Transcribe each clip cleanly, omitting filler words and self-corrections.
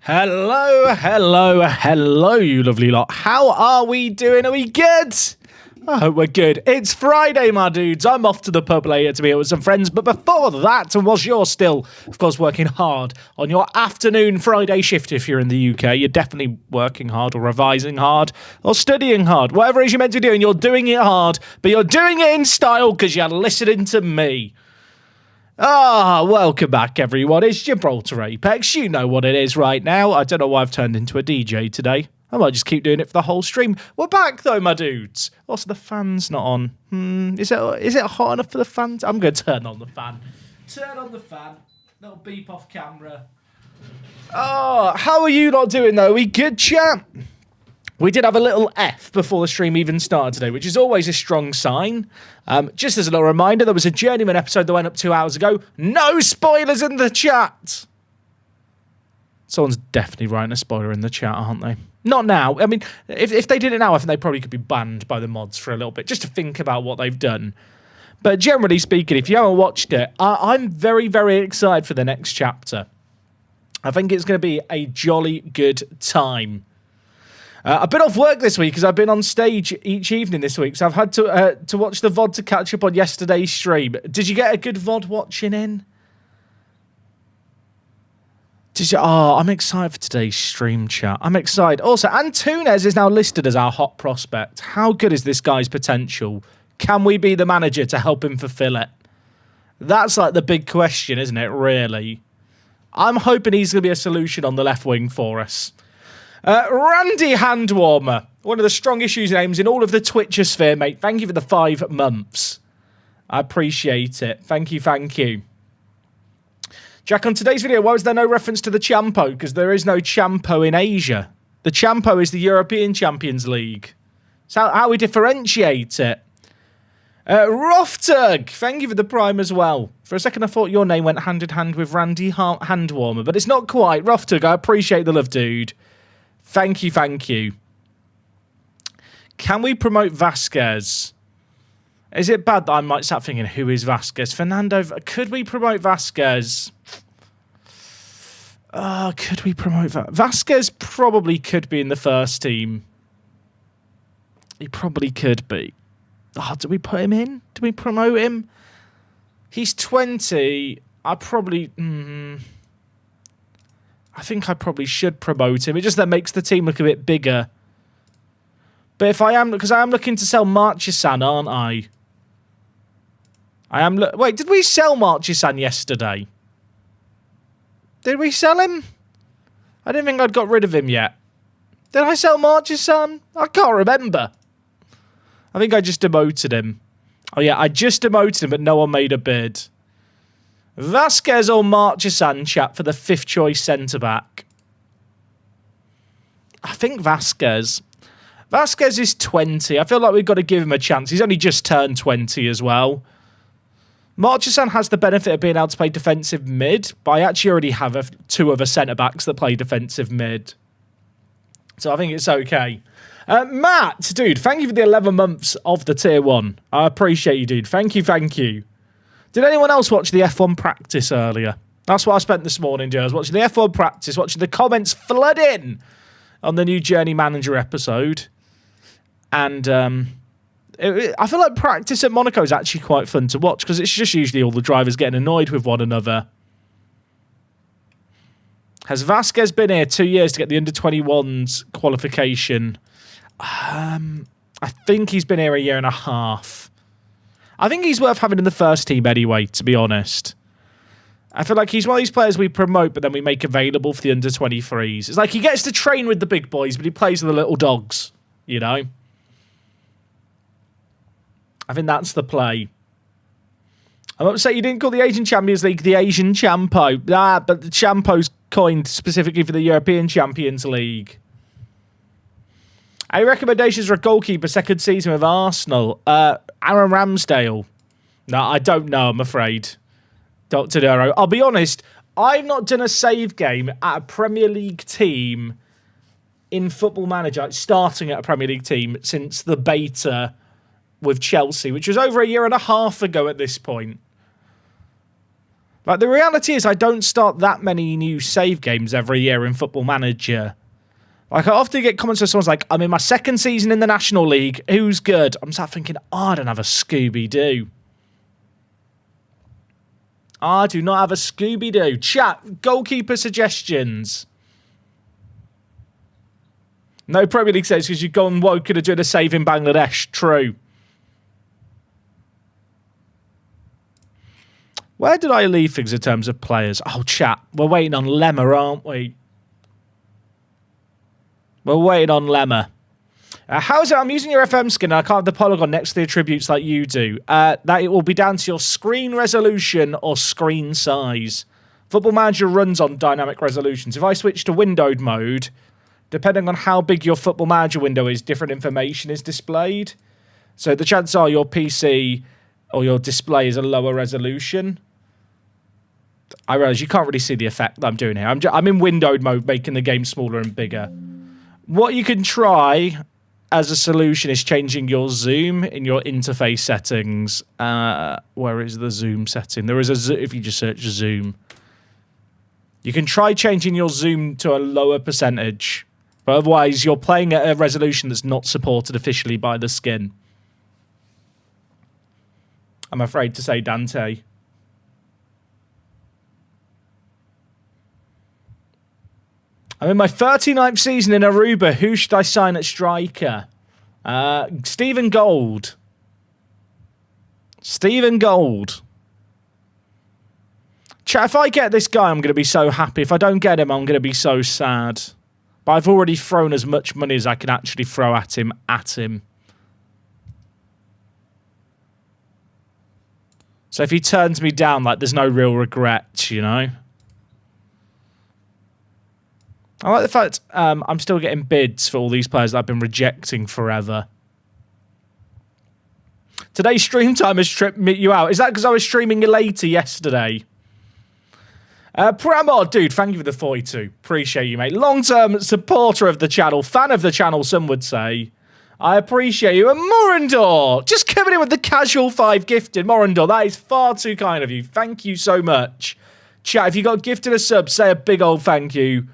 Hello, hello, hello, you lovely lot. How are we doing? Are we good? I hope we're good. It's Friday, my dudes. I'm off to the pub later to be out with some friends. But before that, and whilst you're still, of course, working hard on your afternoon Friday shift, if you're in the UK, you're definitely working hard or revising hard or studying hard. Whatever it is you're meant to be doing, you're doing it hard, but you're doing it in style because you're listening to me. Welcome back, everyone. It's Gibraltar Apex. You know what it is right now. I don't know why I've turned into a DJ today. I might just keep doing it for the whole stream. We're back, though, my dudes. Also, the fan's not on. Is it hot enough for the fans? I'm going to turn on the fan. Turn on the fan. Little beep off camera. How are you not doing, though? We good, chat? We did have a little F before the stream even started today, which is always a strong sign. Just as a little reminder, there was a Journeyman episode that went up 2 hours ago. No spoilers in the chat! Someone's definitely writing a spoiler in the chat, aren't they? Not now. I mean, if they did it now, I think they probably could be banned by the mods for a little bit, just to think about what they've done. But generally speaking, if you haven't watched it, I'm very, very excited for the next chapter. I think it's going to be a jolly good time. I've been off work this week because I've been on stage each evening this week, so I've had to watch the VOD to catch up on yesterday's stream. Did you get a good VOD watching in? I'm excited for today's stream, chat. I'm excited. Also, Antunes is now listed as our hot prospect. How good is this guy's potential? Can we be the manager to help him fulfill it? That's like the big question, isn't it, really? I'm hoping he's going to be a solution on the left wing for us. Randy Handwarmer, one of the strongest usernames in all of the Twitcher sphere, mate. Thank you for the 5 months. I appreciate it. Thank you. Jack, on today's video, why was there no reference to the Champo? Because there is no Champo in Asia. The Champo is the European Champions League. It's how we differentiate it. Roftug, thank you for the prime as well. For a second, I thought your name went hand in hand with Randy Handwarmer, but it's not quite. Roftug, I appreciate the love, dude. Thank you. Can we promote Vasquez? Is it bad that I might start thinking, who is Vasquez? Fernando, could we promote Vasquez? Could we promote Vasquez? Probably could be in the first team. He probably could be. Do we put him in? Do we promote him? He's 20. I think I probably should promote him. It just then makes the team look a bit bigger. But if I am, because I am looking to sell Marchessan, aren't I? Wait, did we sell Marchessan yesterday? Did we sell him? I didn't think I'd got rid of him yet. Did I sell Marchessan? I can't remember. I think I just demoted him. Oh yeah, I just demoted him, but no one made a bid. Vasquez or Marchessan, chat, for the 5th choice centre-back. I think Vasquez. Vasquez is 20. I feel like we've got to give him a chance. He's only just turned 20 as well. Marchessan has the benefit of being able to play defensive mid, but I actually already have 2 other centre-backs that play defensive mid. So I think it's okay. Matt, dude, thank you for the 11 months of the tier 1. I appreciate you, dude. Thank you. Did anyone else watch the F1 practice earlier? That's what I spent this morning doing. I was watching the F1 practice, watching the comments flood in on the new Journey Manager episode. And I feel like practice at Monaco is actually quite fun to watch because it's just usually all the drivers getting annoyed with one another. Has Vasquez been here 2 years to get the under-21s qualification? I think he's been here 1.5 years. I think he's worth having in the first team anyway, to be honest. I feel like he's one of these players we promote, but then we make available for the under-23s. It's like he gets to train with the big boys, but he plays with the little dogs, you know? I think that's the play. I'm upset you didn't call the Asian Champions League the Asian Champo. But the Champo's coined specifically for the European Champions League. Any recommendations for a goalkeeper second season with Arsenal? Aaron Ramsdale. No, I don't know, I'm afraid. Dr. Duro. I'll be honest, I've not done a save game at a Premier League team in Football Manager, starting at a Premier League team, since the beta with Chelsea, which was over 1.5 years ago at this point. Like, the reality is I don't start that many new save games every year in Football Manager. Like, I often get comments where someone's like, I'm in my second season in the National League. Who's good? I'm sat thinking, I don't have a Scooby-Doo. I do not have a Scooby-Doo. Chat, goalkeeper suggestions. No Premier League saves because you've gone woken to doing a save in Bangladesh. True. Where did I leave things in terms of players? Oh, chat. We're waiting on Lemma, aren't we? We're waiting on Lemma. How is it? I'm using your FM skin and I can't have the polygon next to the attributes like you do. That it will be down to your screen resolution or screen size. Football Manager runs on dynamic resolutions. If I switch to windowed mode, depending on how big your Football Manager window is, different information is displayed. So the chances are your PC or your display is a lower resolution. I realise you can't really see the effect that I'm doing here. I'm in windowed mode, making the game smaller and bigger. What you can try as a solution is changing your zoom in your interface settings. Where is the zoom setting? There is a if you just search zoom. You can try changing your zoom to a lower percentage, but otherwise you're playing at a resolution that's not supported officially by the skin. I'm afraid to say, Dante. I'm in my 39th season in Aruba. Who should I sign at striker? Stephen Gold. Stephen Gold. Chat, if I get this guy, I'm going to be so happy. If I don't get him, I'm going to be so sad. But I've already thrown as much money as I can actually throw at him. So if he turns me down, like, there's no real regret, you know? I like the fact I'm still getting bids for all these players that I've been rejecting forever. Today's stream time has tripped you out. Is that because I was streaming later yesterday? Pramod, dude, thank you for the 42. Appreciate you, mate. Long-term supporter of the channel, fan of the channel, some would say. I appreciate you. And Morandor, just coming in with the casual 5 gifted. Morandor, that is far too kind of you. Thank you so much. Chat, if you got gifted a sub, say a big old thank you.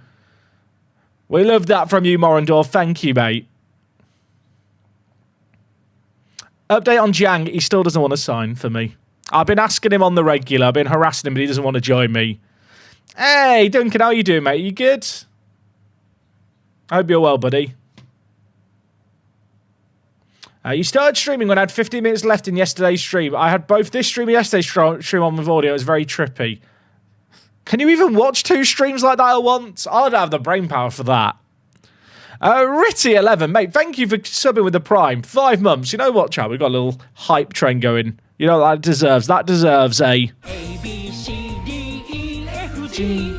We love that from you, Morandor. Thank you, mate. Update on Jang. He still doesn't want to sign for me. I've been asking him on the regular. I've been harassing him, but he doesn't want to join me. Hey, Duncan, how you doing, mate? You good? I hope you're well, buddy. You started streaming when I had 15 minutes left in yesterday's stream. I had both this stream and yesterday's stream on with audio. It was very trippy. Can you even watch 2 streams like that at once? I don't have the brain power for that. Ritty11, mate, thank you for subbing with the Prime. 5 months. You know what, chat? We've got a little hype train going. You know what that deserves? That deserves a... A, B, C, D, E, F, G.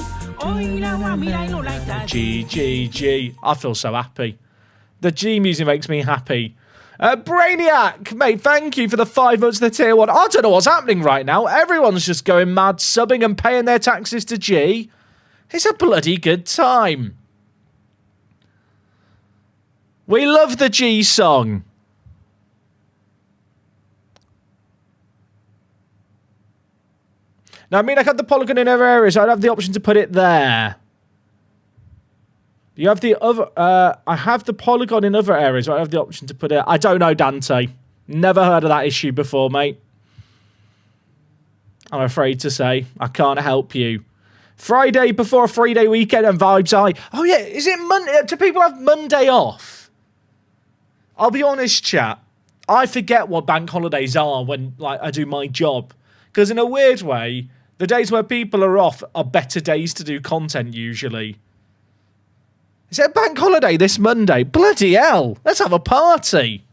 G, G, G. I feel so happy. The G music makes me happy. Brainiac, mate, thank you for the 5 months of the tier 1. I don't know what's happening right now. Everyone's just going mad, subbing and paying their taxes to G. It's a bloody good time. We love the G song. Now, I mean, I got the polygon in other areas, so I'd have the option to put it there. You have the other... I have the polygon in other areas, so I have the option to put it... I don't know, Dante. Never heard of that issue before, mate. I'm afraid to say. I can't help you. Friday before a 3-day weekend and vibes high. Oh, yeah. Is it Monday? Do people have Monday off? I'll be honest, chat. I forget what bank holidays are when I do my job. Because in a weird way, the days where people are off are better days to do content, usually. Is it a bank holiday this Monday? Bloody hell. Let's have a party.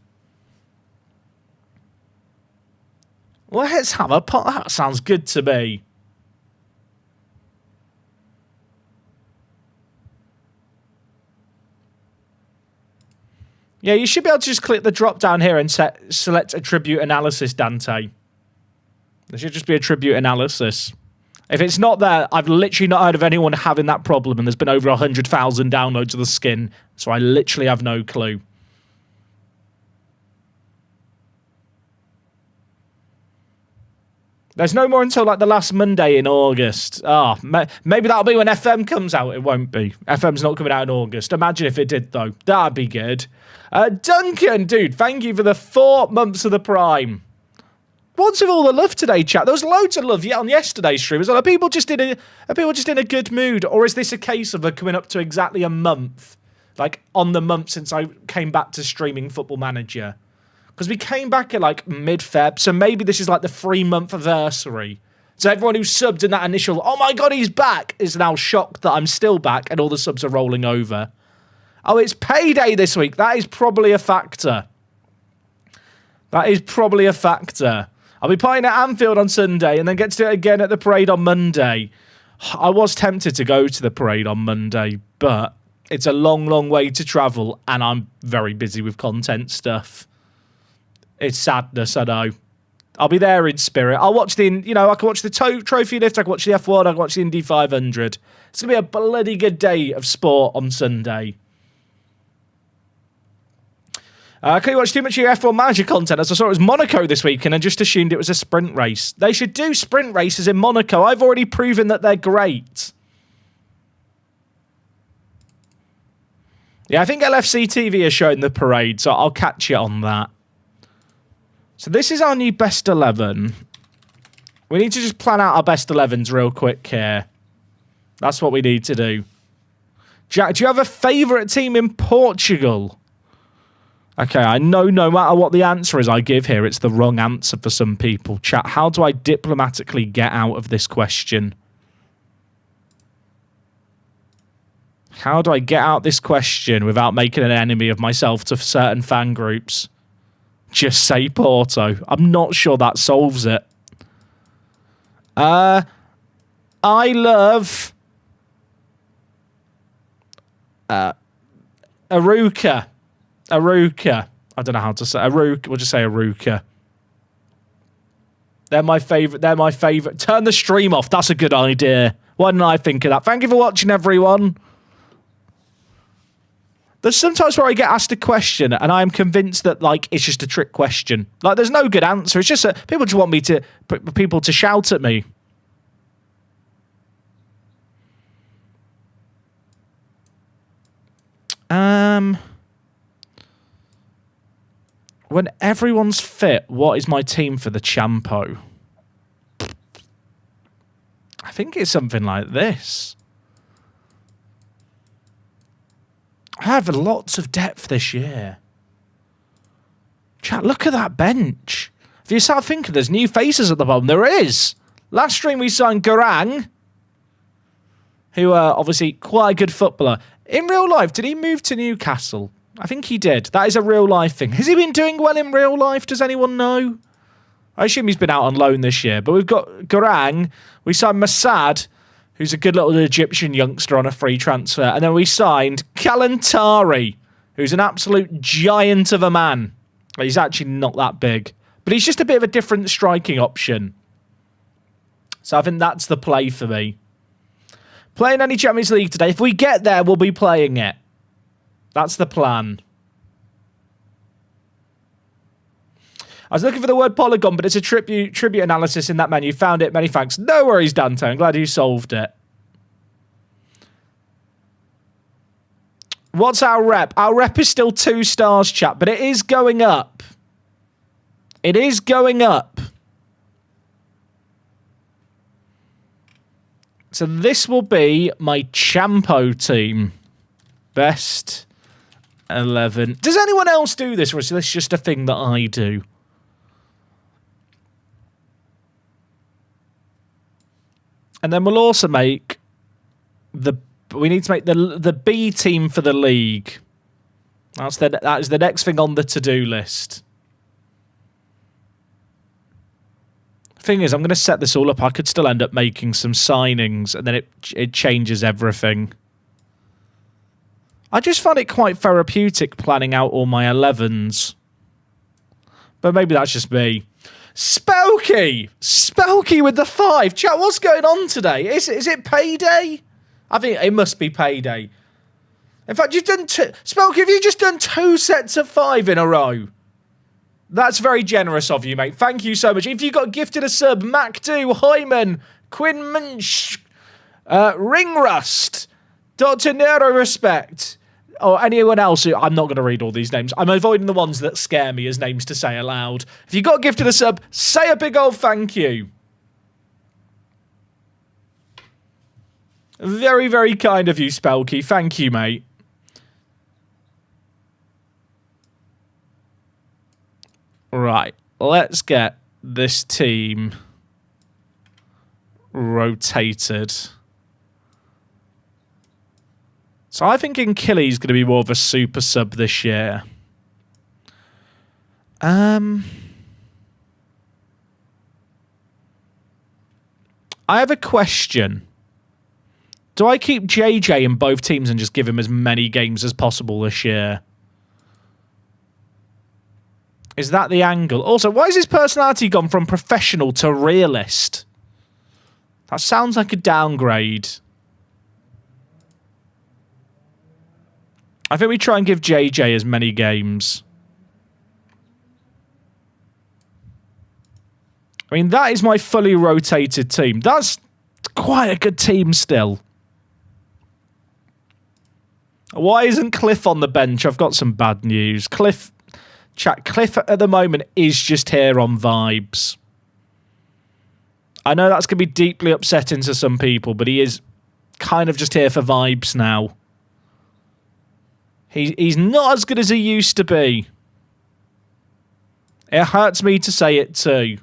Let's have a party. That sounds good to me. Yeah, you should be able to just click the drop down here and select attribute analysis, Dante. There should just be attribute analysis. If it's not there, I've literally not heard of anyone having that problem, and there's been over 100,000 downloads of the skin, so I literally have no clue. There's no more until like the last Monday in August. Maybe that'll be when FM comes out. It won't be. FM's not coming out in August. Imagine if it did, though. That'd be good. Duncan, dude, thank you for the 4 months of the Prime. What's with all the love today, chat? There was loads of love on yesterday's stream. Are people just in a good mood? Or is this a case of coming up to exactly a month? Like, on the month since I came back to streaming Football Manager. Because we came back at like mid-Feb, so maybe this is like the 3-month anniversary. So everyone who subbed in that initial, oh my god, he's back, is now shocked that I'm still back and all the subs are rolling over. Oh, it's payday this week. That is probably a factor. That is probably a factor. I'll be playing at Anfield on Sunday and then get to do it again at the parade on Monday. I was tempted to go to the parade on Monday, but it's a long, long way to travel and I'm very busy with content stuff. It's sadness, I know. I'll be there in spirit. I'll watch I can watch the trophy lift, I can watch the F1, I can watch the Indy 500. It's going to be a bloody good day of sport on Sunday. I couldn't watch too much of your F1 Manager content as I saw it was Monaco this week and I just assumed it was a sprint race. They should do sprint races in Monaco. I've already proven that they're great. Yeah, I think LFC TV is showing the parade, so I'll catch you on that. So this is our new best 11. We need to just plan out our best 11s real quick here. That's what we need to do. Jack, do you have a favourite team in Portugal? Okay, I know no matter what the answer is I give here, it's the wrong answer for some people. Chat, how do I diplomatically get out of this question? How do I get out this question without making an enemy of myself to certain fan groups? Just say Porto. I'm not sure that solves it. I love Aruka. I don't know how to say Aruka. We'll just say Aruka. They're my favourite. Turn the stream off. That's a good idea. Why didn't I think of that? Thank you for watching, everyone. There's sometimes where I get asked a question and I'm convinced that like it's just a trick question. Like there's no good answer. It's just that people just want people to shout at me. When everyone's fit, what is my team for the Champo? I think it's something like this. I have lots of depth this year. Chat, look at that bench. If you start thinking there's new faces at the bottom, there is. Last stream we signed Garang, who are obviously quite a good footballer. In real life, did he move to Newcastle? I think he did. That is a real life thing. Has he been doing well in real life? Does anyone know? I assume he's been out on loan this year. But we've got Garang. We signed Masad, who's a good little Egyptian youngster on a free transfer. And then we signed Kalantari, who's an absolute giant of a man. He's actually not that big. But he's just a bit of a different striking option. So I think that's the play for me. Playing any Champions League today. If we get there, we'll be playing it. That's the plan. I was looking for the word polygon, but it's a tribute analysis in that menu. Found it. Many thanks. No worries, Dante. I'm glad you solved it. What's our rep? Our rep is still 2 stars, chat, but it is going up. It is going up. So this will be my Champo team. Best 11. Does anyone else do this, or is this just a thing that I do? And then we'll also make we need to make the B team for the league. That is the next thing on the to-do list. Thing is, I'm going to set this all up. I could still end up making some signings, and then it changes everything. I just find it quite therapeutic planning out all my 11s. But maybe that's just me. Spelky! Spelky with the 5. Chat, what's going on today? Is it payday? I think it must be payday. In fact, you've done Spelky, have you just done 2 sets of 5 in a row? That's very generous of you, mate. Thank you so much. If you got gifted a sub, Macdu, Hoyman, Quinn Munch, Ring Rust, Dr. Nero Respect, or anyone else who... I'm not going to read all these names. I'm avoiding the ones that scare me as names to say aloud. If you got gifted a sub, say a big old thank you. Very, very kind of you, Spelky. Thank you, mate. Right. Let's get this team rotated. So I think Achilles going to be more of a super sub this year. I have a question. Do I keep JJ in both teams and just give him as many games as possible this year? Is that the angle? Also, why has his personality gone from professional to realist? That sounds like a downgrade. I think we try and give JJ as many games. I mean, that is my fully rotated team. That's quite a good team still. Why isn't Cliff on the bench? I've got some bad news. Cliff at the moment is just here on vibes. I know that's going to be deeply upsetting to some people, but he is kind of just here for vibes now. He's not as good as he used to be. It hurts me to say it too.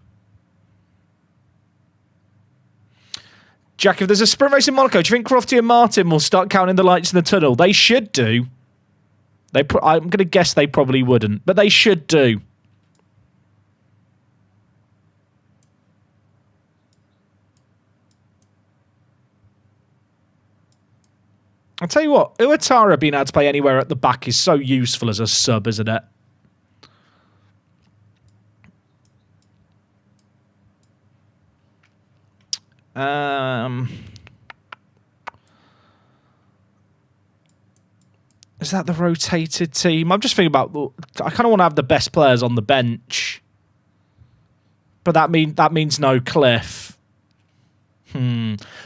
Jack, if there's a sprint race in Monaco, do you think Crofty and Martin will start counting the lights in the tunnel? They should do. I'm going to guess they probably wouldn't, but they should do. I'll tell you what, Uatara being able to play anywhere at the back is so useful as a sub, isn't it? Is that the rotated team? I'm just thinking about... I kind of want to have the best players on the bench. But that means no Cliff.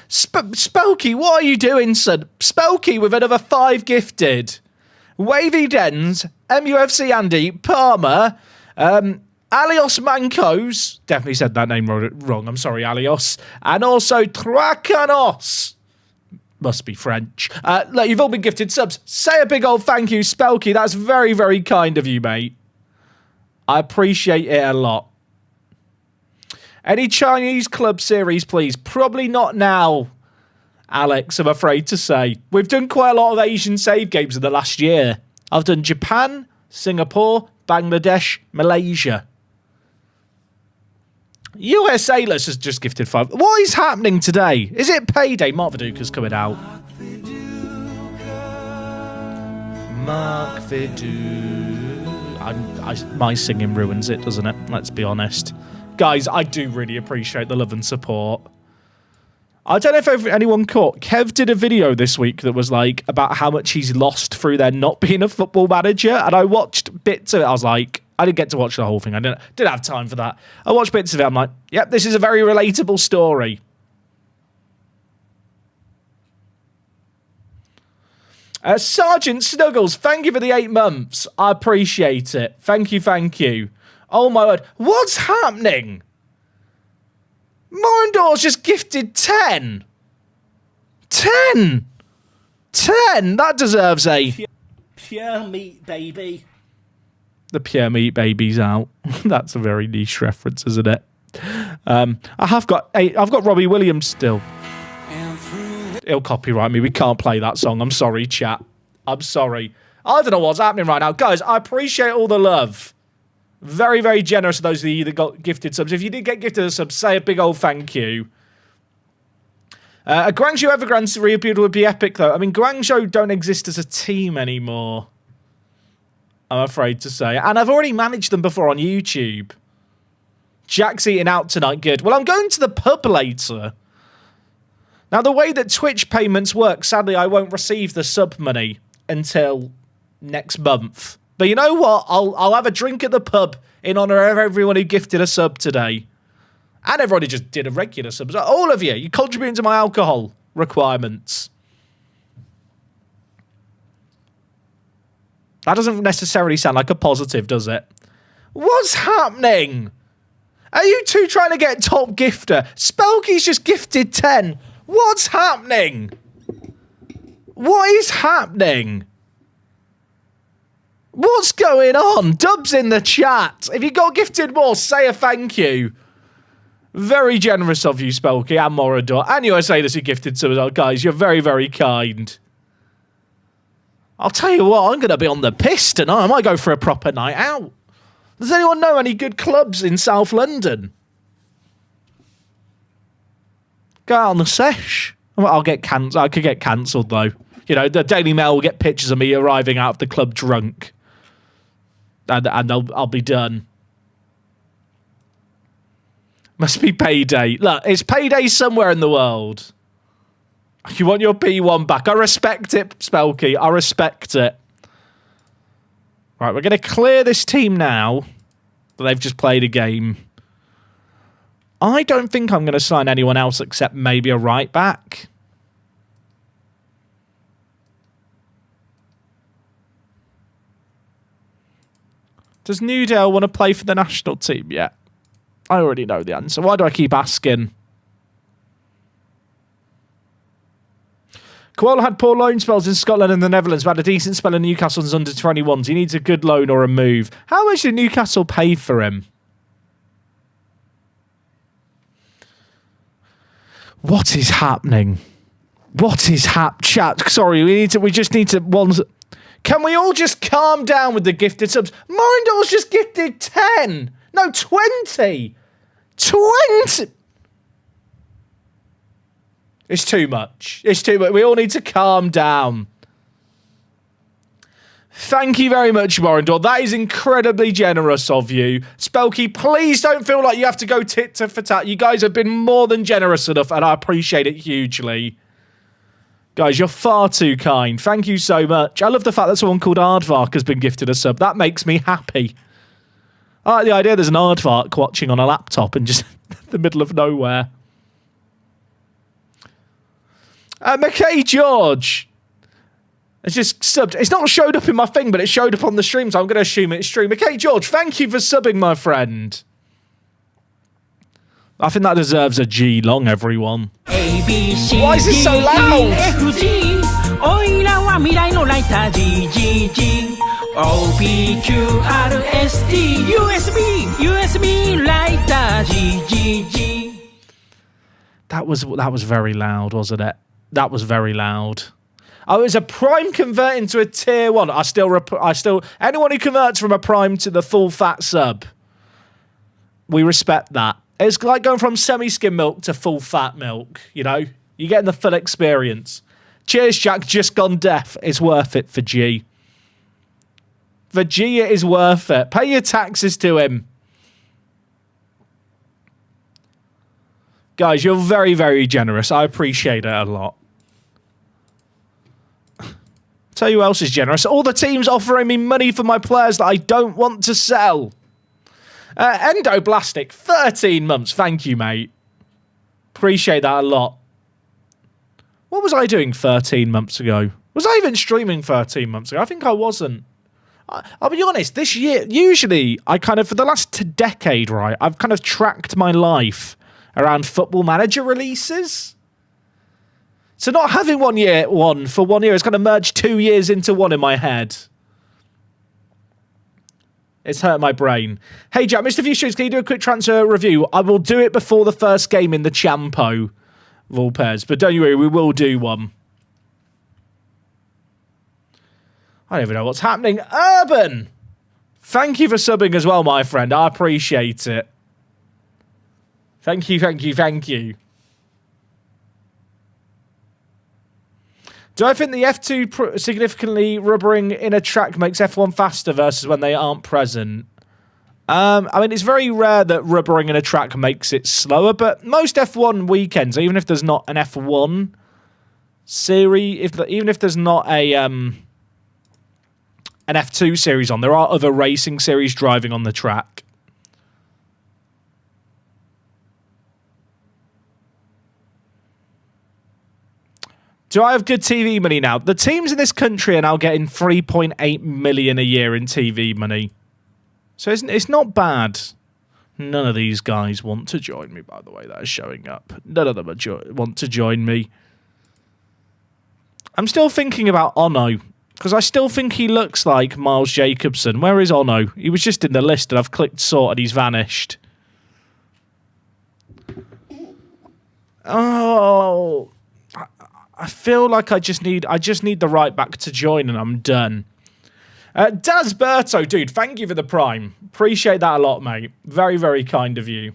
Spelky, what are you doing, son? Spelky with another 5 gifted. Wavy Dens, MUFC Andy, Palmer, Alios Mancos. Definitely said that name wrong. I'm sorry, Alios. And also Trakanos. Must be French. Look, you've all been gifted subs. Say a big old thank you, Spelky. That's very, very kind of you, mate. I appreciate it a lot. Any Chinese club series, please? Probably not now, Alex, I'm afraid to say. We've done quite a lot of Asian save games in the last year. I've done Japan, Singapore, Bangladesh, Malaysia. USAless has just gifted 5. What is happening today? Is it payday? Mark Viduka's coming out. Mark Viduka. My singing ruins it, doesn't it? Let's be honest. Guys, I do really appreciate the love and support. I don't know if anyone caught. Kev did a video this week that was like about how much he's lost through there not being a football manager. And I watched bits of it. I was like, I didn't get to watch the whole thing. I didn't have time for that. I watched bits of it. I'm like, yep, this is a very relatable story. Sergeant Snuggles, thank you for the 8 months. I appreciate it. Thank you, thank you. Oh my word. What's happening? Morindor's just gifted 10. 10! 10! That deserves a... Pure meat, baby. The pure meat baby's out. That's a very niche reference, isn't it? I've got Robbie Williams still. He'll copyright me. We can't play that song. I'm sorry, chat. I'm sorry. I don't know what's happening right now. Guys, I appreciate all the love. Very, very generous of those of you that got gifted subs. If you did get gifted a sub, say a big old thank you. A Guangzhou Evergrande reappeal would be epic, though. I mean, Guangzhou don't exist as a team anymore, I'm afraid to say. And I've already managed them before on YouTube. Jack's eating out tonight. Good. Well, I'm going to the pub later. Now, the way that Twitch payments work, sadly, I won't receive the sub money until next month. But you know what? I'll have a drink at the pub in honour of everyone who gifted a sub today. And everyone who just did a regular sub. All of you, you're contributing to my alcohol requirements. That doesn't necessarily sound like a positive, does it? What's happening? Are you two trying to get top gifter? Spelky's just gifted 10. What's happening? What is happening? What's going on? Dubs in the chat. If you got gifted more, say a thank you. Very generous of you, Spelky and Morador. And USA that you gifted some as well. Guys, you're very, very kind. I'll tell you what, I'm going to be on the piss tonight. I might go for a proper night out. Does anyone know any good clubs in South London? Go out on the sesh. Well, I'll get cancelled. I could get cancelled, though. You know, the Daily Mail will get pictures of me arriving out of the club drunk. And I'll be done. Must be payday. Look, it's payday somewhere in the world. You want your P1 back. I respect it, Spelky. I respect it. Right, we're going to clear this team now. They've just played a game. I don't think I'm going to sign anyone else except maybe a right back. Does Newdale want to play for the national team yet? I already know the answer. Why do I keep asking? Koala had poor loan spells in Scotland and the Netherlands, but had a decent spell in Newcastle's under 21s. He needs a good loan or a move. How much did Newcastle pay for him? What is happening? What is chat? Sorry, we just need to Can we all just calm down with the gifted subs? Morindor's just gifted 10. No, 20. 20. It's too much. It's too much. We all need to calm down. Thank you very much, Morindor. That is incredibly generous of you. Spelky, please don't feel like you have to go tit for tat. You guys have been more than generous enough, and I appreciate it hugely. Guys, you're far too kind. Thank you so much. I love the fact that someone called Aardvark has been gifted a sub. That makes me happy. I like the idea there's an Aardvark watching on a laptop in just the middle of nowhere. McKay George has just subbed. It's not showed up in my thing, but it showed up on the stream, so I'm going to assume it's true. McKay George, thank you for subbing, my friend. I think that deserves a G long, everyone. Why is this so loud? That was very loud, wasn't it? That was very loud. Oh, it was a prime converting to a tier 1. I still anyone who converts from a prime to the full fat sub, we respect that. It's like going from semi-skim milk to full fat milk, you know? You're getting the full experience. Cheers, Jack. Just gone deaf. It's worth it for G. For G, it is worth it. Pay your taxes to him. Guys, you're very, very generous. I appreciate it a lot. Tell you who else is generous. All the teams offering me money for my players that I don't want to sell. Endoblastic, 13 months. Thank you, mate. Appreciate that a lot. What was I doing 13 months ago? Was I even streaming 13 months ago? I think I wasn't. I'll be honest, this year, usually, I kind of, for the last decade, right, I've kind of tracked my life around Football Manager releases. So not having one for 1 year is going to merge 2 years into one in my head. It's hurt my brain. Hey, Jack, missed a few streams. Can you do a quick transfer review? I will do it before the first game in the Champo, Vulpes. But don't you worry, we will do one. I don't even know what's happening. Urban! Thank you for subbing as well, my friend. I appreciate it. Thank you, thank you, thank you. Do I think the F2 significantly rubbering in a track makes F1 faster versus when they aren't present? I mean, it's very rare that rubbering in a track makes it slower, but most F1 weekends, even if there's not an F1 series, even if there's not a an F2 series on. There are other racing series driving on the track. Do I have good TV money now? The teams in this country are now getting 3.8 million a year in TV money. So it's not bad. None of these guys want to join me, by the way, that is showing up. None of them want to join me. I'm still thinking about Ono, because I still think he looks like Miles Jacobson. Where is Ono? He was just in the list, and I've clicked sort, and he's vanished. Oh... I feel like I just need the right back to join and I'm done. Dasberto, dude, thank you for the Prime. Appreciate that a lot, mate. Very, very kind of you.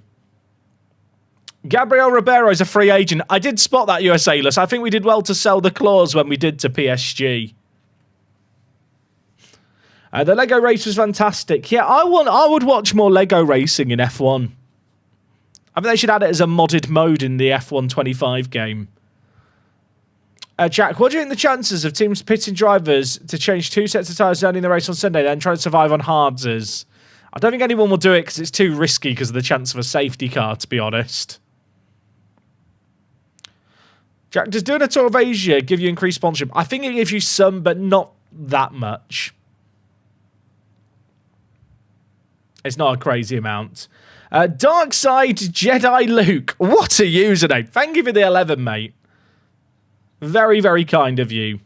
Gabriel Ribeiro is a free agent. I did spot that, USA-less. I think we did well to sell the clause when we did to PSG. The Lego race was fantastic. Yeah, I would watch more Lego racing in F1. I think they should add it as a modded mode in the F1 25 game. Jack, what do you think the chances of teams pitting drivers to change 2 sets of tyres early in the race on Sunday, then try to survive on hards is? I don't think anyone will do it because it's too risky because of the chance of a safety car, to be honest. Jack, does doing a Tour of Asia give you increased sponsorship? I think it gives you some, but not that much. It's not a crazy amount. Darkside Jedi Luke. What a username. Thank you for the 11, mate. Very, very kind of you.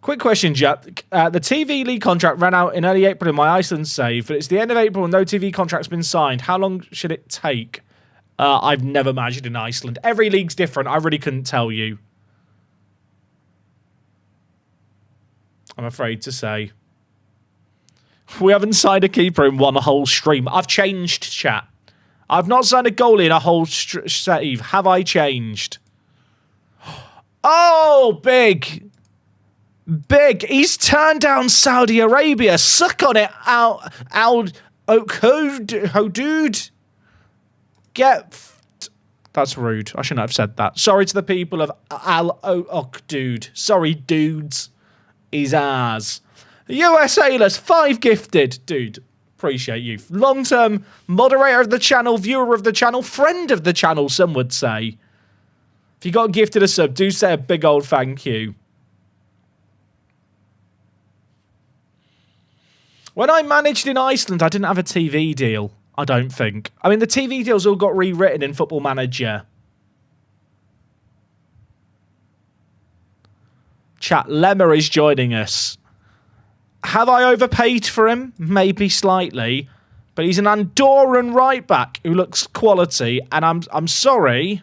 Quick question, Jack. The TV league contract ran out in early April in my Iceland save, but it's the end of April and no TV contract's been signed. How long should it take? I've never managed in Iceland. Every league's different. I really couldn't tell you. I'm afraid to say. We haven't signed a keeper in one whole stream. I've changed, chat. I've not signed a goalie in a whole save. Have I changed? Oh, big. Big. He's turned down Saudi Arabia. Suck on it, dude. That's rude. I shouldn't have said that. Sorry to the people of dude. Sorry, dudes. He's ours. USA-less 5 gifted. Dude. Appreciate you. Long-term moderator of the channel, viewer of the channel, friend of the channel, some would say. If you got gifted a sub, do say a big old thank you. When I managed in Iceland, I didn't have a TV deal, I don't think. I mean, the TV deals all got rewritten in Football Manager. Chat, Lemmer is joining us. Have I overpaid for him? Maybe slightly. But he's an Andorran right back who looks quality. And I'm sorry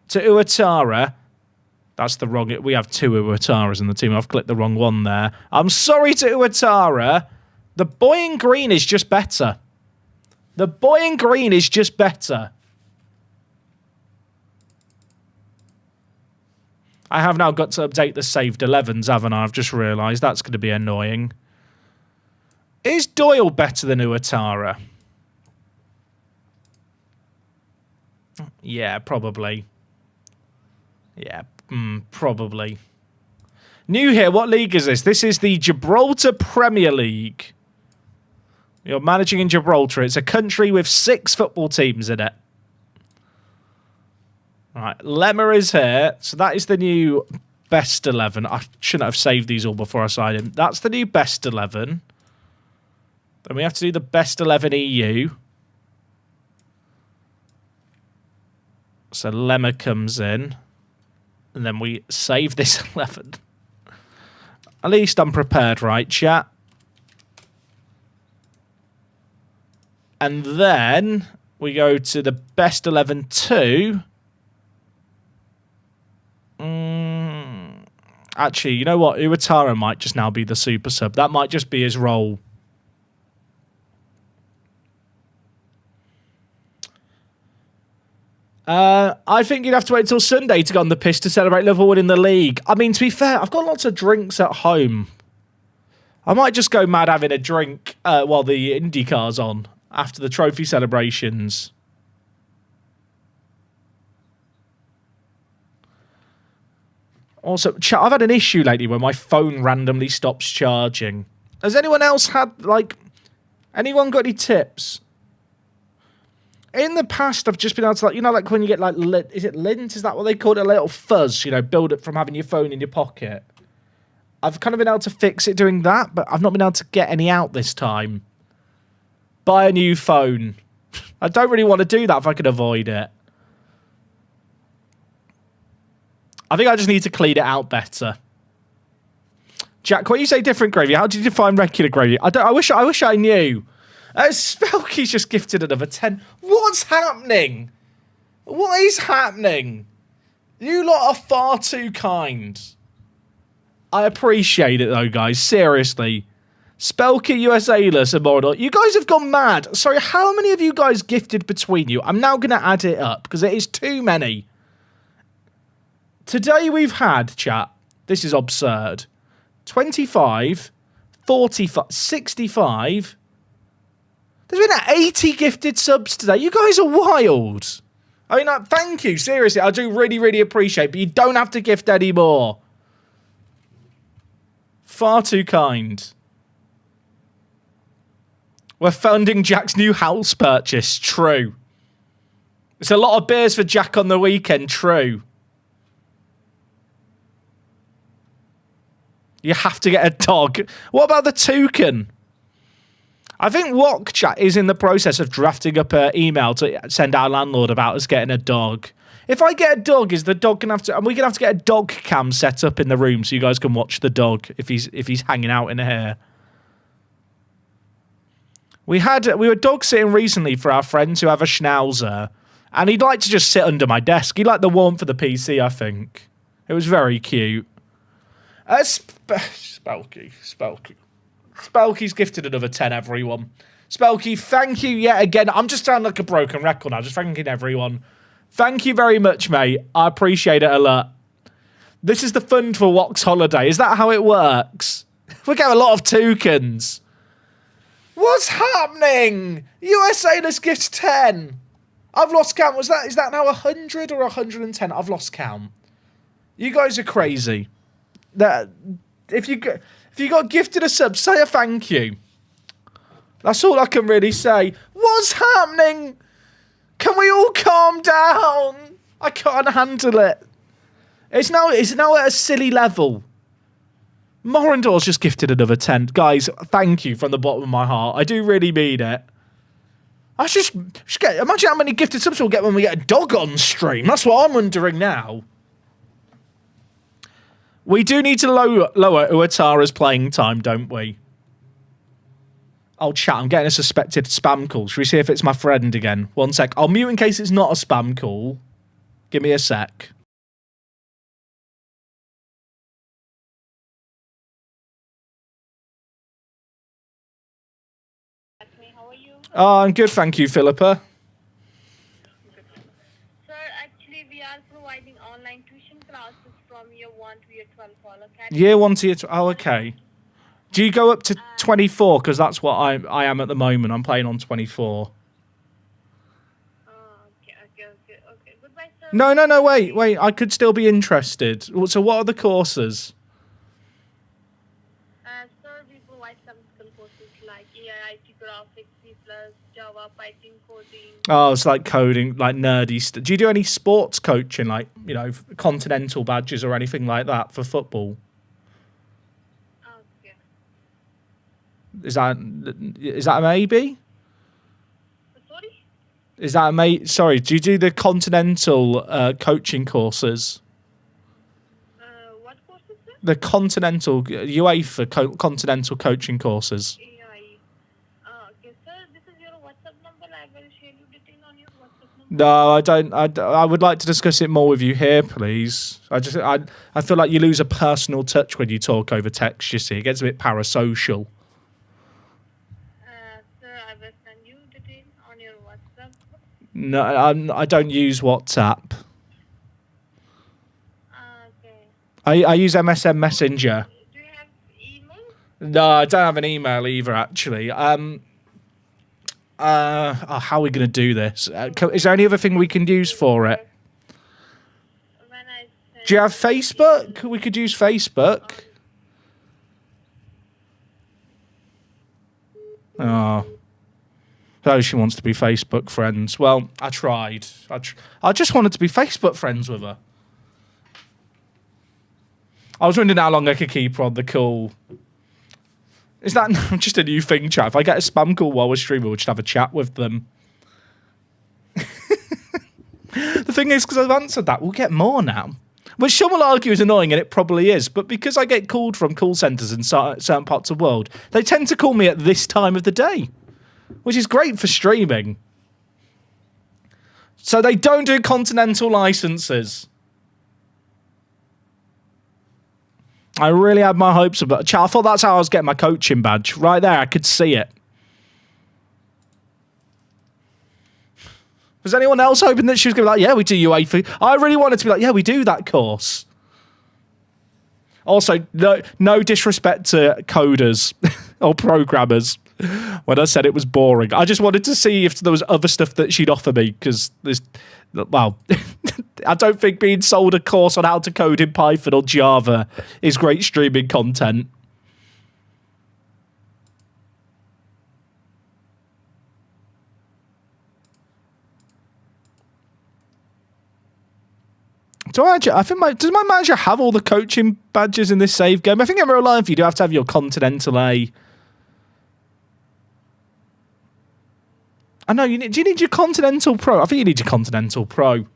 to Uatara. That's the wrong... We have 2 Uataras in the team. I've clicked the wrong one there. I'm sorry to Uatara. The boy in green is just better. The boy in green is just better. I have now got to update the saved 11s, haven't I? I've just realised that's going to be annoying. Is Doyle better than Uatara? Yeah, probably. Yeah, probably. New here, what league is this? This is the Gibraltar Premier League. You're managing in Gibraltar. It's a country with 6 football teams in it. Right, Lemmer is here. So that is the new best 11. I shouldn't have saved these all before I signed him. That's the new best 11. Then we have to do the best 11 EU. So Lemmer comes in. And then we save this 11. At least I'm prepared, right, chat? And then we go to the best 11 2. Actually, you know what? Uatara might just now be the super sub. That might just be his role. I think you'd have to wait until Sunday to go on the piss to celebrate Liverpool winning the league. I mean, to be fair, I've got lots of drinks at home. I might just go mad having a drink while the IndyCar's on after the trophy celebrations. Also, chat, I've had an issue lately where my phone randomly stops charging. Has anyone else had, like... Anyone got any tips? In the past, I've just been able to, like, you know, like when you get, like, is it lint? Is that what they call it? A little fuzz, you know, build up from having your phone in your pocket. I've kind of been able to fix it doing that, but I've not been able to get any out this time. Buy a new phone. I don't really want to do that if I can avoid it. I think I just need to clean it out better. Jack, when you say different gravy, how do you define regular gravy? I wish I knew. Spelky's just gifted another 10. What's happening? What is happening? You lot are far too kind. I appreciate it though, guys. Seriously. Spelky, USA-less, and Morador. You guys have gone mad. Sorry, how many of you guys gifted between you? I'm now going to add it up because it is too many. Today we've had, chat, this is absurd, 25, 45, 65. There's been 80 gifted subs today. You guys are wild. I mean, thank you. Seriously, I do really, really appreciate it, but you don't have to gift any more. Far too kind. We're funding Jack's new house purchase. True. It's a lot of beers for Jack on the weekend. True. You have to get a dog. What about the toucan? I think Wok Chat is in the process of drafting up an email to send our landlord about us getting a dog. If I get a dog, is the dog gonna have to? And we're gonna have to get a dog cam set up in the room so you guys can watch the dog if he's hanging out in here. We were dog sitting recently for our friends who have a schnauzer, and he'd like to just sit under my desk. He liked the warmth of the PC. I think it was very cute. Spelky's gifted another 10, everyone. Spelky, thank you yet again. I'm just sounding like a broken record now, just thanking everyone. Thank you very much, mate. I appreciate it a lot. This is the fund for Wok's holiday. Is that how it works? We get a lot of toucans. What's happening? USA-less gifts 10. I've lost count. Is that now 100 or 110? I've lost count. You guys are crazy. If you got gifted a sub, say a thank you. That's all I can really say. What's happening? Can we all calm down? I can't handle it. It's now at a silly level. Morandor's just gifted another 10. Guys, thank you from the bottom of my heart. I do really mean it. I just imagine how many gifted subs we'll get when we get a dog on stream. That's what I'm wondering now. We do need to lower Uatara's playing time, don't we? Oh, chat, I'm getting a suspected spam call. Should we see if it's my friend again? One sec. I'll mute in case it's not a spam call. Give me a sec. How are you? Oh, I'm good, thank you, Philippa. Sir, actually, we are providing online tuition classes from year 1 to year 12 for academy. Year 1 to year 12. Oh, okay. Do you go up to 24? Because that's what I am at the moment. I'm playing on 24. Okay. Goodbye, sir. No, wait. I could still be interested. So what are the courses? Sir, we provide some skill courses like AI, IT graphics, C++, Java, Python, coding. Oh, it's like coding, like nerdy stuff. Do you do any sports coaching, like, you know, continental badges or anything like that for football? Okay. Is that a maybe? Sorry? Is that a mate? Sorry, do you do the continental coaching courses? What courses, sir? The continental UEFA continental coaching courses. AI. Okay, sir, this is your WhatsApp number. I will share you detail on your WhatsApp number. No, I don't. I would like to discuss it more with you here, please. I feel like you lose a personal touch when you talk over text. You see, it gets a bit parasocial. Sir, I will send you detail on your WhatsApp. No, I don't use WhatsApp. Okay. I use MSN Messenger. Do you have email? No, I don't have an email either, actually. How are we going to do this? Is there any other thing we can use for it? When I send? Do you have Facebook? We could use Facebook. Oh. Oh, she wants to be Facebook friends. Well, I tried. I just wanted to be Facebook friends with her. I was wondering how long I could keep her on the call. Is that just a new thing, chat? If I get a spam call while we're streaming, we'll just have a chat with them. The thing is, because I've answered that, we'll get more now. Which some will argue is annoying, and it probably is. But because I get called from call centres in certain parts of the world, they tend to call me at this time of the day. Which is great for streaming. So they don't do continental licenses. I really had my hopes about it. I thought that's how I was getting my coaching badge. Right there, I could see it. Was anyone else hoping that she was going to be like, yeah, we do UEFA? I really wanted to be like, yeah, we do that course. Also, no disrespect to coders or programmers when I said it was boring. I just wanted to see if there was other stuff that she'd offer me, because there's, well, I don't think being sold a course on how to code in Python or Java is great streaming content. I think does my manager have all the coaching badges in this save game? I think in real life you do have to have your Continental A. I know, do you need your Continental Pro? I think you need your Continental Pro.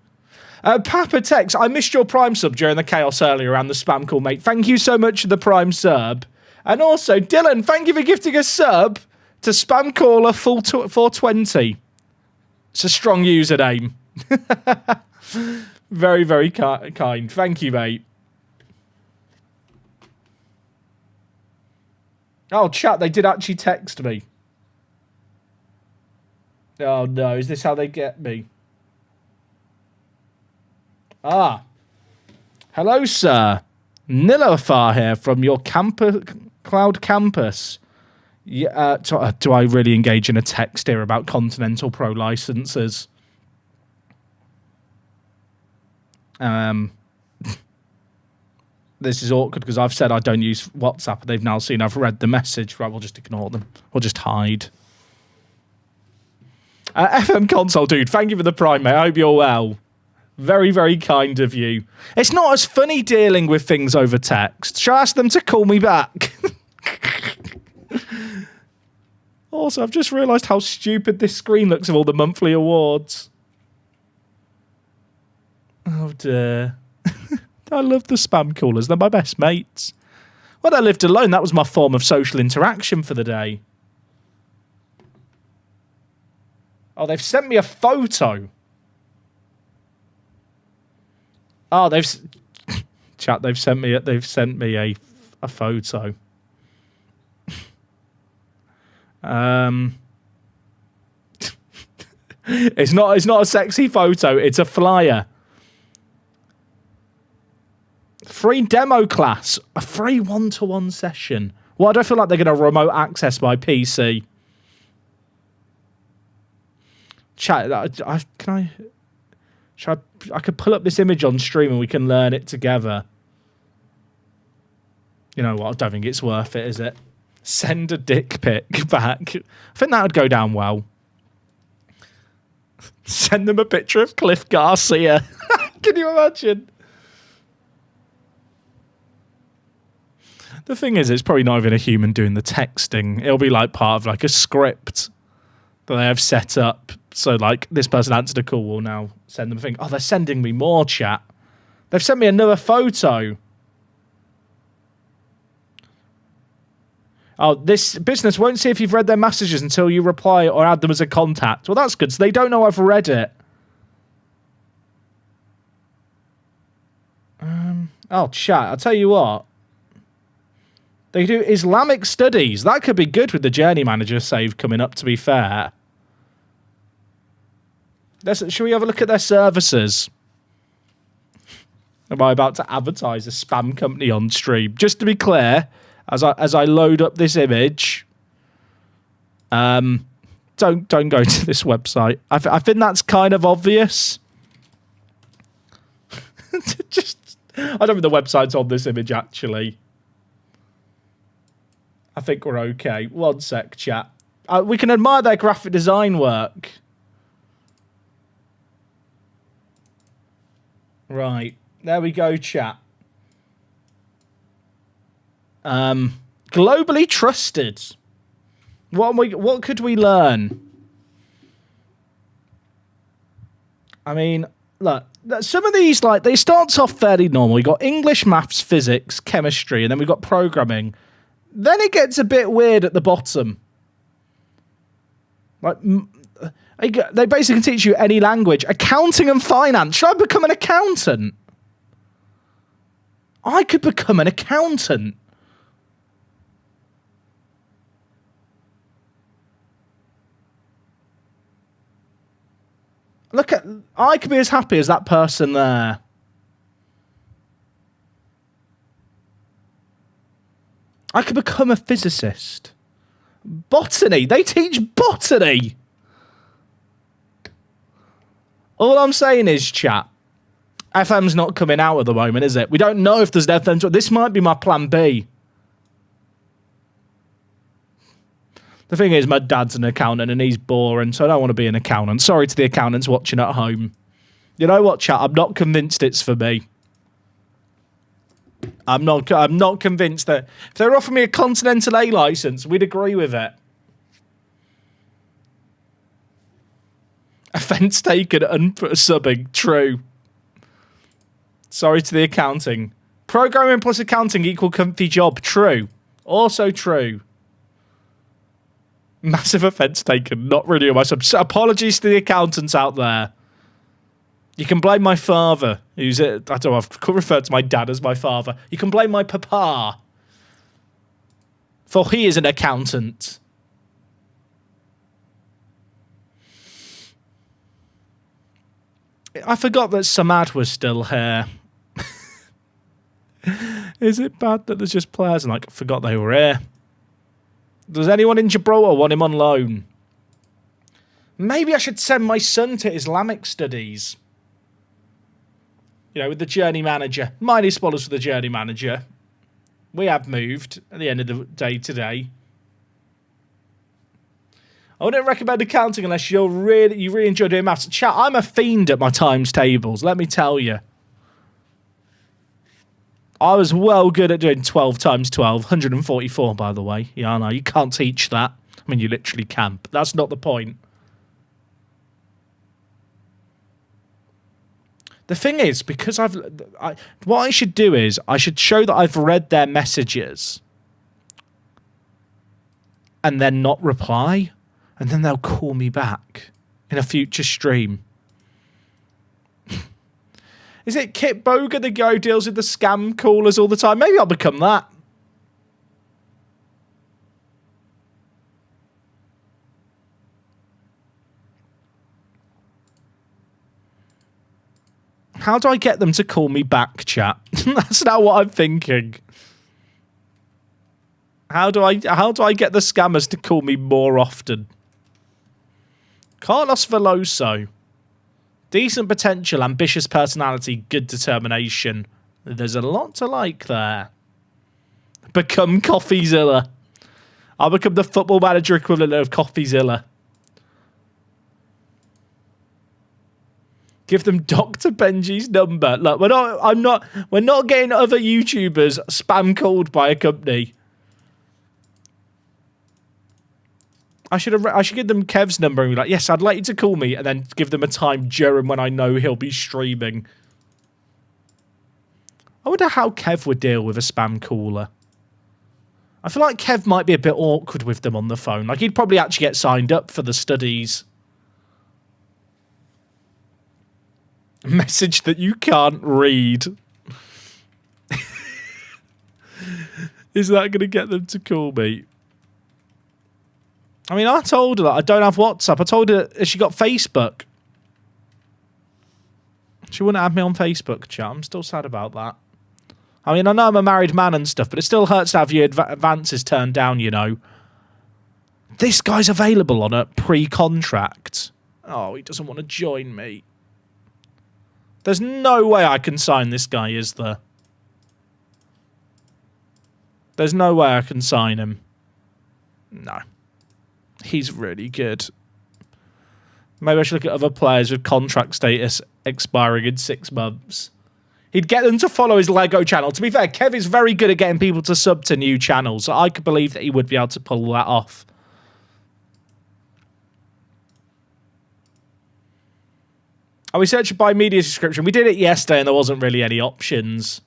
Papa Tex, I missed your Prime sub during the chaos earlier around the spam call, mate. Thank you so much for the Prime sub. And also, Dylan, thank you for gifting a sub to Spam Caller Full 420. It's a strong username. Very, very kind. Thank you, mate. Oh, chat, they did actually text me. Oh, no. Is this how they get me? Ah. Hello, sir. Nilafar here from your cloud campus. Yeah, do I really engage in a text here about Continental Pro licenses? This is awkward because I've said I don't use WhatsApp. They've now seen I've read the message. Right, we'll just ignore them. We'll just hide. FM Console, dude, thank you for the Prime, mate. I hope you're well. Very, very kind of you. It's not as funny dealing with things over text. Shall I ask them to call me back? Also, I've just realised how stupid this screen looks of all the monthly awards. Oh, dear. I love the spam callers. They're my best mates. When I lived alone, that was my form of social interaction for the day. Oh, they've sent me a photo. Oh, chat, they've sent me a photo. It's not a sexy photo, it's a flyer. Free demo class, a free one-to-one session. Why do I feel like they're going to remote access my PC? Chat, I could pull up this image on stream and we can learn it together. You know what? I don't think it's worth it, is it? Send a dick pic back. I think that would go down well. Send them a picture of Cliff Garcia. Can you imagine? The thing is, it's probably not even a human doing the texting. It'll be like part of like a script that they have set up. So like this person answered a call, we'll now send them a thing. Oh, they're sending me more, chat. They've sent me another photo. Oh, this business won't see if you've read their messages until you reply or add them as a contact. Well, that's good. So they don't know I've read it. Oh, chat. I'll tell you what. They do Islamic studies. That could be good with the Journey Manager save coming up, to be fair. Should we have a look at their services? Am I about to advertise a spam company on stream? Just to be clear, as I load up this image, don't go to this website. I think that's kind of obvious. I don't think the website's on this image, actually. I think we're okay. One sec, chat. We can admire their graphic design work. Right. There we go, chat. Globally trusted. What could we learn? I mean, look, some of these, like, they start off fairly normal. You got English, maths, physics, chemistry, and then we've got programming. Then it gets a bit weird at the bottom. Like, they basically teach you any language. Accounting and finance. Should I become an accountant? I could become an accountant. Look at, I could be as happy as that person there. I could become a physicist. Botany. They teach botany. All I'm saying is, chat, FM's not coming out at the moment, is it? We don't know if there's an FM. This might be my plan B. The thing is, my dad's an accountant and he's boring, so I don't want to be an accountant. Sorry to the accountants watching at home. You know what, chat? I'm not convinced it's for me. I'm not convinced that if they're offering me a Continental A license, we'd agree with it. Offence taken, unsubbing. True. Sorry to the accounting. Programming plus accounting equal comfy job. True. Also true. Massive offence taken. Not really on my sub. Apologies to the accountants out there. You can blame my father, who's I don't know, I've referred to my dad as my father. You can blame my papa, for he is an accountant. I forgot that Samad was still here. Is it bad that there's just players and like, I forgot they were here? Does anyone in Gibraltar want him on loan? Maybe I should send my son to Islamic studies. You know, with the journey manager. Minor spoilers for the journey manager. We have moved at the end of the day today. I wouldn't recommend accounting unless you really enjoy doing maths. Chat, I'm a fiend at my times tables, let me tell you. I was well good at doing 12 times 12. 144, by the way. Yeah, I know, you can't teach that. I mean, you literally can, but that's not the point. The thing is, because what I should do is, I should show that I've read their messages and then not reply, and then they'll call me back in a future stream. Is it Kit Boga the guy who deals with the scam callers all the time? Maybe I'll become that. How do I get them to call me back, chat? That's not what I'm thinking. How do I get the scammers to call me more often? Carlos Veloso. Decent potential, ambitious personality, good determination. There's a lot to like there. Become Coffeezilla. I'll become the football manager equivalent of Coffeezilla. Give them Dr. Benji's number. Look, we're not getting other YouTubers spam called by a company. I should give them Kev's number and be like, yes, I'd like you to call me, and then give them a time during when I know he'll be streaming. I wonder how Kev would deal with a spam caller. I feel like Kev might be a bit awkward with them on the phone. Like, he'd probably actually get signed up for the studies. Message that you can't read. Is that going to get them to call me? I mean, I told her that I don't have WhatsApp. I told her that she got Facebook. She wouldn't have me on Facebook, chat. I'm still sad about that. I mean, I know I'm a married man and stuff, but it still hurts to have your advances turned down, you know. This guy's available on a pre-contract. Oh, he doesn't want to join me. There's no way I can sign this guy, is there? There's no way I can sign him. No. He's really good. Maybe I should look at other players with contract status expiring in 6 months. He'd get them to follow his Lego channel. To be fair, Kev is very good at getting people to sub to new channels, so I could believe that he would be able to pull that off. Are we searching by media subscription? We did it yesterday and there wasn't really any options.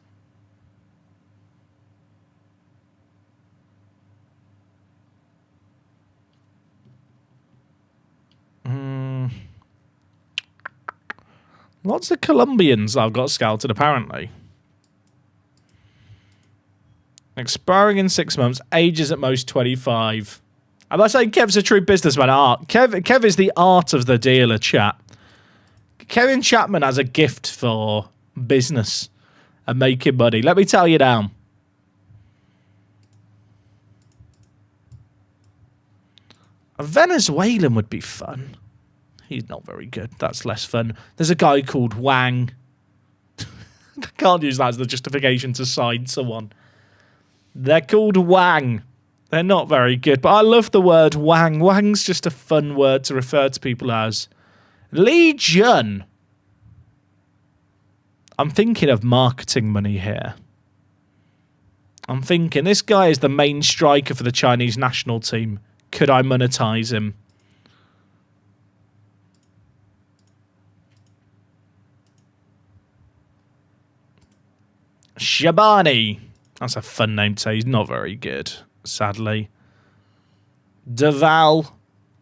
Lots of Colombians I've got scouted, apparently. Expiring in 6 months, ages at most 25. I'm not saying Kev's a true businessman. Kev is the art of the dealer, chat. Kevin Chapman has a gift for business and making money. Let me tell you now. A Venezuelan would be fun. He's not very good. That's less fun. There's a guy called Wang. I can't use that as the justification to sign someone. They're called Wang. They're not very good, but I love the word Wang. Wang's just a fun word to refer to people as. Lee Jun. I'm thinking of marketing money here. I'm thinking this guy is the main striker for the Chinese national team. Could I monetize him? Shabani. That's a fun name to say. He's not very good, sadly. Deval.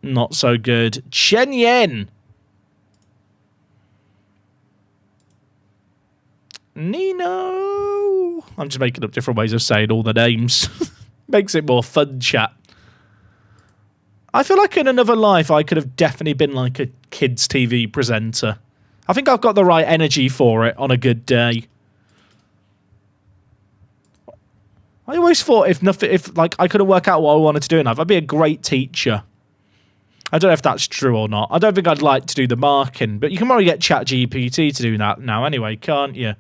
Not so good. Chen Yen. Nino. I'm just making up different ways of saying all the names. Makes it more fun, chat. I feel like in another life I could have definitely been like a kids' TV presenter. I think I've got the right energy for it on a good day. I always thought if like I couldn't work out what I wanted to do in life, I'd be a great teacher. I don't know if that's true or not. I don't think I'd like to do the marking, but you can probably get ChatGPT to do that now anyway, can't you?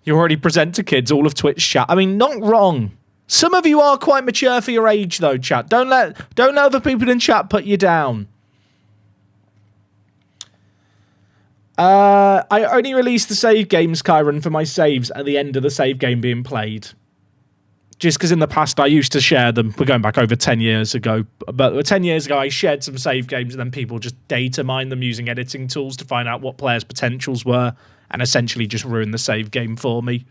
You already present to kids all of Twitch chat. I mean, not wrong. Some of you are quite mature for your age, though, chat. Don't let other people in chat put you down. I only released the save games, Kyron, for my saves at the end of the save game being played. Just because in the past I used to share them. We're going back over 10 years ago. But 10 years ago I shared some save games and then people just data mined them using editing tools to find out what players' potentials were and essentially just ruined the save game for me.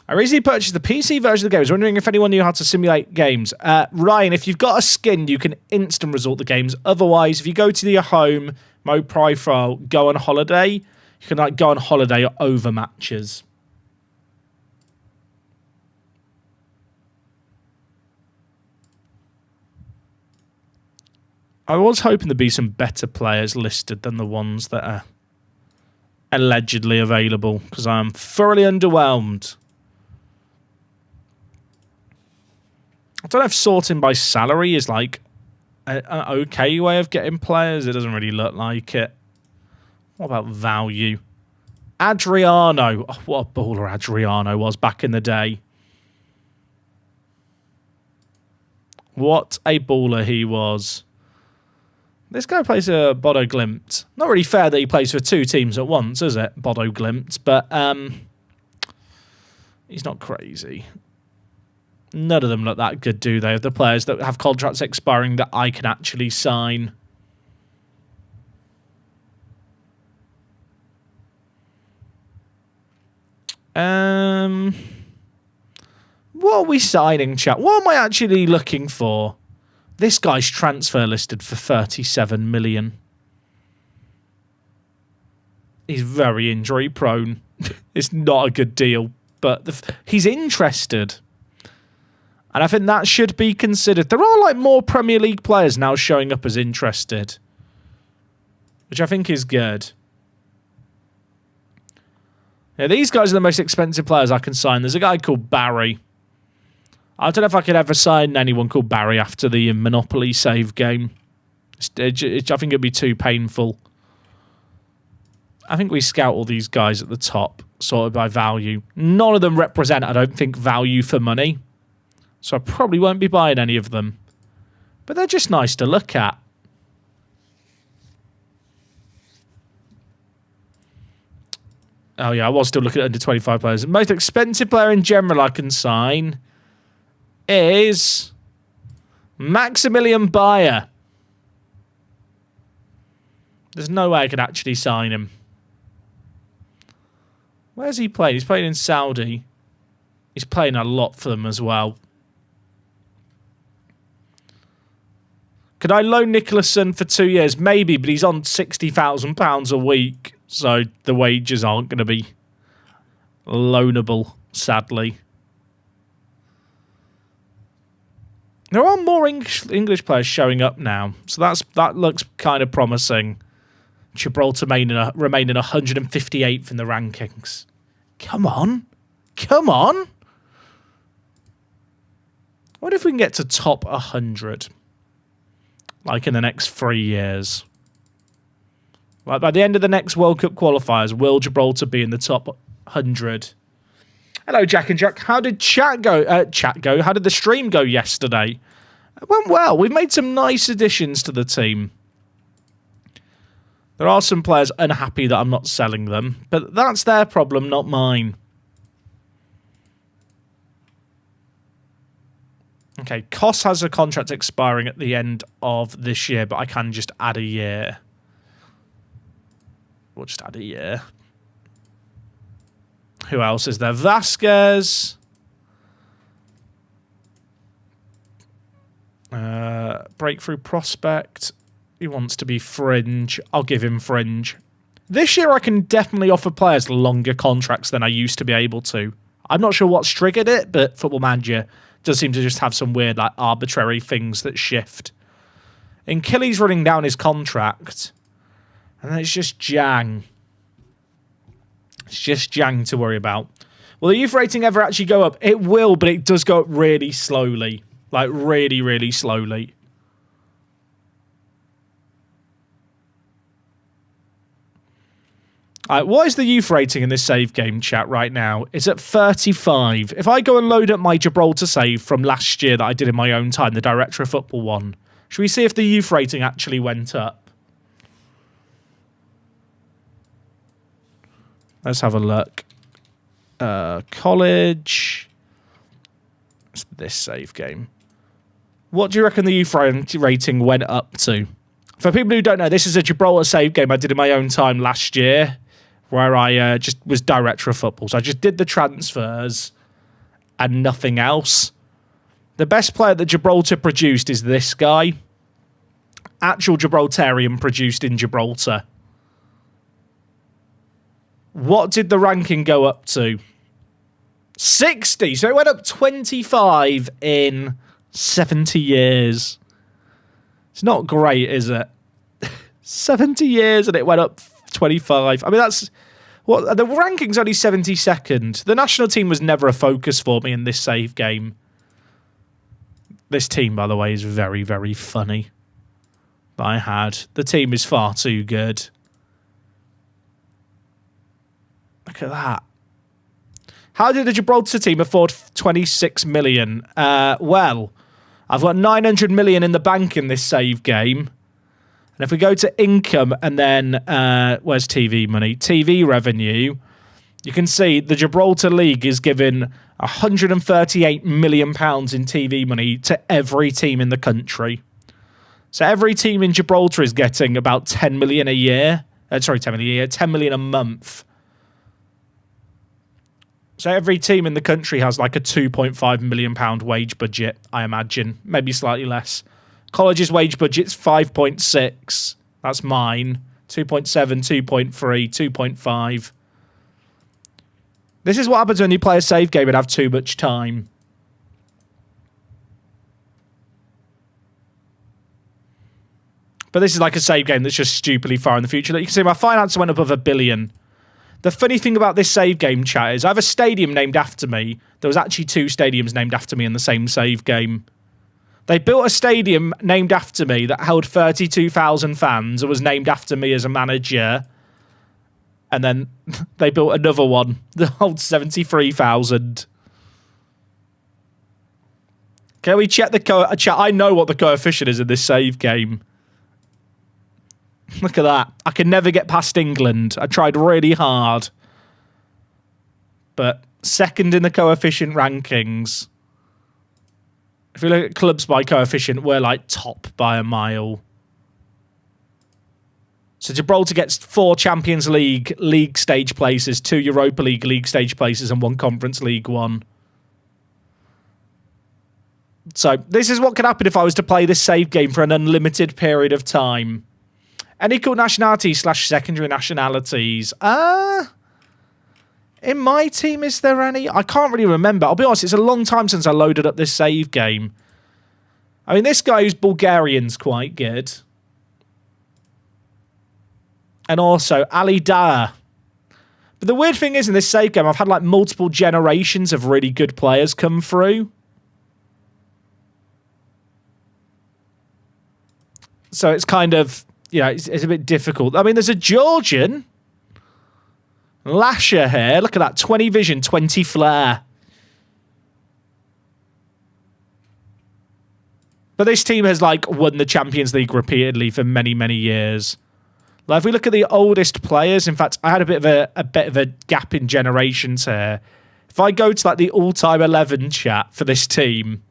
I recently purchased the PC version of the game. I was wondering if anyone knew how to simulate games. Ryan, if you've got a skin, you can instant result the games. Otherwise, if you go to your home, mode profile, go on holiday, you can like go on holiday over matches. I was hoping there'd be some better players listed than the ones that are allegedly available, because I'm thoroughly underwhelmed. I don't know if sorting by salary is like an okay way of getting players. It doesn't really look like it. What about value? Adriano. Oh, what a baller Adriano was back in the day. What a baller he was. This guy plays a Bodo Glimt. Not really fair that he plays for 2 teams at once, is it? Bodo Glimt. But he's not crazy. None of them look that good, do they? Of the players that have contracts expiring that I can actually sign. What are we signing, chat? What am I actually looking for? This guy's transfer listed for 37 million. He's very injury prone. It's not a good deal, but he's interested. And I think that should be considered. There are like more Premier League players now showing up as interested, which I think is good. Yeah, these guys are the most expensive players I can sign. There's a guy called Barry. I don't know if I could ever sign anyone called Barry after the Monopoly save game. I think it'd be too painful. I think we scout all these guys at the top, sorted by value. None of them represent, I don't think, value for money. So I probably won't be buying any of them. But they're just nice to look at. Oh, yeah, I was still looking at under 25 players. The most expensive player in general I can sign is Maximilian Bayer. There's no way I could actually sign him. Where's he playing? He's playing in Saudi. He's playing a lot for them as well. Could I loan Nicholson for 2 years? Maybe, but he's on £60,000 a week. So the wages aren't going to be loanable, sadly. There are more English players showing up now. So that looks kind of promising. Gibraltar remaining 158th in the rankings. Come on. Come on. What if we can get to top 100? Like in the next 3 years. Like by the end of the next World Cup qualifiers, will Gibraltar be in the top 100? Hello, Jack and Jack. How did chat go? How did the stream go yesterday? It went well. We've made some nice additions to the team. There are some players unhappy that I'm not selling them, but that's their problem, not mine. Okay, Kos has a contract expiring at the end of this year, but I can just add a year. We'll just add a year. Who else is there? Vasquez. Breakthrough prospect. He wants to be fringe. I'll give him fringe. This year I can definitely offer players longer contracts than I used to be able to. I'm not sure what's triggered it, but Football Manager does seem to just have some weird, like, arbitrary things that shift. And Killy's running down his contract. And then it's just Jang. It's just Jang to worry about. Will the youth rating ever actually go up? It will, but it does go up really slowly. Like, really, really slowly. What is the youth rating in this save game chat right now? It's at 35. If I go and load up my Gibraltar save from last year that I did in my own time, the Director of Football one, should we see if the youth rating actually went up? Let's have a look. College. It's this save game. What do you reckon the youth rating went up to? For people who don't know, this is a Gibraltar save game I did in my own time last year, where I just was Director of Football. So I just did the transfers and nothing else. The best player that Gibraltar produced is this guy. Actual Gibraltarian produced in Gibraltar. What did the ranking go up to? 60. So it went up 25 in 70 years. It's not great, is it? 70 years and it went up 25. I mean, that's... What, the ranking's only 72nd. The national team was never a focus for me in this save game. This team, by the way, is very, very funny. That I had. The team is far too good. Look at that. How did the Gibraltar team afford 26 million? Well, I've got 900 million in the bank in this save game. And if we go to income and then, where's TV money? TV revenue, you can see the Gibraltar League is giving £138 million in TV money to every team in the country. So every team in Gibraltar is getting about 10 million a year. 10 million a year, 10 million a month. So every team in the country has like a £2.5 million wage budget, I imagine. Maybe slightly less. College's wage budget's 5.6. That's mine. 2.7, 2.3, 2.5. This is what happens when you play a save game and have too much time. But this is like a save game that's just stupidly far in the future. Like you can see my finance went above $1 billion. The funny thing about this save game chat is I have a stadium named after me. There was actually 2 stadiums named after me in the same save game. They built a stadium named after me that held 32,000 fans and was named after me as a manager. And then they built another one that holds 73,000. Can we check the chat? I know what the coefficient is in this save game. Look at that. I can never get past England. I tried really hard. But second in the coefficient rankings. If you look at clubs by coefficient, we're like top by a mile. So Gibraltar gets 4 Champions League stage places, 2 Europa League stage places, and 1 Conference League 1. So this is what could happen if I was to play this save game for an unlimited period of time. Any cool nationalities / secondary nationalities? In my team, is there any? I can't really remember. I'll be honest, it's a long time since I loaded up this save game. I mean, this guy who's Bulgarian's quite good. And also, Ali Dara. But the weird thing is, in this save game, I've had like multiple generations of really good players come through. So it's kind of, you know, it's a bit difficult. I mean, there's a Georgian. Lasher here. Look at that. 20 vision, 20 flair. But this team has, like, won the Champions League repeatedly for many, many years. Like, if we look at the oldest players, in fact, I had a bit of a gap in generations here. If I go to, like, the all-time 11 chat for this team,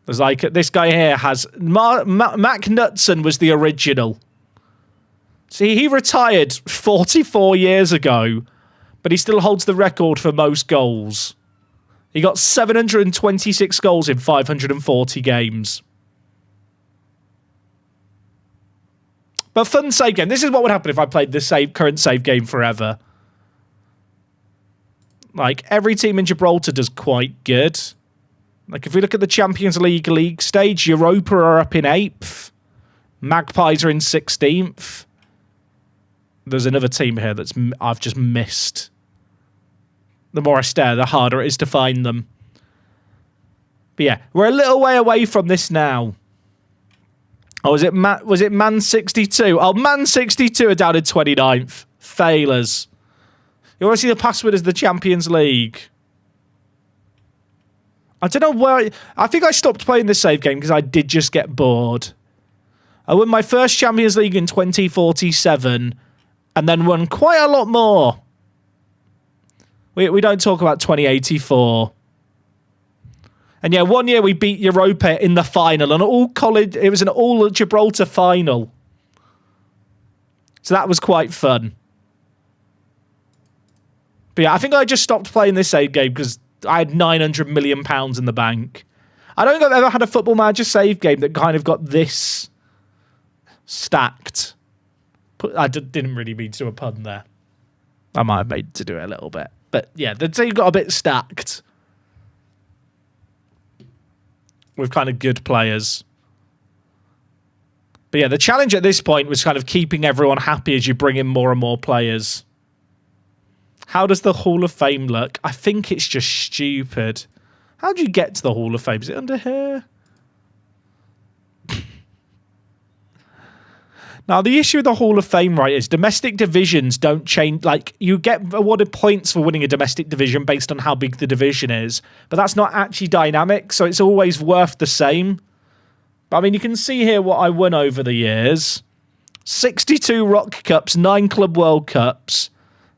there's, like, this guy here has... Mac Knutson was the original. See, he retired 44 years ago, but he still holds the record for most goals. He got 726 goals in 540 games. But fun save game. This is what would happen if I played this current save game forever. Like, every team in Gibraltar does quite good. Like, if we look at the Champions League stage, Europa are up in 8th. Magpies are in 16th. There's another team here that's I've just missed. The more I stare, the harder it is to find them. But yeah, we're a little way away from this now. Oh, was it Man 62? Oh, Man 62 are down in 29th. Failers. You want to see the password as the Champions League? I don't know where... I think I stopped playing this save game because I did just get bored. I won my first Champions League in 2047 and then won quite a lot more. We don't talk about 2084. And yeah, one year we beat Europa in the final. It was an all Gibraltar final. So that was quite fun. But yeah, I think I just stopped playing this save game because I had £900 million in the bank. I don't think I've ever had a Football Manager save game that kind of got this stacked. I didn't really mean to do a pun there. I might have made to do it a little bit. But yeah, the team got a bit stacked. With kind of good players. But yeah, the challenge at this point was kind of keeping everyone happy as you bring in more and more players. How does the Hall of Fame look? I think it's just stupid. How do you get to the Hall of Fame? Is it under here? Now, the issue with the Hall of Fame, right, is domestic divisions don't change. Like, you get awarded points for winning a domestic division based on how big the division is, but that's not actually dynamic, so it's always worth the same. But, I mean, you can see here what I won over the years. 62 Rock Cups, 9 Club World Cups,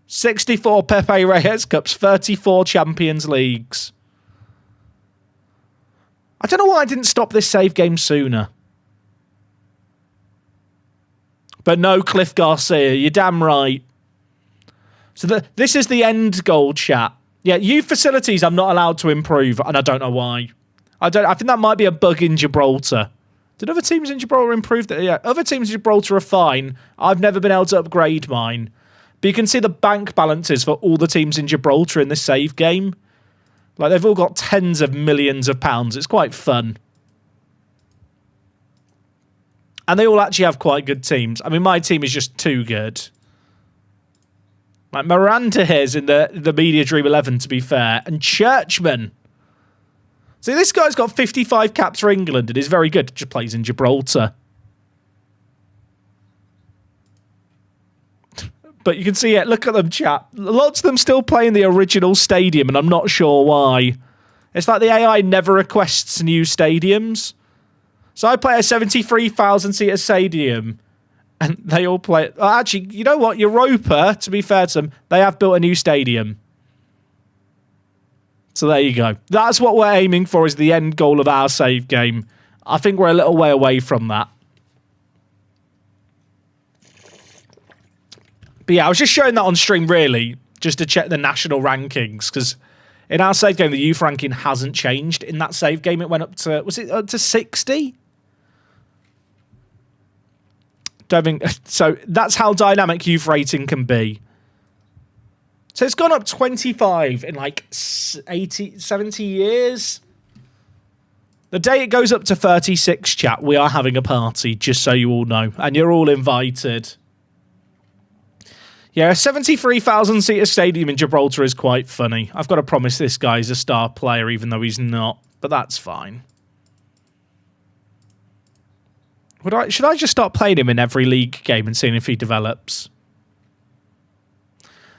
64 Pepe Reyes Cups, 34 Champions Leagues. I don't know why I didn't stop this save game sooner. But no Cliff Garcia, you're damn right. So this is the end goal, chat. Yeah, youth facilities I'm not allowed to improve, and I don't know why. I think that might be a bug in Gibraltar. Did other teams in Gibraltar improve that? Yeah, other teams in Gibraltar are fine. I've never been able to upgrade mine. But you can see the bank balances for all the teams in Gibraltar in this save game. Like, they've all got tens of millions of pounds. It's quite fun. And they all actually have quite good teams. I mean, my team is just too good. Like, Miranda here's in the Media Dream 11, to be fair. And Churchman. See, this guy's got 55 caps for England and is very good. Just plays in Gibraltar. But you can see it. Look at them, chat. Lots of them still playing the original stadium, and I'm not sure why. It's like the AI never requests new stadiums. So I play a 73,000-seater stadium, and they all play... Actually, you know what? Europa, to be fair to them, they have built a new stadium. So there you go. That's what we're aiming for, is the end goal of our save game. I think we're a little way away from that. But yeah, I was just showing that on stream, really, just to check the national rankings, because in our save game, the youth ranking hasn't changed. In that save game, it went up to... Was it up to 60? So that's how dynamic youth rating can be. So it's gone up 25 in like 70 years. The day it goes up to 36, chat, we are having a party, just so you all know. And you're all invited. Yeah, a 73,000-seater stadium in Gibraltar is quite funny. I've got to promise this guy's a star player, even though he's not. But that's fine. Should I just start playing him in every league game and seeing if he develops?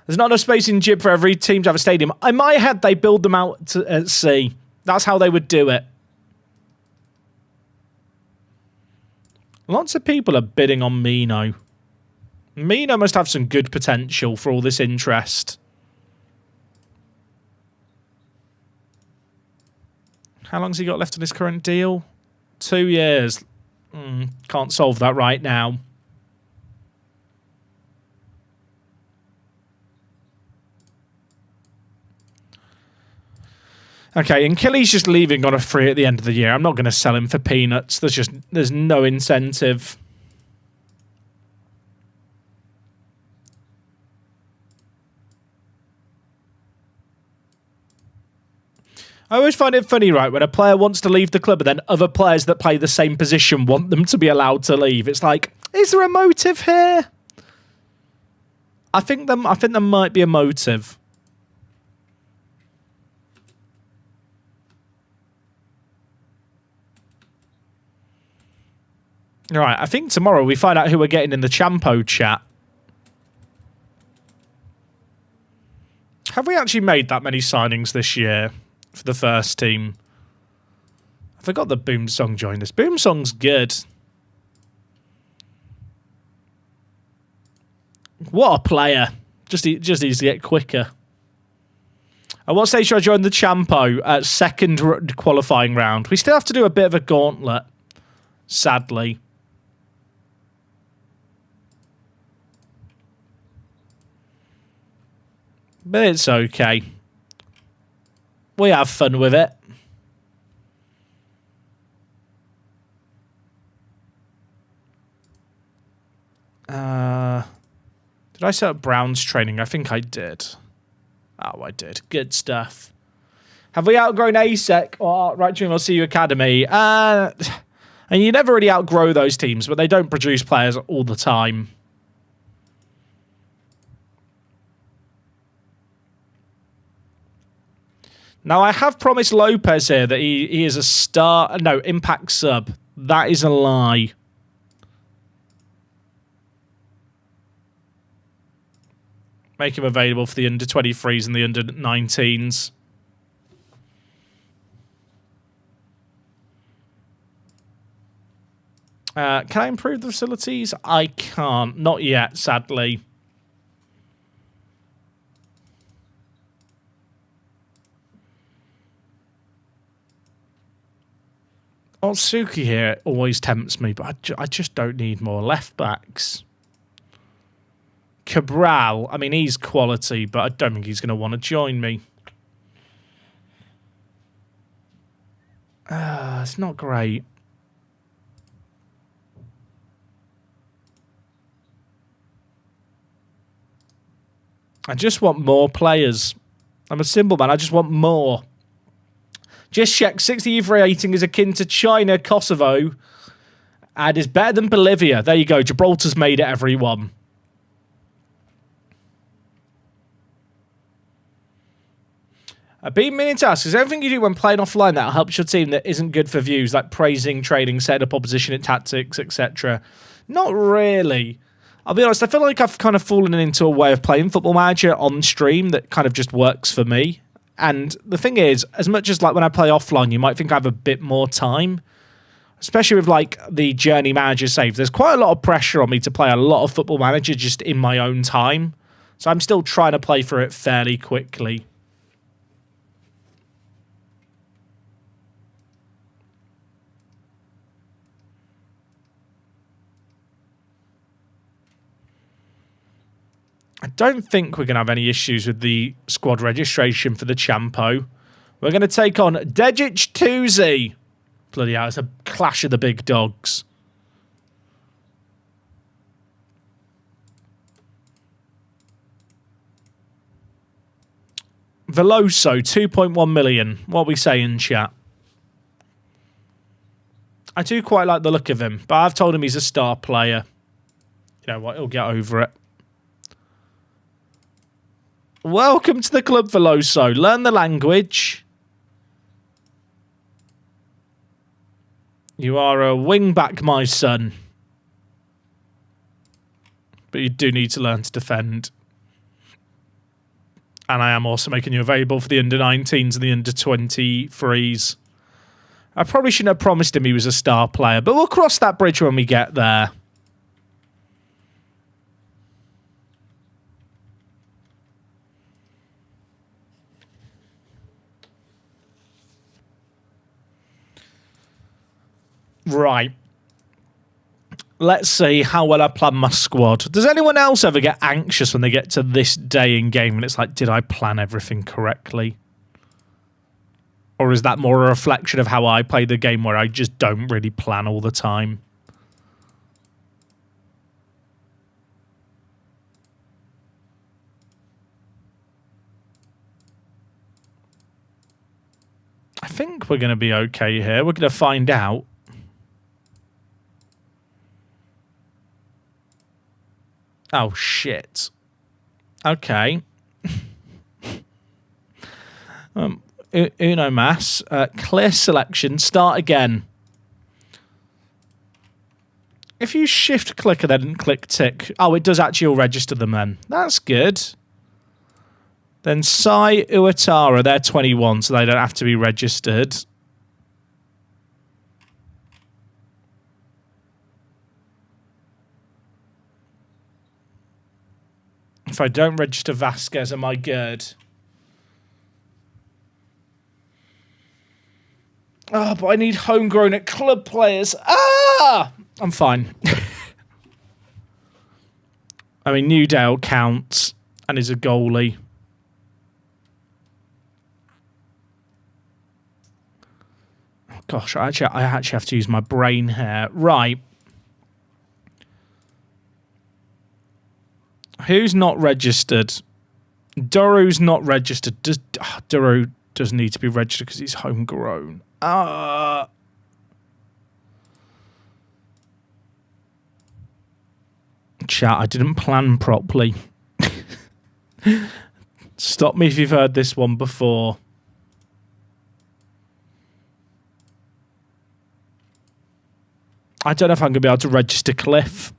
There's not enough space in Gib for every team to have a stadium. In my head, they build them out at sea. That's how they would do it. Lots of people are bidding on Mino. Mino must have some good potential for all this interest. How long's he got left on his current deal? 2 years. Can't solve that right now. Okay, and Killy's just leaving on a free at the end of the year. I'm not going to sell him for peanuts. There's no incentive. I always find it funny, right, when a player wants to leave the club and then other players that play the same position want them to be allowed to leave. It's like, is there a motive here? I think there might be a motive. Right, I think tomorrow we find out who we're getting in the Champo chat. Have we actually made that many signings this year for the first team? I forgot that Boomsong joined us. Boomsong's good. What a player. Just needs to get quicker. At what stage should I join the Champo? At second qualifying round. We still have to do a bit of a gauntlet, sadly. But it's okay. We have fun with it. Did I set up Brown's training? I think I did. Oh, I did. Good stuff. Have we outgrown ASEC or Right Dream or CU Academy? And you never really outgrow those teams, but they don't produce players all the time. Now, I have promised Lopez here that he is a star... No, impact sub. That is a lie. Make him available for the under-23s and the under-19s. Can I improve the facilities? I can't. Not yet, sadly. Otsuki here always tempts me, but I just don't need more left-backs. Cabral, I mean, he's quality, but I don't think he's going to want to join me. It's not great. I just want more players. I'm a simple man. I just want more. Just check. 60 youth rating is akin to China, Kosovo, and is better than Bolivia. There you go. Gibraltar's made it, everyone. I've been meaning to ask, is there anything you do when playing offline that helps your team that isn't good for views, like praising, trading, setting up opposition at tactics, etc.? Not really. I'll be honest, I feel like I've kind of fallen into a way of playing Football Manager on stream that kind of just works for me. And the thing is, as much as like when I play offline, you might think I have a bit more time, especially with like the Journey Manager save. There's quite a lot of pressure on me to play a lot of Football Manager just in my own time. So I'm still trying to play through it fairly quickly. I don't think we're going to have any issues with the squad registration for the Champo. We're going to take on Dejic Tuzi. Bloody hell, it's a clash of the big dogs. Veloso, 2.1 million. What are we saying, chat? I do quite like the look of him, but I've told him he's a star player. You know what, he'll get over it. Welcome to the club, Veloso. Learn the language. You are a wing-back, my son. But you do need to learn to defend. And I am also making you available for the under-19s and the under-23s. I probably shouldn't have promised him he was a star player, but we'll cross that bridge when we get there. Right. Let's see how well I plan my squad. Does anyone else ever get anxious when they get to this day in game and it's like, did I plan everything correctly? Or is that more a reflection of how I play the game where I just don't really plan all the time? I think we're going to be okay here. We're going to find out. Oh, shit. Okay. Uno Mas. Clear selection. Start again. If you shift click and then click tick. Oh, it does actually all register them then. That's good. Then Sai Uatara. They're 21, so they don't have to be registered. If I don't register Vasquez, am I good? Oh, but I need homegrown at club players. Ah! I'm fine. I mean, Newdale counts and is a goalie. Oh, gosh, I actually have to use my brain here. Right. Who's not registered? Duru's not registered. Duru does need to be registered because he's homegrown. Chat, I didn't plan properly. Stop me if you've heard this one before. I don't know if I'm going to be able to register Cliff.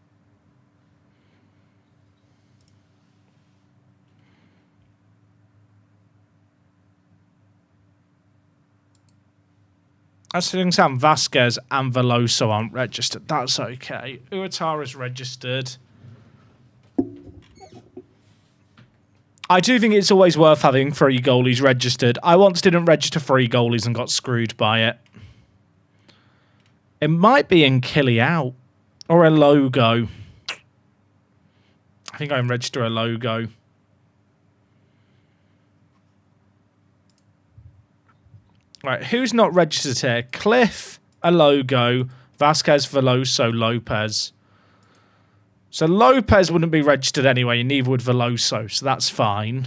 As things stand, Vasquez and Veloso aren't registered. That's okay. Uatara's registered. I do think it's always worth having 3 goalies registered. I once didn't register 3 goalies and got screwed by it. It might be in Killy out or a logo. I think I can register a logo. Right, who's not registered here? Cliff, a logo, Vasquez, Veloso, Lopez. So Lopez wouldn't be registered anyway, and neither would Veloso, so that's fine.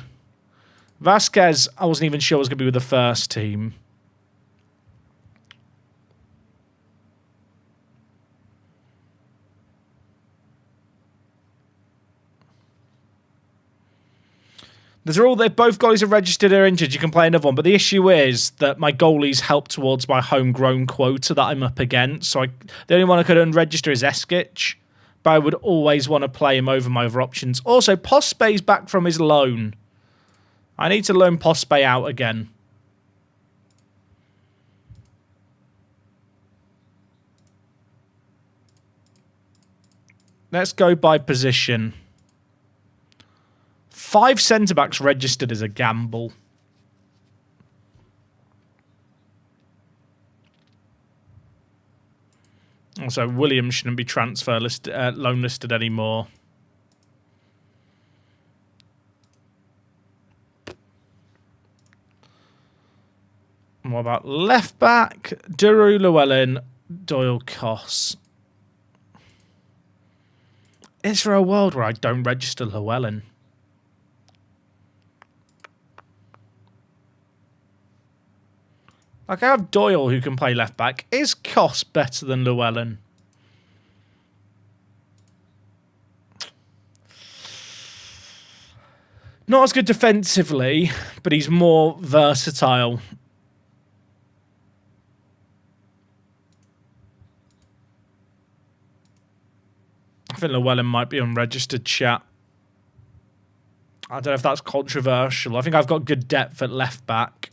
Vasquez, I wasn't even sure was going to be with the first team. Both goalies are registered or injured. You can play another one, but the issue is that my goalies help towards my homegrown quota that I'm up against. So the only one I could unregister is Eskic, but I would always want to play him over my other options. Also, Pospey's back from his loan. I need to loan Pospey out again. Let's go by position. 5 centre-backs registered as a gamble. Also, Williams shouldn't be loan listed anymore. And what about left back? Duru, Llewellyn, Doyle, Koss. Is there a world where I don't register Llewellyn? Like, I have Doyle who can play left back. Is Koss better than Llewellyn? Not as good defensively, but he's more versatile. I think Llewellyn might be unregistered, chat. I don't know if that's controversial. I think I've got good depth at left back.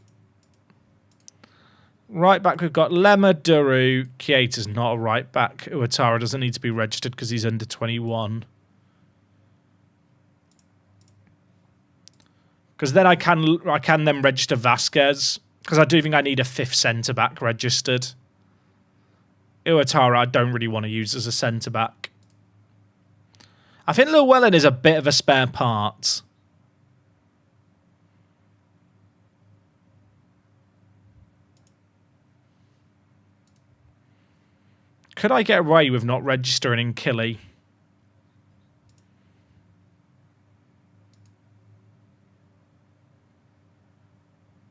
Right back, we've got Lemma, Duru. Keita's not a right back. Uatara doesn't need to be registered because he's under 21. Because then I can then register Vasquez. Because I do think I need a 5th centre-back registered. Uatara I don't really want to use as a centre-back. I think Llewellyn is a bit of a spare part. Could I get away with not registering Killy?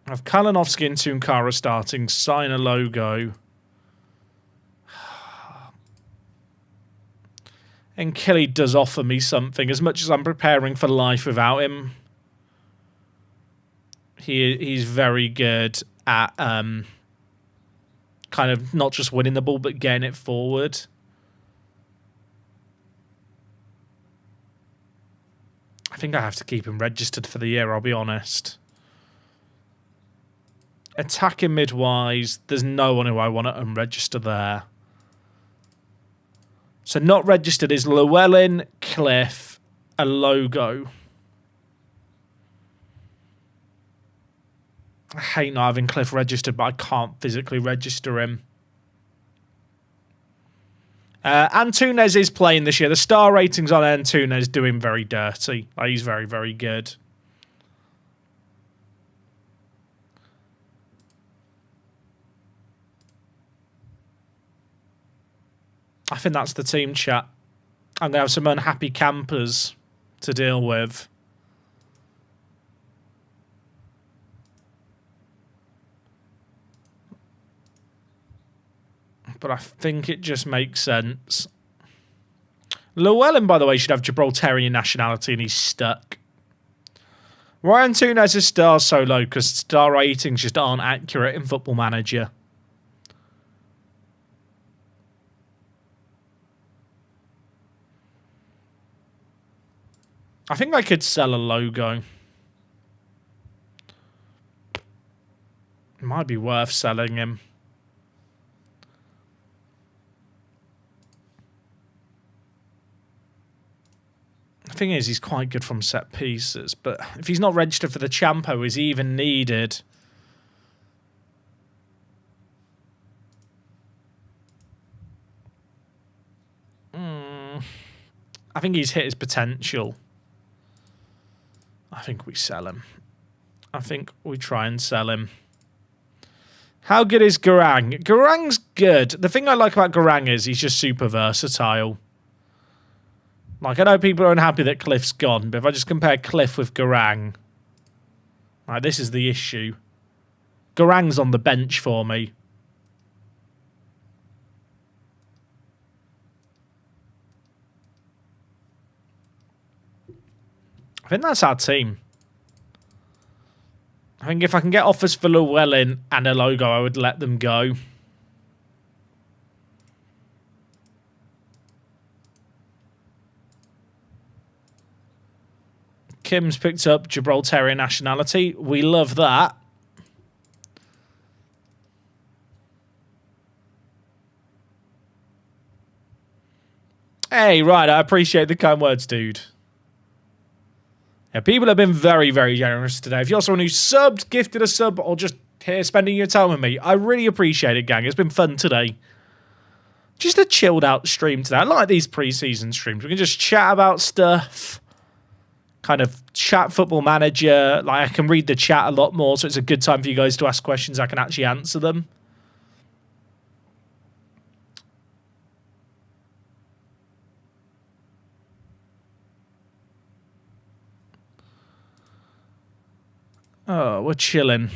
I have Kalinovsky and Tunkara starting. Sign a logo. And Killy does offer me something. As much as I'm preparing for life without him, he's very good at kind of not just winning the ball, but getting it forward. I think I have to keep him registered for the year, I'll be honest. Attacking mid-wise, there's no one who I want to unregister there. So not registered is Llewellyn, Cliff, a logo. I hate not having Cliff registered, but I can't physically register him. Antunes is playing this year. The star ratings on Antunes do him very dirty. Like, he's very, very good. I think that's the team, chat. I'm going to have some unhappy campers to deal with. But I think it just makes sense. Llewellyn, by the way, should have Gibraltarian nationality and he's stuck. Ryan Tunes' star so low because star ratings just aren't accurate in Football Manager. I think I could sell a logo. It might be worth selling him. The thing is, he's quite good from set pieces, but if he's not registered for the Champo, is he even needed? I think he's hit his potential. I think we sell him. I think we try and sell him. How good is Garang? Garang's good. The thing I like about Garang is he's just super versatile. Like, I know people are unhappy that Cliff's gone, but if I just compare Cliff with Garang, like, this is the issue. Garang's on the bench for me. I think that's our team. I think if I can get offers for Llewellyn and a logo, I would let them go. Kim's picked up Gibraltarian nationality. We love that. Hey, right, I appreciate the kind words, dude. Yeah, people have been very, very generous today. If you're someone who's subbed, gifted a sub, or just here spending your time with me, I really appreciate it, gang. It's been fun today. Just a chilled out stream today. I like these pre-season streams. We can just chat about stuff. Kind of chat Football Manager. Like, I can read the chat a lot more, so it's a good time for you guys to ask questions. I can actually answer them. Oh, we're chilling.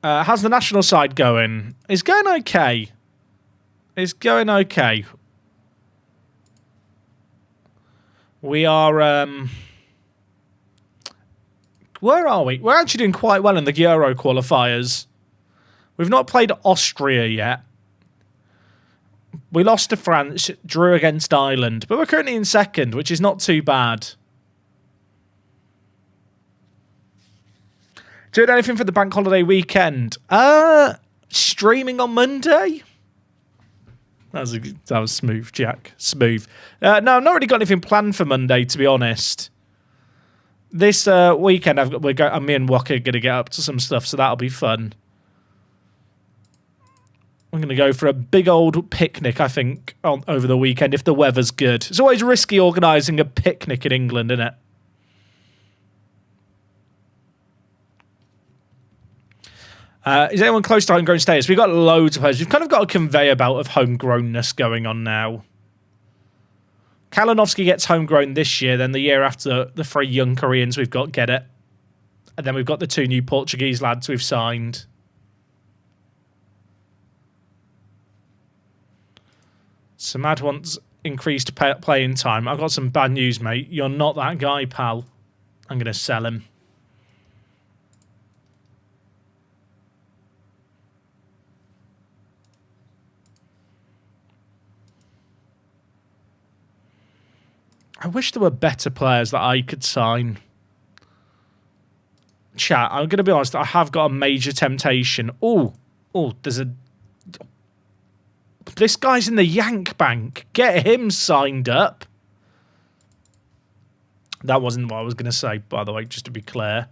How's the national side going? It's going okay. It's going okay. We are... where are we? We're actually doing quite well in the Euro qualifiers. We've not played Austria yet. We lost to France, drew against Ireland, but we're currently in second, which is not too bad. Doing anything for the bank holiday weekend? Streaming on Monday? That was smooth, Jack. Smooth. No, I've not really got anything planned for Monday, to be honest. This weekend, me and Waka are going to get up to some stuff, so that'll be fun. I'm going to go for a big old picnic, I think, over the weekend, if the weather's good. It's always risky organising a picnic in England, isn't it? Is anyone close to homegrown status? We've got loads of players. We've kind of got a conveyor belt of homegrownness going on now. Kalinowski gets homegrown this year, then the year after, the 3 young Koreans we've got get it. And then we've got the 2 new Portuguese lads we've signed. Samad wants increased playing time. I've got some bad news, mate. You're not that guy, pal. I'm going to sell him. I wish there were better players that I could sign. Chat, I'm going to be honest, I have got a major temptation. Oh, there's a... This guy's in the Yank Bank. Get him signed up. That wasn't what I was going to say, by the way, just to be clear.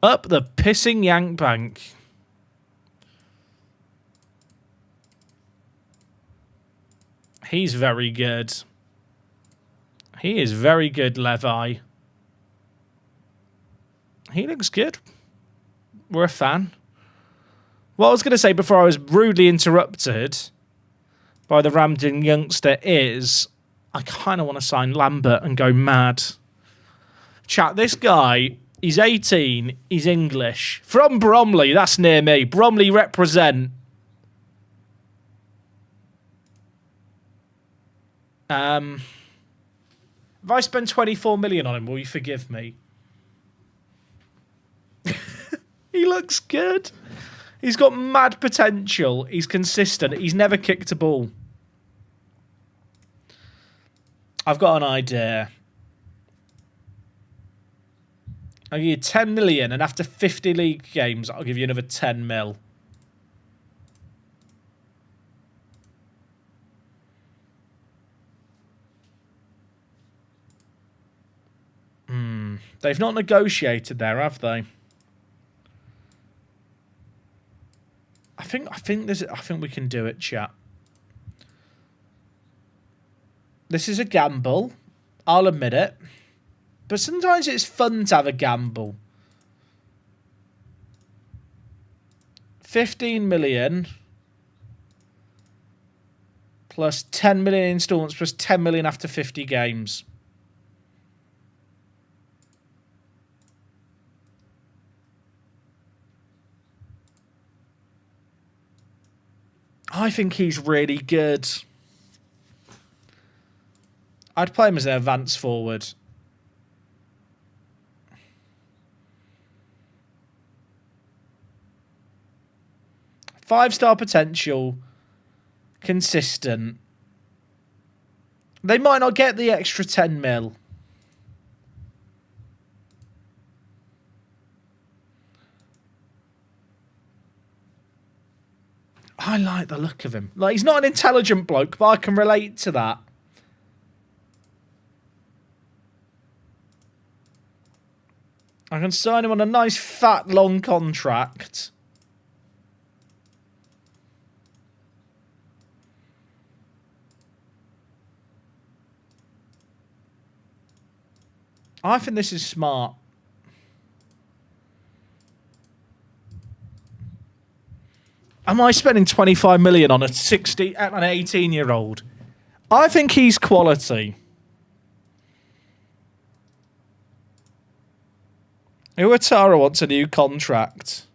Up the pissing Yank Bank. He's very good. He is very good, Levi. He looks good. We're a fan. What I was going to say before I was rudely interrupted by the rambling youngster is I kind of want to sign Lambert and go mad. Chat, this guy, he's 18, he's English. From Bromley, that's near me. Bromley represent. If I spend 24 million on him, will you forgive me? He looks good. He's got mad potential. He's consistent. He's never kicked a ball. I've got an idea. I'll give you 10 million, and after 50 league games, I'll give you another 10 mil. They've not negotiated there, have they? I think we can do it, chat. This is a gamble. I'll admit it. But sometimes it's fun to have a gamble. 15 million plus 10 million installments plus 10 million after 50 games. I think he's really good. I'd play him as an advance forward. Five-star potential. consistent. They might not get the extra 10 mil. I like the look of him. Like, he's not an intelligent bloke, but I can relate to that. I can sign him on a nice, fat, long contract. I think this is smart. Am I spending 25 million on an 18-year-old? I think he's quality. Iwatara wants a new contract.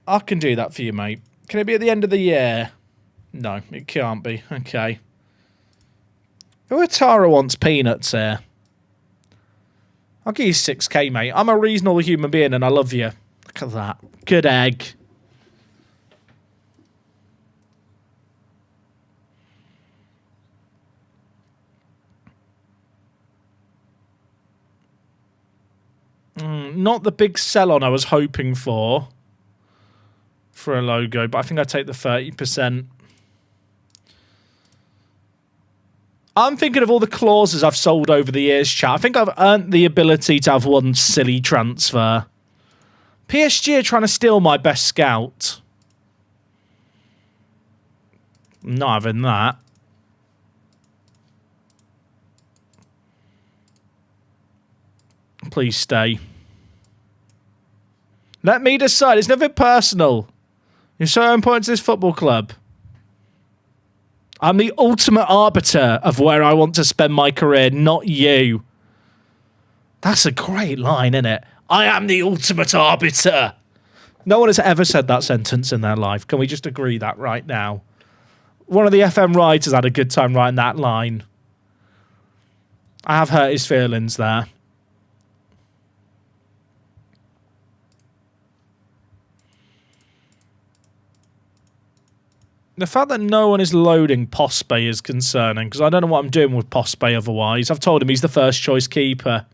I can do that for you, mate. Can it be at the end of the year? No, it can't be. Okay. Iwatara wants peanuts here. I'll give you 6k, mate. I'm a reasonable human being and I love you. Look at that. Good egg. Not the big sell-on I was hoping for a logo, but I think I'd take the 30%. I'm thinking of all the clauses I've sold over the years, chat. I think I've earned the ability to have one silly transfer. PSG are trying to steal my best scout. I'm not having that. Please stay. Let me decide. It's nothing personal. You're so important to this football club. I'm the ultimate arbiter of where I want to spend my career, not you. That's a great line, isn't it? I am the ultimate arbiter. No one has ever said that sentence in their life. Can we just agree that right now? One of the FM writers had a good time writing that line. I have hurt his feelings there. The fact that no one is loading Pospey is concerning, because I don't know what I'm doing with Pospey otherwise. I've told him he's the first choice keeper.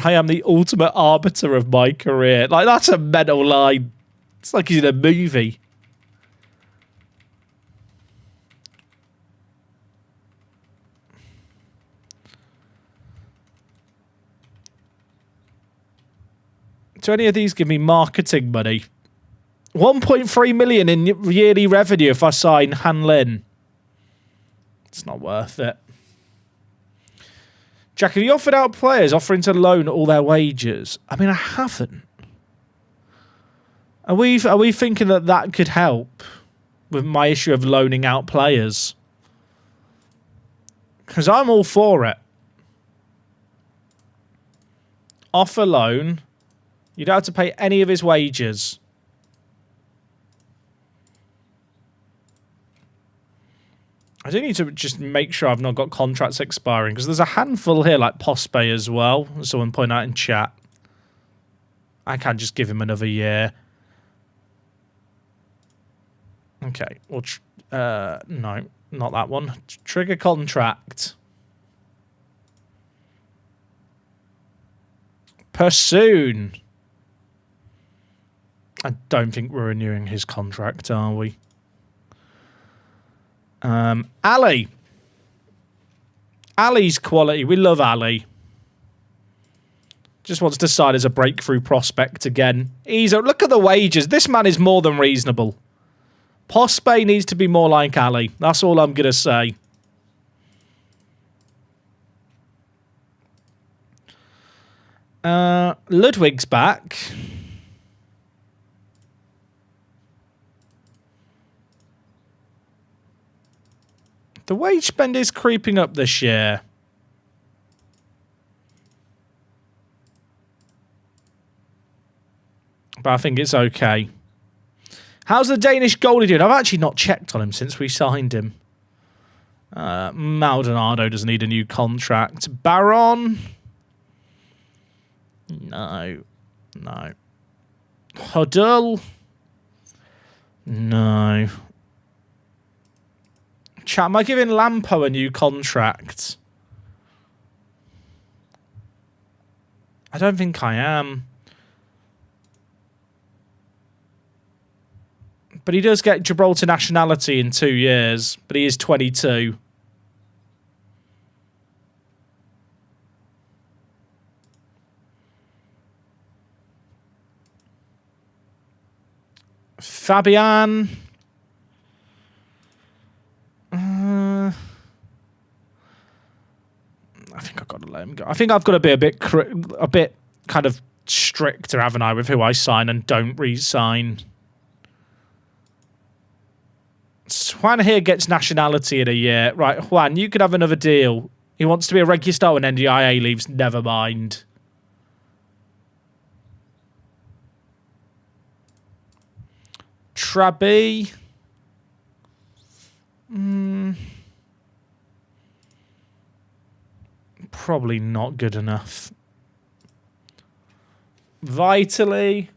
I am the ultimate arbiter of my career. Like, that's a mental line. It's like he's in a movie. Do any of these give me marketing money? 1.3 million in yearly revenue if I sign Han Lin. It's not worth it. Jack, have you offered out players offering to loan all their wages? I mean, I haven't. Are we thinking that that could help with my issue of loaning out players? Because I'm all for it. Offer loan. You don't have to pay any of his wages. I do need to just make sure I've not got contracts expiring, because there's a handful here, like Pospey as well. Someone point out in chat. I can't just give him another year. Okay. Well, no, not that one. Trigger contract. Pursoon. I don't think we're renewing his contract, are we? Ali. Ali's quality. We love Ali. Just wants to sign as a breakthrough prospect again. Look at the wages. This man is more than reasonable. Pospey needs to be more like Ali. That's all I'm going to say. Ludwig's back. The wage spend is creeping up this year. But I think it's okay. How's the Danish goalie doing? I've actually not checked on him since we signed him. Maldonado doesn't need a new contract. Baron? No. No. Huddle? No. Chat, am I giving Lampo a new contract? I don't think I am. But he does get Gibraltar nationality in 2 years. But he is 22. Fabian. I think I've got to let him go. I think I've got to be a bit kind of stricter, haven't I, with who I sign and don't re-sign. Juan here gets nationality in a year. Right, Juan, you could have another deal. He wants to be a regular star when NDIA leaves. Never mind. Traby. Probably not good enough. Vitally.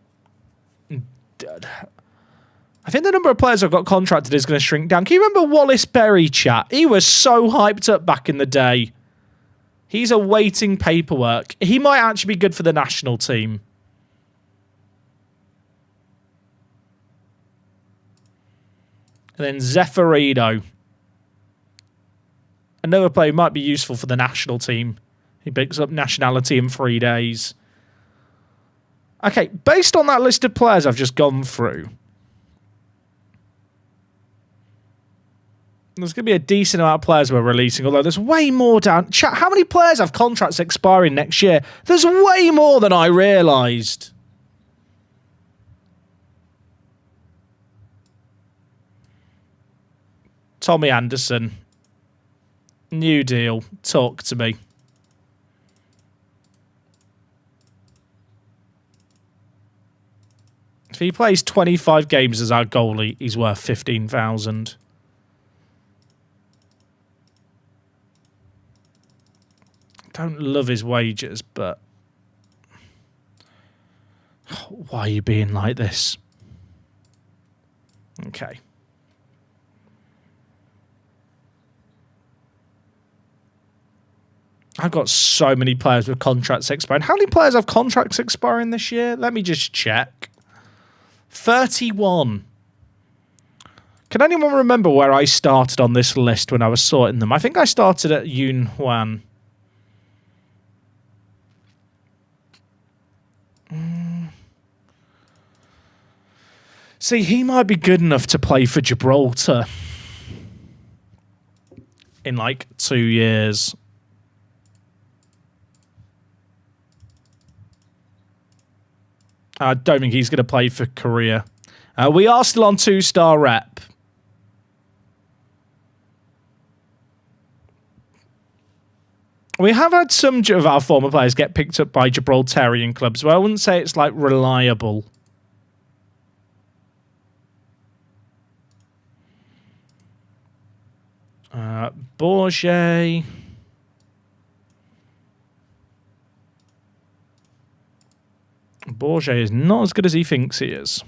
I think the number of players I've got contracted is going to shrink down. Can you remember Wallace Berry, chat? He was so hyped up back in the day. He's awaiting paperwork. He might actually be good for the national team. And then Zeffirino. Another player who might be useful for the national team. He picks up nationality in 3 days. Okay, based on that list of players I've just gone through, there's going to be a decent amount of players we're releasing, although there's way more down. Chat, how many players have contracts expiring next year? There's way more than I realised. Tommy Anderson. New deal. Talk to me. If he plays 25 games as our goalie, he's worth 15,000. Don't love his wages, but why are you being like this? Okay. I've got so many players with contracts expiring. How many players have contracts expiring this year? Let me just check. 31. Can anyone remember where I started on this list when I was sorting them? I think I started at Yun Huan. See, he might be good enough to play for Gibraltar in like 2 years. I don't think he's going to play for Korea. We are still on 2-star rep. We have had some of our former players get picked up by Gibraltarian clubs, but I wouldn't say it's like reliable. Bourget. Bourget is not as good as he thinks he is.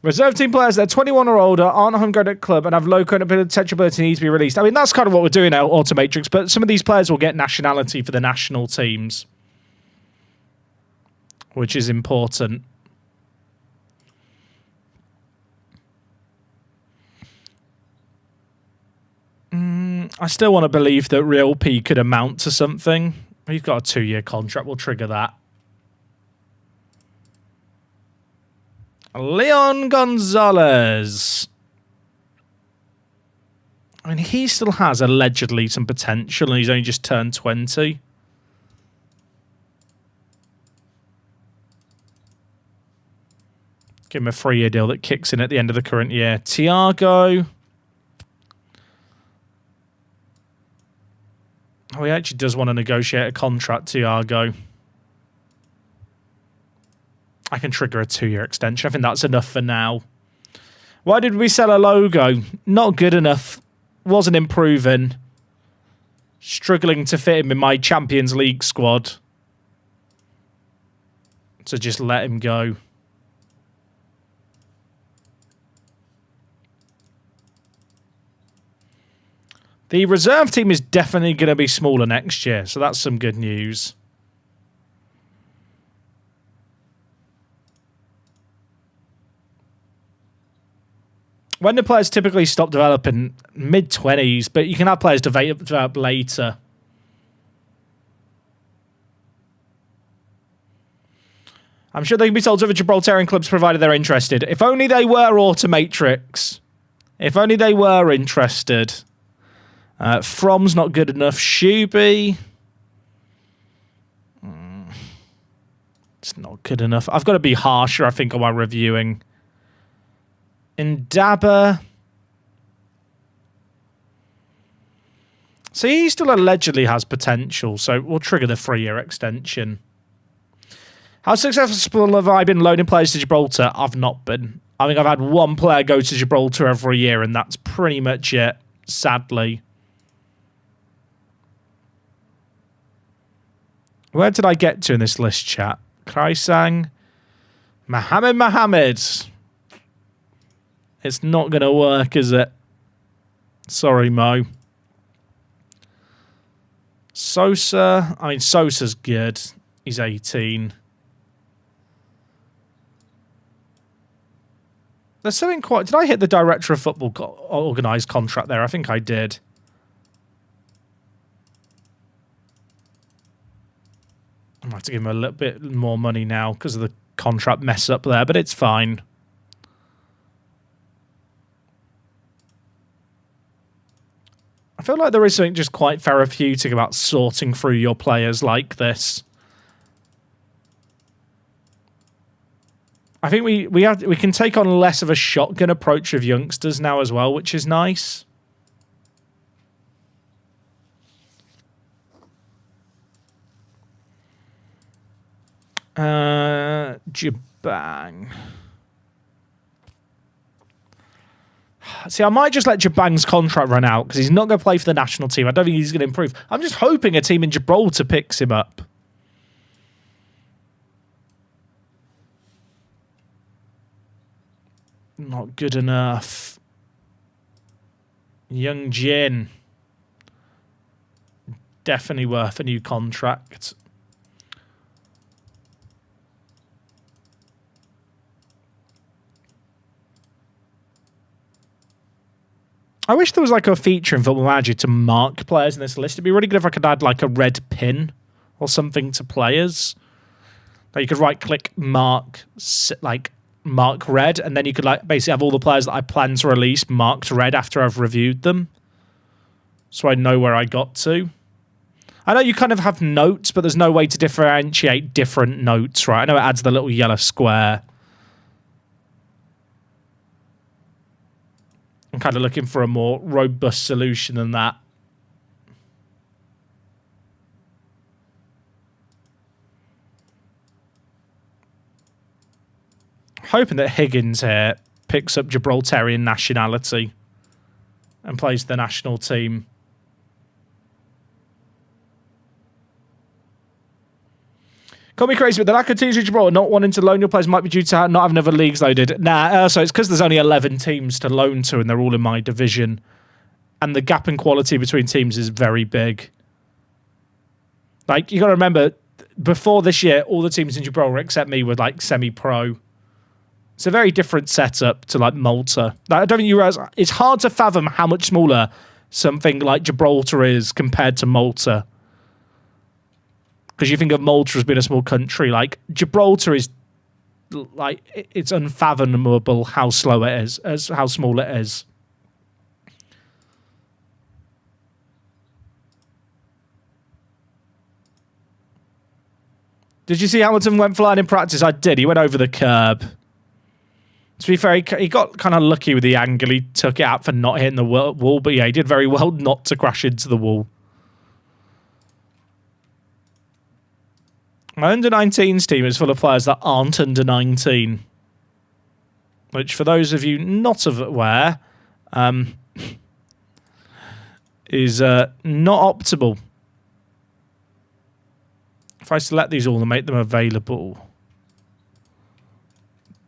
Reserve team players that are 21 or older, aren't homegrown at club, and have low current ability need to be released. I mean, that's kind of what we're doing now, Automatrix, but some of these players will get nationality for the national teams, which is important. I still want to believe that Real P could amount to something. He's got a 2-year contract. We'll trigger that. Leon Gonzalez. I mean, he still has allegedly some potential, and he's only just turned 20. Give him a 3-year deal that kicks in at the end of the current year. Thiago. Oh, he actually does want to negotiate a contract, Thiago. I can trigger a 2-year extension. I think that's enough for now. Why did we sell a logo? Not good enough. wasn't improving. Struggling to fit him in my Champions League squad. So just let him go. The reserve team is definitely going to be smaller next year, so that's some good news. When do players typically stop developing? Mid-20s, but you can have players develop later. I'm sure they can be sold to other Gibraltarian clubs provided they're interested. If only they were Automatrix. If only they were interested. From's not good enough. Shuby. It's not good enough. I've got to be harsher, I think, on my reviewing. Indaba. See, he still allegedly has potential, so we'll trigger the 3-year extension. How successful have I been loaning players to Gibraltar? I've not been. I think I've had one player go to Gibraltar every year, and that's pretty much it, sadly. Where did I get to in this list, chat? Kraisang. Mohammed. It's not going to work, is it? Sorry, Mo. Sosa. I mean, Sosa's good. He's 18. There's something quite... Did I hit the director of football organised contract there? I think I did. I might have to give him a little bit more money now because of the contract mess up there, but it's fine. I feel like there is something just quite therapeutic about sorting through your players like this. I think we can take on less of a shotgun approach with youngsters now as well, which is nice. Jabang. See, I might just let Jabang's contract run out because he's not going to play for the national team. I don't think he's going to improve. I'm just hoping a team in Gibraltar picks him up. Not good enough. Young Jin. Definitely worth a new contract. I wish there was like a feature in Football Manager to mark players in this list. It'd be really good if I could add like a red pin or something to players. Like you could right click mark red, and then you could like basically have all the players that I plan to release marked red after I've reviewed them. So I know where I got to. I know you kind of have notes, but there's no way to differentiate different notes, right? I know it adds the little yellow square. I'm kind of looking for a more robust solution than that. Hoping that Higgins here picks up Gibraltarian nationality and plays the national team. Call me crazy, but the lack of teams in Gibraltar not wanting to loan your players might be due to not having other leagues loaded. Nah, so it's because there's only 11 teams to loan to and they're all in my division. And the gap in quality between teams is very big. Like, you got to remember, before this year, all the teams in Gibraltar except me were like semi-pro. It's a very different setup to like Malta. Like, I don't think you realize, it's hard to fathom how much smaller something like Gibraltar is compared to Malta. Because you think of Malta as being a small country. Like, Gibraltar is, like, it's unfathomable how slow it is, as how small it is. Did you see Hamilton went flying in practice? I did. He went over the curb. To be fair, he got kind of lucky with the angle. He took it out for not hitting the wall. But yeah, he did very well not to crash into the wall. My under-19s team is full of players that aren't under-19. Which, for those of you not aware, is not optimal. If I select these all and make them available,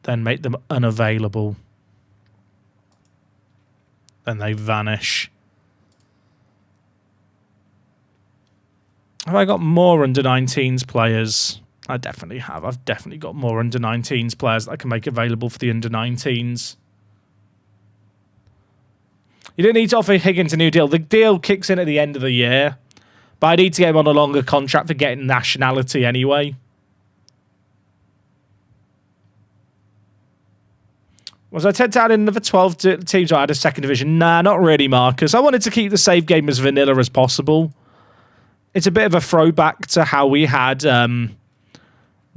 then make them unavailable, then they vanish. Have I got more under-19s players? I definitely have. I've definitely got more under-19s players that I can make available for the under-19s. You don't need to offer Higgins a new deal. The deal kicks in at the end of the year. But I need to get him on a longer contract for getting nationality anyway. Was I tempted to add in another 12 teams or add a second division? Nah, not really, Marcus. I wanted to keep the save game as vanilla as possible. It's a bit of a throwback to how we had the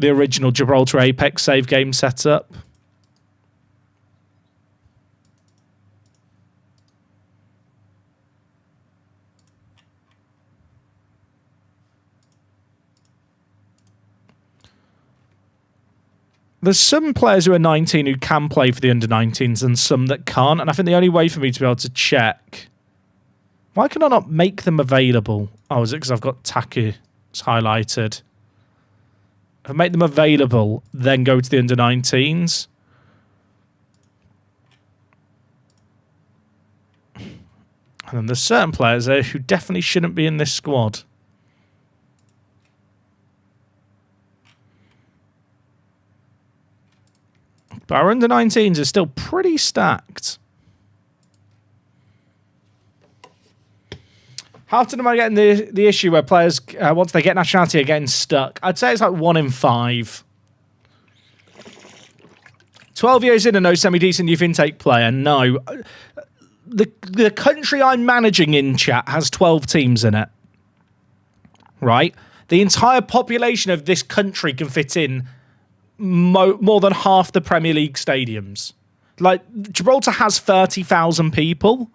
original Gibraltar Apex save game set up. There's some players who are 19 who can play for the under-19s and some that can't. And I think the only way for me to be able to check... Why can I not make them available? Oh, is it because I've got Taku highlighted? If I make them available, then go to the under-19s. And then there's certain players there who definitely shouldn't be in this squad. But our under-19s are still pretty stacked. How often am I getting the issue where players, once they get nationality, are getting stuck? I'd say it's like 1 in 5. 12 years in and no semi-decent youth intake player. No. The country I'm managing in, chat, has 12 teams in it. Right? The entire population of this country can fit in more than half the Premier League stadiums. Like, Gibraltar has 30,000 people.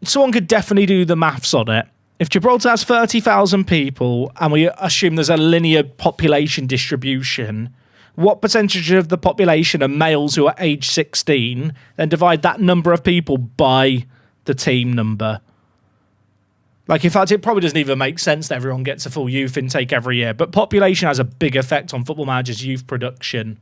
Someone could definitely do the maths on it. If Gibraltar has 30,000 people and we assume there's a linear population distribution, what percentage of the population are males who are age 16? Then divide that number of people by the team number. Like, in fact, it probably doesn't even make sense that everyone gets a full youth intake every year. But population has a big effect on Football Manager's youth production.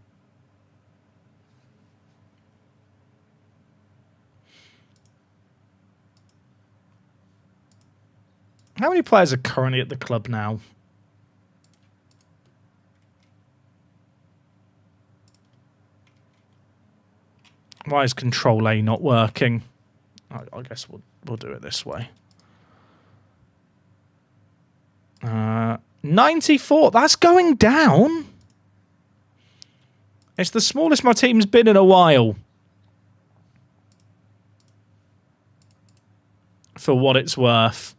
How many players are currently at the club now? Why is Control A not working? I guess we'll do it this way. 94. That's going down. It's the smallest my team's been in a while. For what it's worth.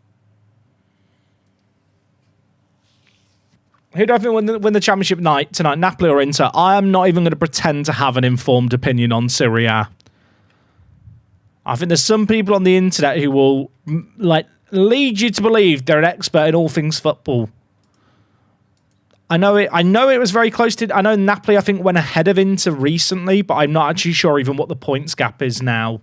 Who do I think win the championship night tonight? Napoli or Inter? I am not even going to pretend to have an informed opinion on Serie A. I think there's some people on the internet who will lead you to believe they're an expert in all things football. I know it was very close to... I know Napoli, I think, went ahead of Inter recently, but I'm not actually sure even what the points gap is now.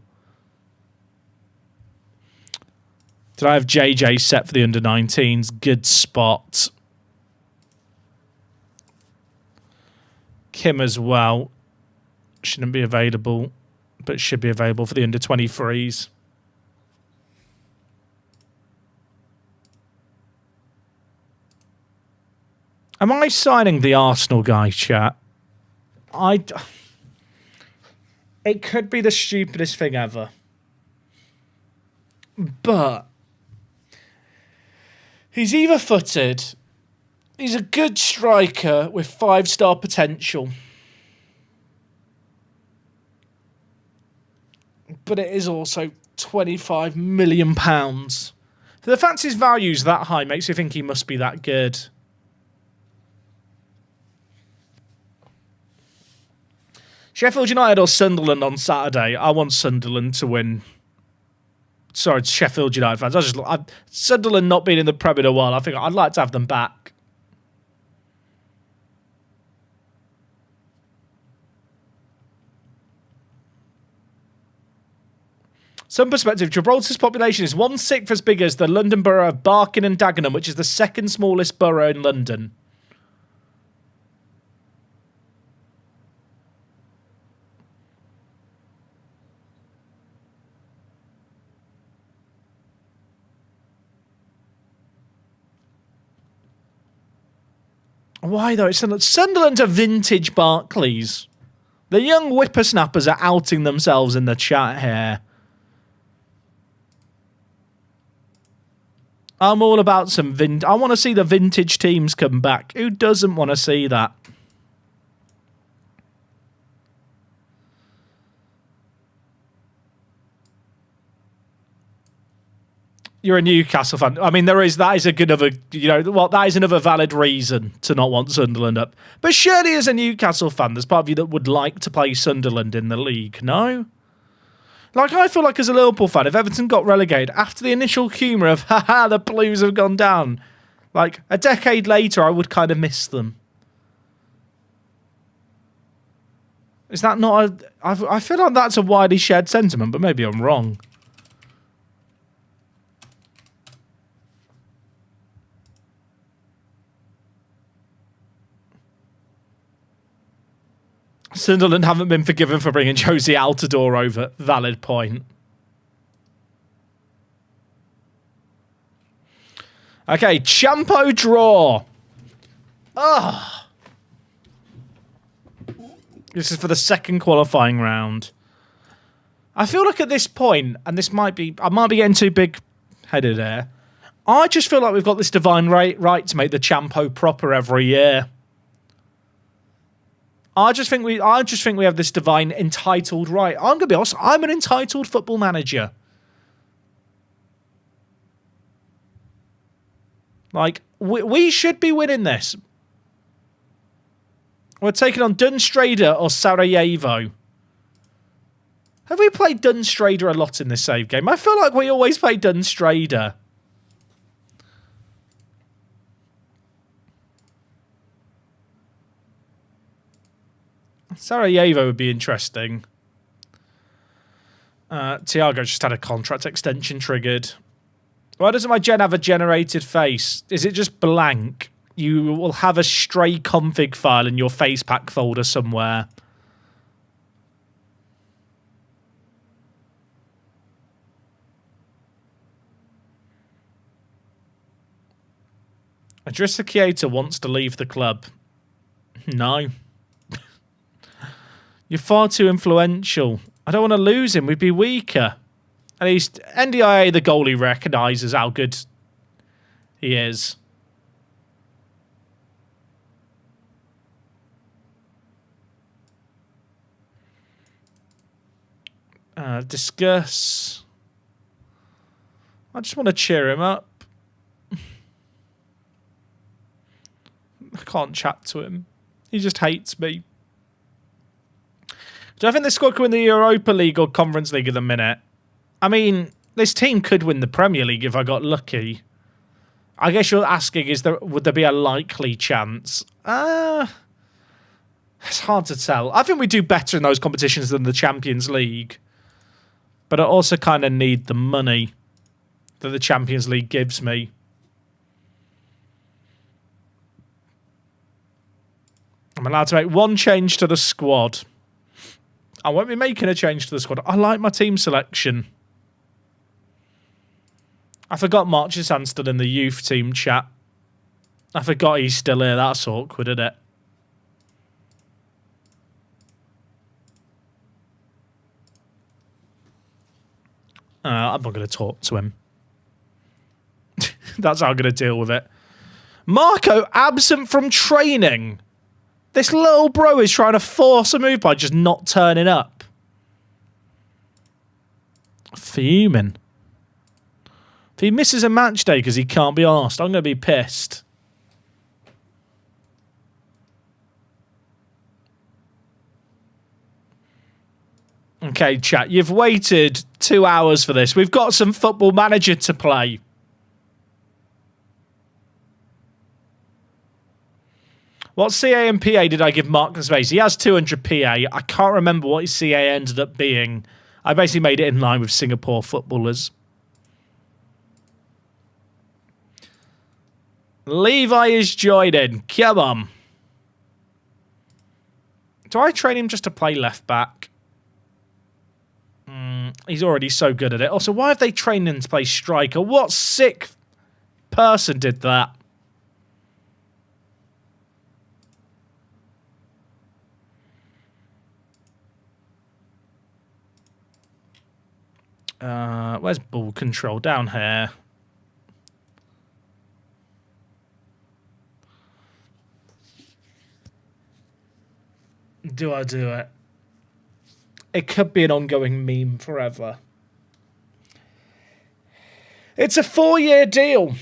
Did I have JJ set for the under-19s? Good spot. Kim as well. Shouldn't be available, but should be available for the under-23s. Am I signing the Arsenal guy, chat? It could be the stupidest thing ever. But he's either-footed. He's a good striker with 5-star potential. But it is also £25 million. The fact his value's that high makes you think he must be that good. Sheffield United or Sunderland on Saturday? I want Sunderland to win. Sorry, it's Sheffield United fans. Sunderland not being in the Premier in a while, I think I'd like to have them back. Some perspective, Gibraltar's population is 1/6 as big as the London borough of Barking and Dagenham, which is the second smallest borough in London. Why, though? Sunderland are vintage Barclays. The young whippersnappers are outing themselves in the chat here. I'm all about some I want to see the vintage teams come back. Who doesn't want to see that? You're a Newcastle fan. I mean, that is a good other, that is another valid reason to not want Sunderland up. But surely as a Newcastle fan, there's part of you that would like to play Sunderland in the league, no? Like, I feel like as a Liverpool fan, if Everton got relegated, after the initial humour of, haha, the Blues have gone down, like, a decade later, I would kind of miss them. Is that not I feel like that's a widely shared sentiment, but maybe I'm wrong. Sunderland haven't been forgiven for bringing Josie Altidore over. Valid point. Okay, Champo draw. Oh. This is for the second qualifying round. I feel like at this point, and I might be getting too big-headed here, I just feel like we've got this divine right to make the Champo proper every year. I just think we have this divine entitled right. I'm gonna be honest. I'm an entitled football manager. Like we should be winning this. We're taking on Dunstrader or Sarajevo. Have we played Dunstrader a lot in this save game? I feel like we always play Dunstrader. Sarajevo would be interesting. Tiago just had a contract extension triggered. Why doesn't my gen have a generated face? Is it just blank? You will have a stray config file in your face pack folder somewhere. Adrissa Chiesa wants to leave the club. No. You're far too influential. I don't want to lose him. We'd be weaker. At least NDIA, the goalie, recognises how good he is. Discuss. I just want to cheer him up. I can't chat to him. He just hates me. Do I think this squad could win the Europa League or Conference League at the minute? I mean, this team could win the Premier League if I got lucky. I guess you're asking, would there be a likely chance? It's hard to tell. I think we do better in those competitions than the Champions League. But I also kind of need the money that the Champions League gives me. I'm allowed to make one change to the squad. I won't be making a change to the squad. I like my team selection. I forgot Marcheson's still in the youth team chat. I forgot he's still here. That's awkward, isn't it? I'm not going to talk to him. That's how I'm going to deal with it. Marco absent from training. This little bro is trying to force a move by just not turning up. Fuming. If he misses a match day because he can't be arsed, I'm going to be pissed. Okay, chat, you've waited 2 hours for this. We've got some Football Manager to play. What CA and PA did I give Mark the space? He has 200 PA. I can't remember what his CA ended up being. I basically made it in line with Singapore footballers. Levi is joining. Come on. Do I train him just to play left back? He's already so good at it. Also, why have they trained him to play striker? What sick person did that? Where's ball control? Down here. Do I do it? It could be an ongoing meme forever. It's a 4-year deal.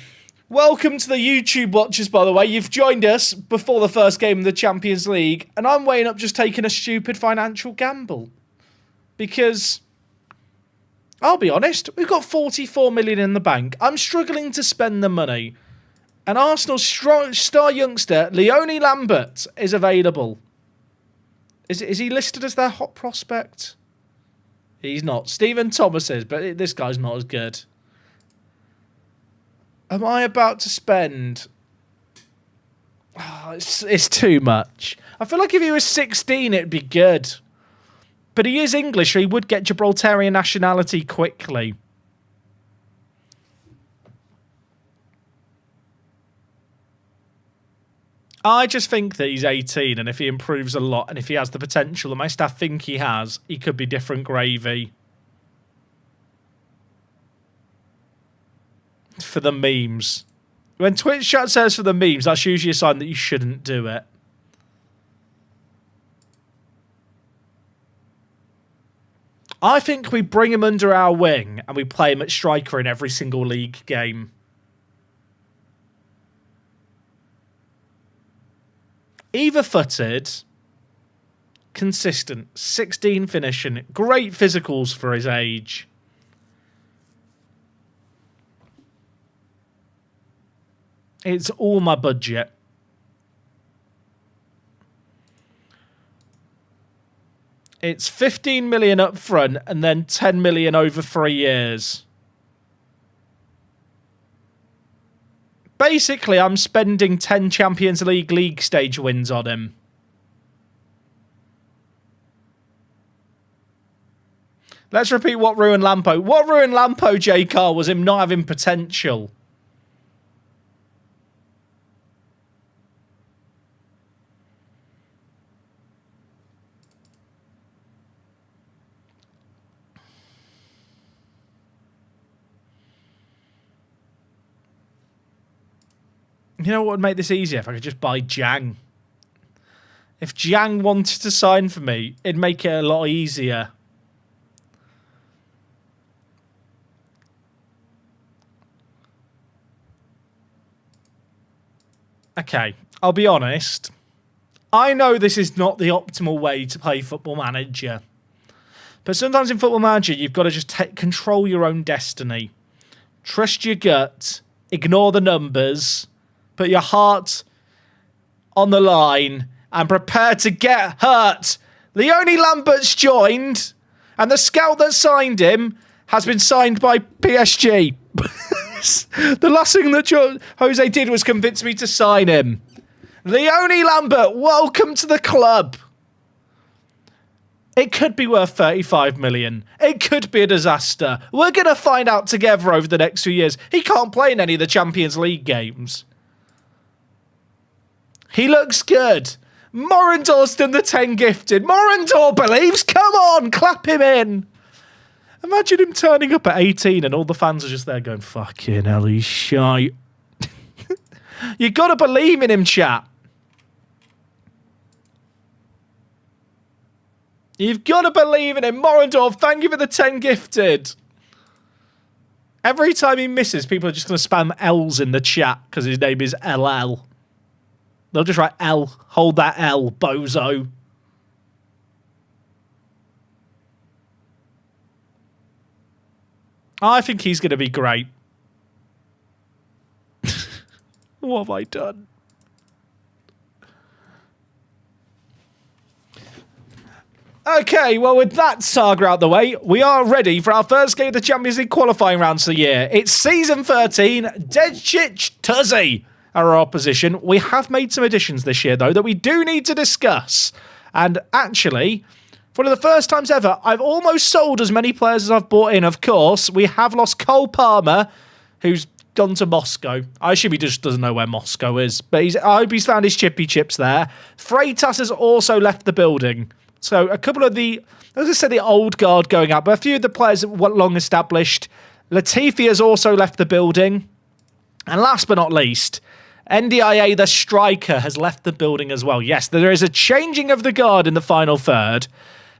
Welcome to the YouTube watchers, by the way. You've joined us before the first game of the Champions League, and I'm weighing up just taking a stupid financial gamble. Because, I'll be honest, we've got 44 million in the bank. I'm struggling to spend the money. And Arsenal's star youngster, Leone Lambert, is available. Is he listed as their hot prospect? He's not. Stephen Thomas is, but this guy's not as good. Am I about to spend... Oh, it's too much. I feel like if he was 16, it'd be good. But he is English, so he would get Gibraltarian nationality quickly. I just think that he's 18, and if he improves a lot, and if he has the potential that my staff think he has, he could be different gravy. For the memes. When Twitch chat says for the memes, that's usually a sign that you shouldn't do it. I think we bring him under our wing, and we play him at striker in every single league game. Either-footed, consistent, 16 finishing, great physicals for his age. It's all my budget. It's 15 million up front and then 10 million over 3 years. Basically, I'm spending 10 Champions League stage wins on him. Let's repeat what ruined Lampo. What ruined Lampo, J. Carr, was him not having potential. You know what would make this easier? If I could just buy Jang. If Jang wanted to sign for me, it'd make it a lot easier. Okay, I'll be honest. I know this is not the optimal way to play Football Manager. But sometimes in Football Manager, you've got to just control your own destiny. Trust your gut. Ignore the numbers. Put your heart on the line and prepare to get hurt. Leone Lambert's joined, and the scout that signed him has been signed by PSG. The last thing that Jose did was convince me to sign him. Leone Lambert, welcome to the club. It could be worth 35 million. It could be a disaster. We're going to find out together over the next few years. He can't play in any of the Champions League games. He looks good. Morendor's done the 10 gifted. Morendor believes. Come on, clap him in. Imagine him turning up at 18 and all the fans are just there going, fucking hell, he's shite. You got to believe in him, chat. You've got to believe in him. Morendor, thank you for the 10 gifted. Every time he misses, people are just going to spam L's in the chat because his name is LL. They'll just write L. Hold that L, bozo. I think he's going to be great. What have I done? Okay, well, with that saga out the way, we are ready for our first game of the Champions League qualifying rounds of the year. It's season 13, Dejic Tuzzy are our opposition. We have made some additions this year, though, that we do need to discuss. And actually, for one of the first times ever, I've almost sold as many players as I've bought in. Of course, we have lost Cole Palmer, who's gone to Moscow. I assume he just doesn't know where Moscow is, but I hope he's found his chippy chips there. Freitas has also left the building. So a couple of as I said, the old guard going out, but a few of the players that were long established. Latifi has also left the building. And last but not least, NDIA, the striker, has left the building as well. Yes, there is a changing of the guard in the final third,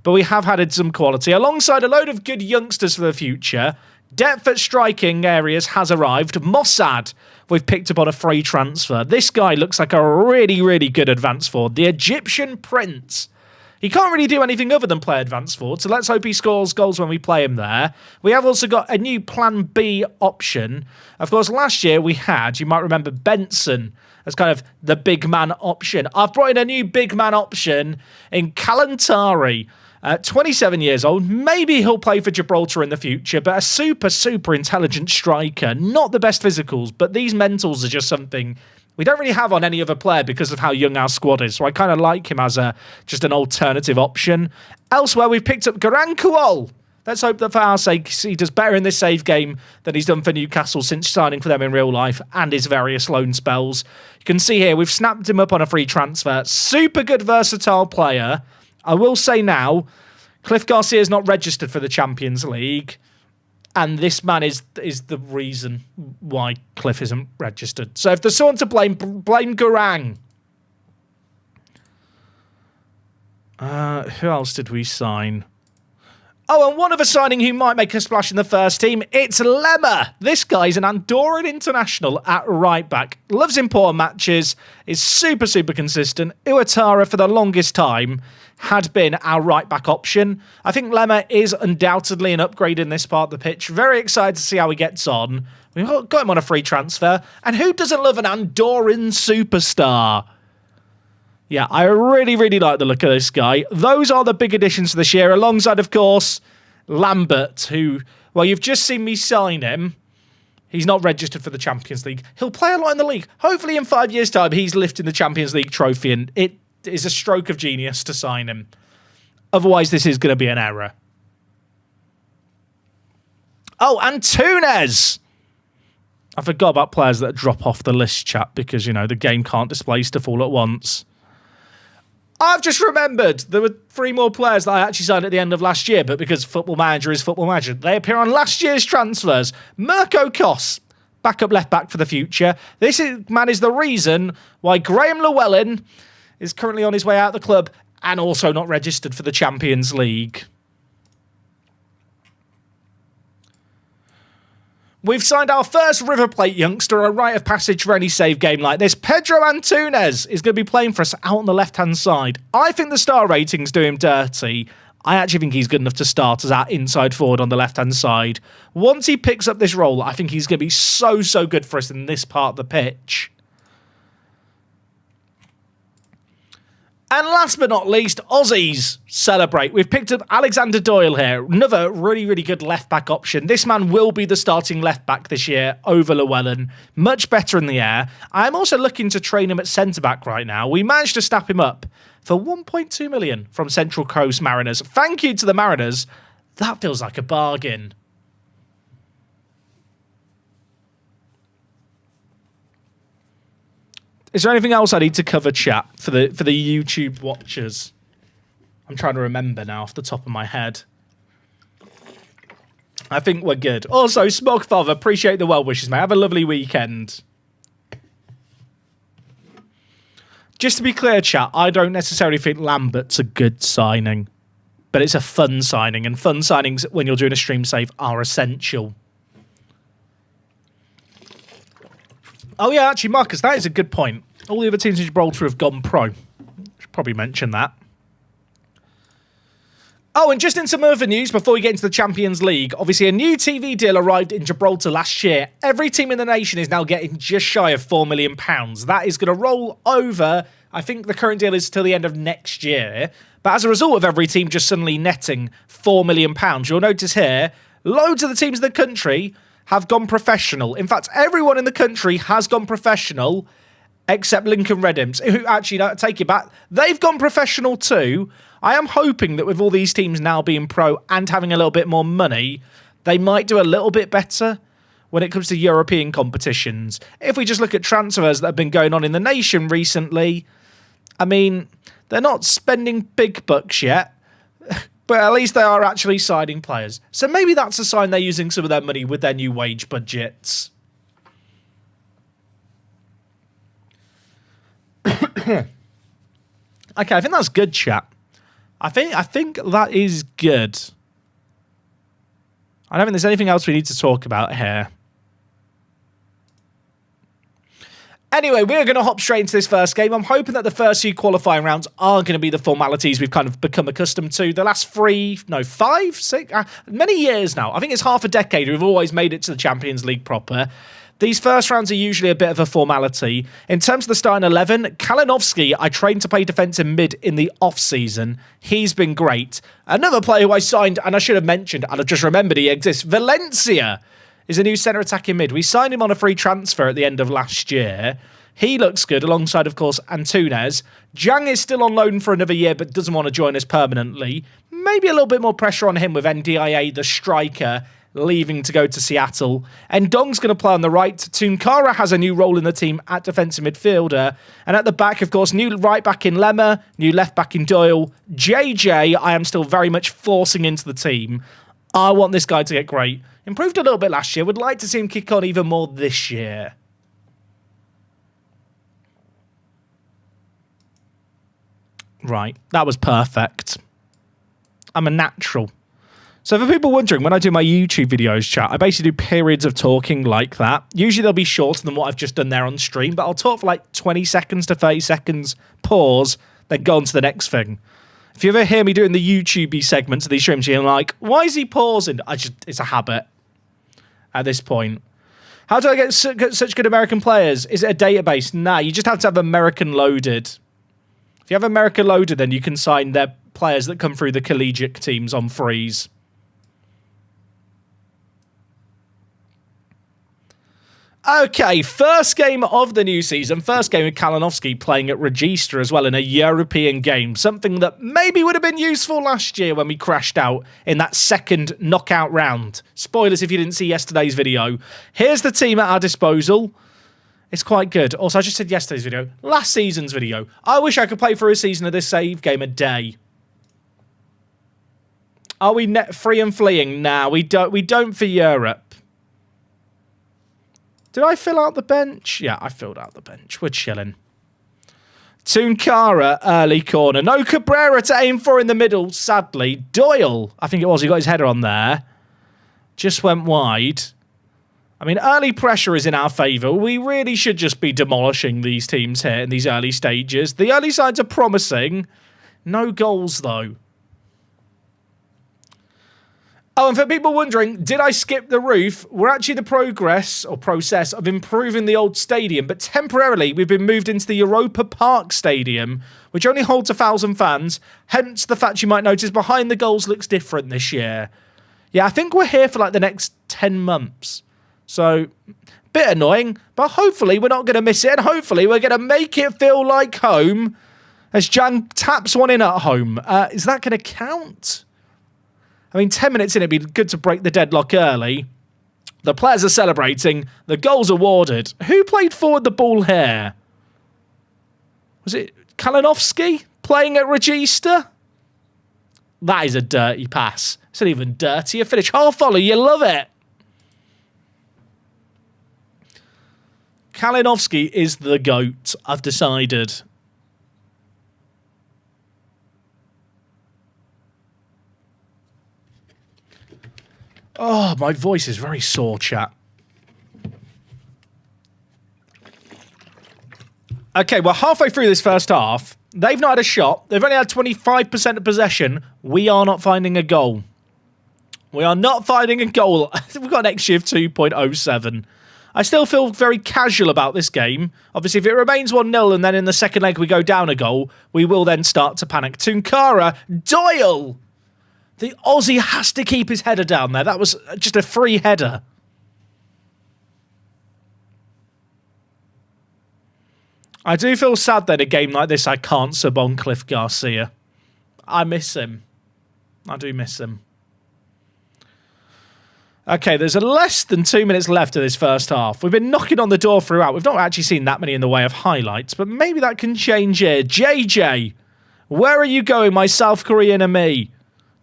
but we have added some quality alongside a load of good youngsters for the future. Depth at striking areas has arrived. Mossad, we've picked up on a free transfer. This guy looks like a really, really good advance forward. The Egyptian Prince. He can't really do anything other than play advance forward, so let's hope he scores goals when we play him there. We have also got a new Plan B option. Of course, last year we had, you might remember, Benson as kind of the big man option. I've brought in a new big man option in Kalantari. 27 years old. Maybe he'll play for Gibraltar in the future, but a super, super intelligent striker. Not the best physicals, but these mentals are just something we don't really have on any other player because of how young our squad is. So I kind of like him as just an alternative option. Elsewhere, we've picked up Garan Kuol. Let's hope that for our sake, he does better in this save game than he's done for Newcastle since signing for them in real life and his various loan spells. You can see here, we've snapped him up on a free transfer. Super good, versatile player. I will say now, Cliff Garcia is not registered for the Champions League. And this man is the reason why Cliff isn't registered. So if there's someone to blame Garang. Who else did we sign? Oh, and one other signing who might make a splash in the first team. It's Lemmer. This guy's an Andorran international at right back. Loves important matches. Is super, super consistent. Iwatara, for the longest time, had been our right back option. I think Lemmer is undoubtedly an upgrade in this part of the pitch. Very excited to see how he gets on. We've got him on a free transfer. And who doesn't love an Andorran superstar? Yeah, I really, really like the look of this guy. Those are the big additions to this year, alongside, of course, Lambert, who, well, you've just seen me sign him. He's not registered for the Champions League. He'll play a lot in the league. Hopefully in 5 years' time, he's lifting the Champions League trophy, and it is a stroke of genius to sign him. Otherwise, this is going to be an error. Oh, and Túnez! I forgot about players that drop off the list, chat, because, you know, the game can't display stuff all at once. I've just remembered there were 3 more players that I actually signed at the end of last year, but because Football Manager is Football Manager, they appear on last year's transfers. Mirko Kos, backup left back for the future. This man is the reason why Graham Llewellyn is currently on his way out of the club and also not registered for the Champions League. We've signed our first River Plate youngster, a rite of passage for any save game like this. Pedro Antunes is going to be playing for us out on the left-hand side. I think the star ratings do him dirty. I actually think he's good enough to start as our inside forward on the left-hand side. Once he picks up this role, I think he's going to be so, so good for us in this part of the pitch. And last but not least, Aussies celebrate. We've picked up Alexander Doyle here. Another really, really good left-back option. This man will be the starting left-back this year over Llewellyn. Much better in the air. I'm also looking to train him at centre-back right now. We managed to snap him up for 1.2 million from Central Coast Mariners. Thank you to the Mariners. That feels like a bargain. Is there anything else I need to cover, chat, for the YouTube watchers? I'm trying to remember now off the top of my head. I think we're good. Also, Smogfather, appreciate the well wishes, mate. Have a lovely weekend. Just to be clear, chat, I don't necessarily think Lambert's a good signing. But it's a fun signing, and fun signings, when you're doing a stream save, are essential. Oh, yeah, actually, Marcus, that is a good point. All the other teams in Gibraltar have gone pro. Should probably mention that. Oh, and just in some other news before we get into the Champions League, obviously a new TV deal arrived in Gibraltar last year. Every team in the nation is now getting just shy of £4 million. That is going to roll over. I think the current deal is till the end of next year. But as a result of every team just suddenly netting £4 million, you'll notice here, loads of the teams in the country have gone professional. In fact, everyone in the country has gone professional except Lincoln Redims, who actually, no, take it back, they've gone professional too. I am hoping that with all these teams now being pro and having a little bit more money, they might do a little bit better when it comes to European competitions. If we just look at transfers that have been going on in the nation recently, I mean, they're not spending big bucks yet, but at least they are actually signing players. So maybe that's a sign they're using some of their money with their new wage budgets. Okay, I think that's good, chat. I think that is good. I don't think there's anything else we need to talk about here. Anyway, we're going to hop straight into this first game. I'm hoping that the first few qualifying rounds are going to be the formalities we've kind of become accustomed to. The last 5, 6, many years now. I think it's half a decade we've always made it to the Champions League proper. These first rounds are usually a bit of a formality. In terms of the starting 11, Kalinowski, I trained to play defensive mid in the off-season. He's been great. Another player who I signed, and I should have mentioned, and I've just remembered he exists, Valencia is a new centre attacking mid. We signed him on a free transfer at the end of last year. He looks good alongside, of course, Antunes. Jang is still on loan for another year, but doesn't want to join us permanently. Maybe a little bit more pressure on him with NDIA, the striker, leaving to go to Seattle. And Dong's going to play on the right. Tunkara has a new role in the team at defensive midfielder. And at the back, of course, new right back in Lemmer, new left back in Doyle. JJ, I am still very much forcing into the team. I want this guy to get great. Improved a little bit last year. Would like to see him kick on even more this year. Right, that was perfect. I'm a natural. So for people wondering, when I do my YouTube videos, chat, I basically do periods of talking like that. Usually they'll be shorter than what I've just done there on stream, but I'll talk for like 20 seconds to 30 seconds, pause, then go on to the next thing. If you ever hear me doing the YouTube segments of these streams, you're like, why is he pausing? it's a habit at this point. How do I get such good American players? Is it a database? Nah, you just have to have American loaded. If you have America loaded, then you can sign their players that come through the collegiate teams on freeze. Okay, first game of the new season. First game with Kalinowski playing at Register as well in a European game. Something that maybe would have been useful last year when we crashed out in that second knockout round. Spoilers if you didn't see yesterday's video. Here's the team at our disposal. It's quite good. Also, I just said yesterday's video. Last season's video. I wish I could play for a season of this save game a day. Are we net free and fleeing? Nah, we don't for Europe. Did I fill out the bench? Yeah, I filled out the bench. We're chilling. Tunkara, early corner. No Cabrera to aim for in the middle, sadly. Doyle, I think it was. He got his header on there. Just went wide. I mean, early pressure is in our favour. We really should just be demolishing these teams here in these early stages. The early signs are promising. No goals, though. Oh, and for people wondering, did I skip the roof? We're actually in the process of improving the old stadium, but temporarily we've been moved into the Europa Park Stadium, which only holds 1,000 fans. Hence the fact you might notice behind the goals looks different this year. Yeah, I think we're here for like the next 10 months. So, bit annoying, but hopefully we're not going to miss it, and hopefully we're going to make it feel like home as Jan taps one in at home. Is that going to count? I mean, 10 minutes in, it'd be good to break the deadlock early. The players are celebrating. The goal's awarded. Who played forward the ball here? Was it Kalinowski playing at Register? That is a dirty pass. It's an even dirtier finish. Half volley, you love it. Kalinowski is the GOAT, I've decided. Oh, my voice is very sore, chat. Okay, we're halfway through this first half. They've not had a shot. They've only had 25% of possession. We are not finding a goal. We are not finding a goal. We've got an XG of 2.07. I still feel very casual about this game. Obviously, if it remains 1-0 and then in the second leg we go down a goal, we will then start to panic. Tunkara, Doyle! The Aussie has to keep his header down there. That was just a free header. I do feel sad that in a game like this I can't sub on Cliff Garcia. I miss him. I do miss him. Okay, there's less than 2 minutes left of this first half. We've been knocking on the door throughout. We've not actually seen that many in the way of highlights, but maybe that can change here. JJ, where are you going, my South Korean and me?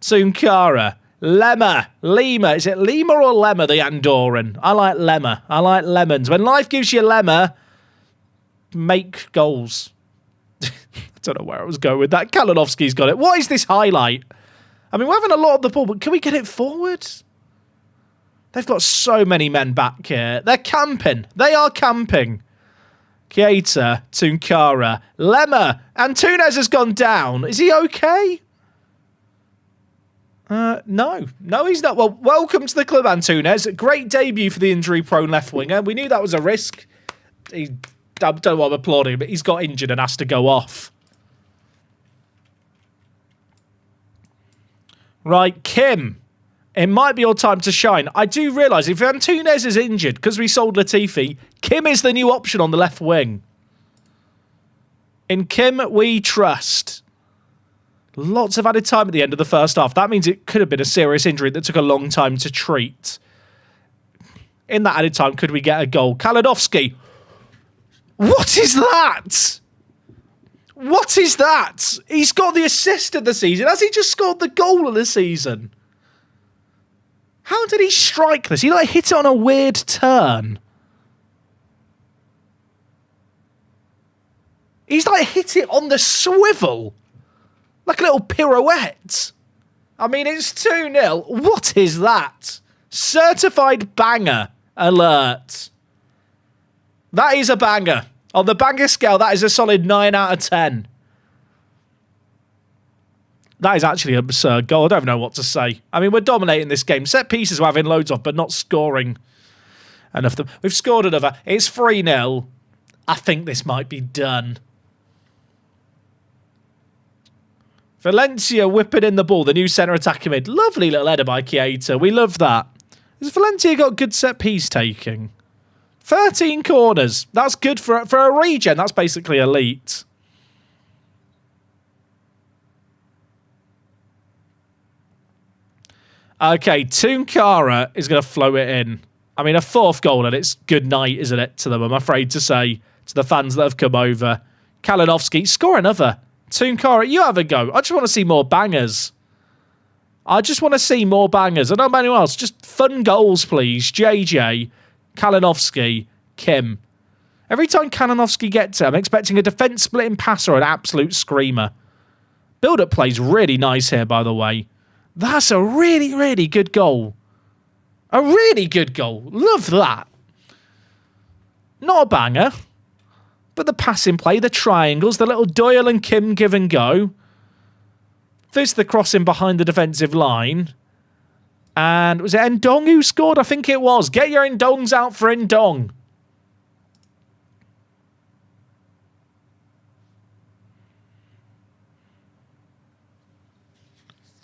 Tunkara, Lima. Is it Lima or Lemma, the Andorran? I like Lemma. I like lemons. When life gives you Lemma, make goals. I don't know where I was going with that. Kalinowski's got it. What is this highlight? I mean, we're having a lot of the ball, but can we get it forward? They've got so many men back here. They're camping. They are camping. Keita, Tunkara, Lemma. Antunes has gone down. Is he okay? No. No, he's not. Well, welcome to the club, Antunes. Great debut for the injury-prone left winger. We knew that was a risk. I don't know why I'm applauding, but he's got injured and has to go off. Right, Kim. It might be your time to shine. I do realise if Antunes is injured because we sold Latifi, Kim is the new option on the left wing. In Kim, we trust. Lots of added time at the end of the first half. That means it could have been a serious injury that took a long time to treat. In that added time, could we get a goal? Kalinowski. What is that? What is that? He's got the assist of the season. Has he just scored the goal of the season? How did he strike this? He like hit it on a weird turn. He's like hit it on the swivel. Like a little pirouette. I mean, it's 2-0. What is that? Certified banger alert. That is a banger. On the banger scale, that is a solid 9 out of 10. That is actually an absurd goal. I don't even know what to say. I mean, we're dominating this game. Set pieces we're having loads of, but not scoring enough of them. We've scored another. It's 3-0. I think this might be done. Valencia whipping in the ball. The new centre attacking mid. Lovely little header by Keita. We love that. Has Valencia got good set piece taking? 13 corners. That's good for a regen. That's basically elite. Okay, Tunkara is going to float it in. I mean, a fourth goal and it's good night, isn't it, to them, I'm afraid to say, to the fans that have come over. Kalinowski, score another. Tunkara, you have a go. I just want to see more bangers. I just want to see more bangers. I don't know about anyone else. Just fun goals, please. JJ, Kalinowski, Kim. Every time Kalinowski gets it, I'm expecting a defence-splitting pass or an absolute screamer. Build-up play's really nice here, by the way. That's a really, really good goal. A really good goal. Love that. Not a banger. But the passing play, the triangles, the little Doyle and Kim give and go. First the crossing behind the defensive line. And was it Ndong who scored? I think it was. Get your Ndongs out for Ndong.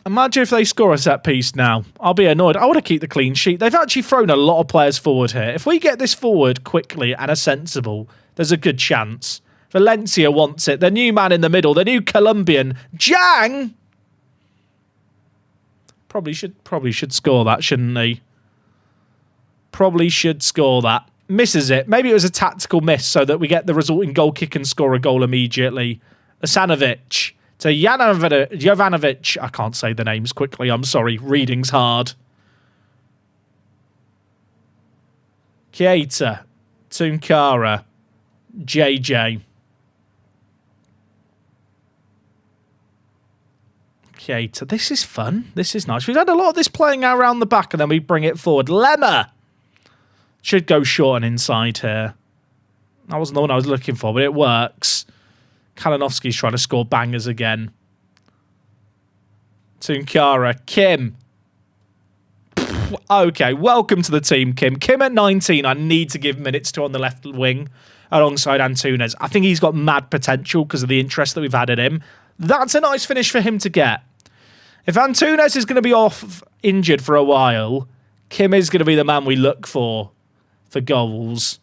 Imagine if they score a set piece now. I'll be annoyed. I want to keep the clean sheet. They've actually thrown a lot of players forward here. If we get this forward quickly and are sensible, there's a good chance. Valencia wants it. The new man in the middle. The new Colombian. Jang! Probably should score that, shouldn't he? Probably should score that. Misses it. Maybe it was a tactical miss so that we get the resulting goal kick and score a goal immediately. Asanovic. To Jovanovic. I can't say the names quickly. I'm sorry. Reading's hard. Keita. Tunkara. JJ. Keita. This is fun. This is nice. We've had a lot of this playing around the back and then we bring it forward. Lemma. Should go short and inside here. That wasn't the one I was looking for, but it works. Kalinowski's trying to score bangers again. Tunkara. Kim. Okay, welcome to the team, Kim. Kim at 19, I need to give minutes to on the left wing alongside Antunes. I think he's got mad potential because of the interest that we've had in him. That's a nice finish for him to get. If Antunes is going to be off injured for a while, Kim is going to be the man we look for goals.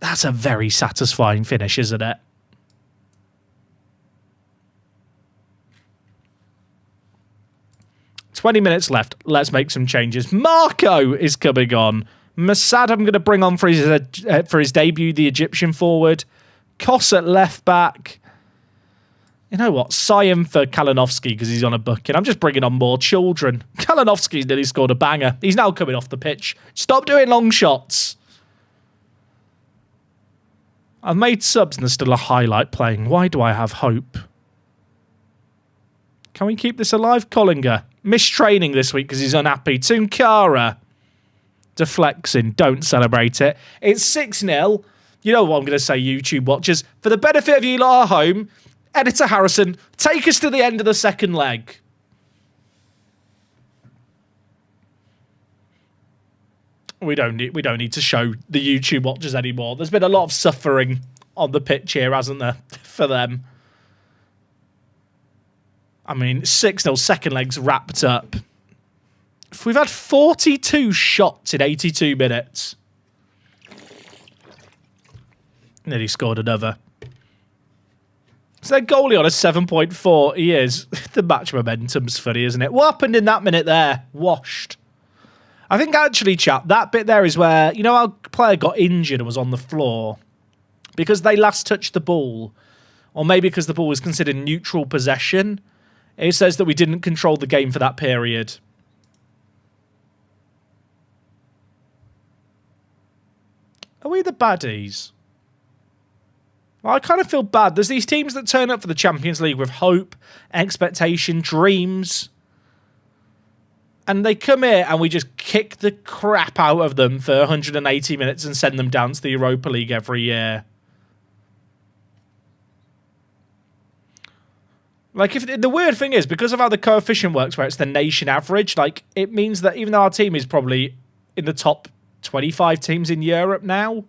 That's a very satisfying finish, isn't it? "20 minutes left. Let's make some changes." Marco is coming on. Masad I'm going to bring on for his debut, the Egyptian forward. Koss at left back. You know what? Sion for Kalinowski because he's on a booking. I'm just bringing on more children. Kalinowski's nearly scored a banger. He's now coming off the pitch. Stop doing long shots. I've made subs and there's still a highlight playing. Why do I have hope? Can we keep this alive? Collinger. Missed training this week because he's unhappy. Tunkara. Deflexing. Don't celebrate it. It's 6-0. You know what I'm going to say, YouTube watchers. For the benefit of you lot at home, Editor Harrison, take us to the end of the second leg. We don't need to show the YouTube watchers anymore. There's been a lot of suffering on the pitch here, hasn't there, for them? I mean, 6-0, second leg's wrapped up. If we've had 42 shots in 82 minutes. Nearly scored another. So their goalie on a 7.4. He is. The match momentum's funny, isn't it? What happened in that minute there? Washed. I think actually, chap, that bit there is where, you know, our player got injured and was on the floor because they last touched the ball, or maybe because the ball was considered neutral possession. It says that we didn't control the game for that period. Are we the baddies? Well, I kind of feel bad. There's these teams that turn up for the Champions League with hope, expectation, dreams. And they come here and we just kick the crap out of them for 180 minutes and send them down to the Europa League every year. Like, if the weird thing is, because of how the coefficient works, where it's the nation average, like, it means that even though our team is probably in the top 25 teams in Europe now,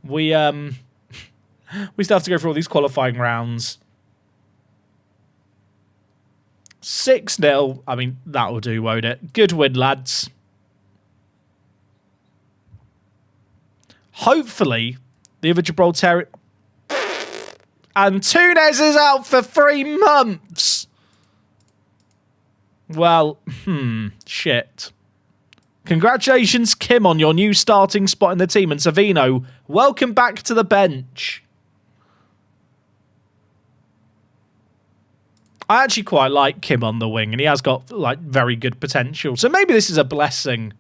we still have to go through all these qualifying rounds. 6-0. I mean, that'll do, won't it? Good win, lads. Hopefully, the other Gibraltar... And Tunes is out for 3 months. Well, shit. Congratulations, Kim, on your new starting spot in the team. And Savino, welcome back to the bench. I actually quite like Kim on the wing, and he has got, like, very good potential. So maybe this is a blessing.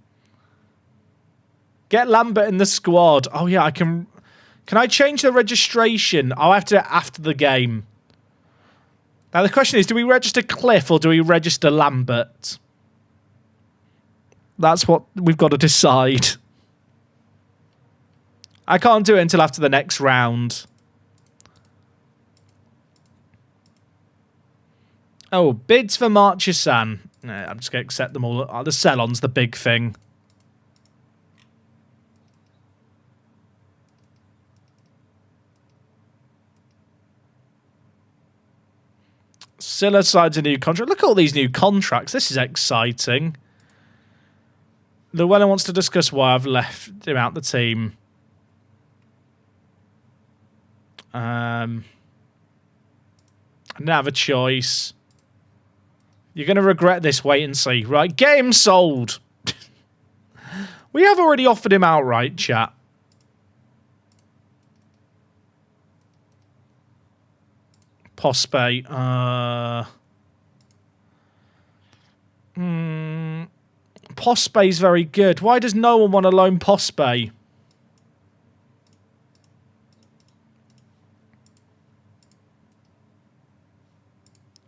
Get Lambert in the squad. Oh, yeah, I can... Can I change the registration? I'll have to after the game. Now, the question is, do we register Cliff or do we register Lambert? That's what we've got to decide. I can't do it until after the next round. Oh, bids for Marchesan. Nah, I'm just going to accept them all. Oh, the sell-on's the big thing. Silla signs a new contract. Look at all these new contracts. This is exciting. Llewellyn wants to discuss why I've left him out the team. I didn't have a choice. You're going to regret this. Wait and see. Right, get him sold. We have already offered him outright, chat. Pospe. Pospe's very good. Why does no one want to loan Pospe?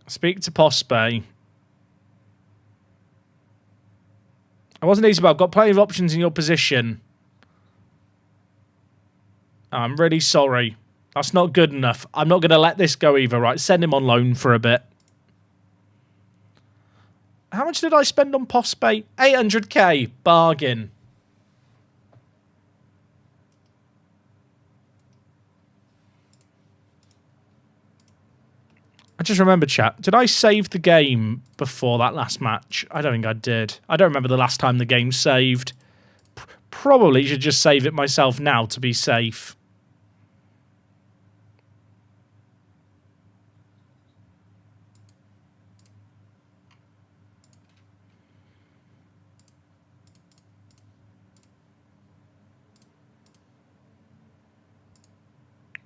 Speak to Pospe. I wasn't easy, but I've got plenty of options in your position. I'm really sorry. That's not good enough. I'm not going to let this go either, right? Send him on loan for a bit. How much did I spend on Postpay? 800k. Bargain. I just remember, chat. Did I save the game before that last match? I don't think I did. I don't remember the last time the game saved. Probably should just save it myself now to be safe.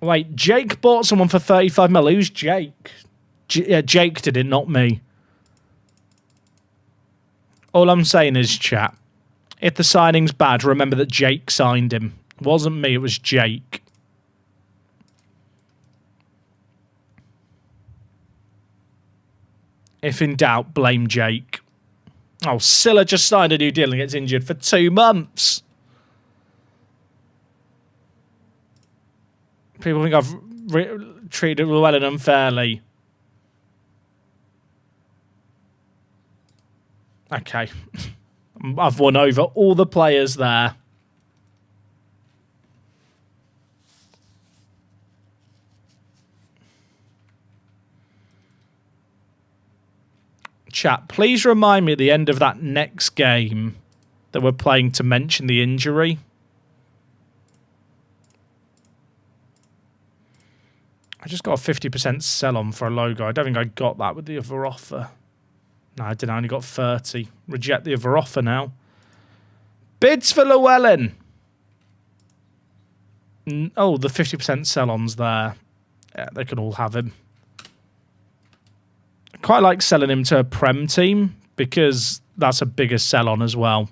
Wait, Jake bought someone for 35 mil. Who's Jake? Yeah, Jake did it, not me. All I'm saying is, chat, if the signing's bad, remember that Jake signed him. It wasn't me, it was Jake. If in doubt, blame Jake. Oh, Silla just signed a new deal and gets injured for 2 months. People think I've treated Llewellyn unfairly. Okay. I've won over all the players there. Chat, please remind me at the end of that next game that we're playing to mention the injury. I just got a 50% sell-on for a logo. I don't think I got that with the other offer. No, I didn't. I only got 30. Reject the other offer now. Bids for Llewellyn. Oh, the 50% sell-on's there. Yeah, they can all have him. I quite like selling him to a Prem team because that's a bigger sell-on as well.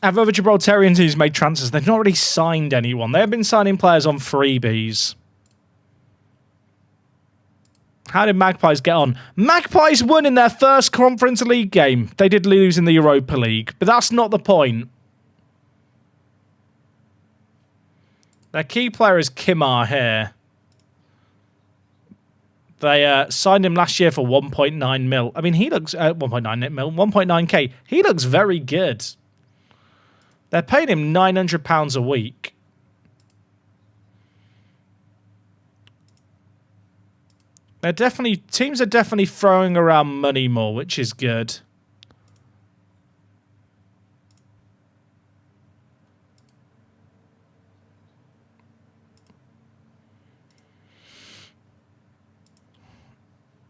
Have other Gibraltarian teams made transfers? They've not really signed anyone. They have been signing players on freebies. How did Magpies get on? Magpies won in their first Conference League game. They did lose in the Europa League, but that's not the point. Their key player is Kimar here. They signed him last year for 1.9 mil. I mean, he looks... 1.9 mil, 1.9k. He looks very good. They're paying him £900 a week. Teams are definitely throwing around money more, which is good.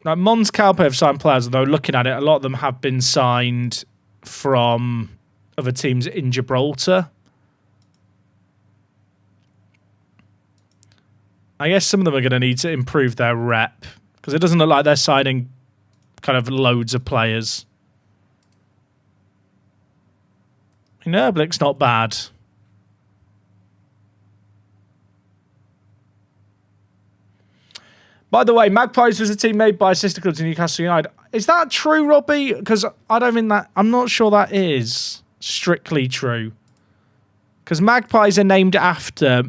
Now, Mons Calpe have signed players, although looking at it, a lot of them have been signed from other teams in Gibraltar. I guess some of them are going to need to improve their rep because it doesn't look like they're signing kind of loads of players. Erblic's not bad. By the way, Magpies was a team made by sister clubs in Newcastle United. Is that true, Robbie? Because I don't think that... I'm not sure that is strictly true. Because Magpies are named after...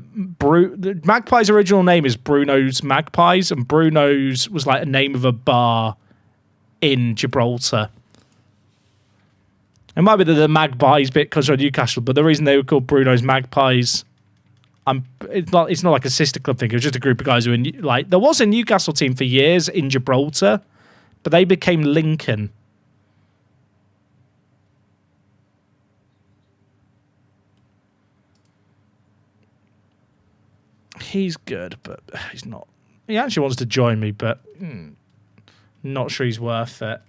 Magpies' original name is Bruno's Magpies, and Bruno's was like a name of a bar in Gibraltar. It might be the Magpies bit because of Newcastle, but the reason they were called Bruno's Magpies... it's not like a sister club thing. It was just a group of guys who were like... There was a Newcastle team for years in Gibraltar, but they became Lincoln. He's good, but he's not... He actually wants to join me, but not sure he's worth it.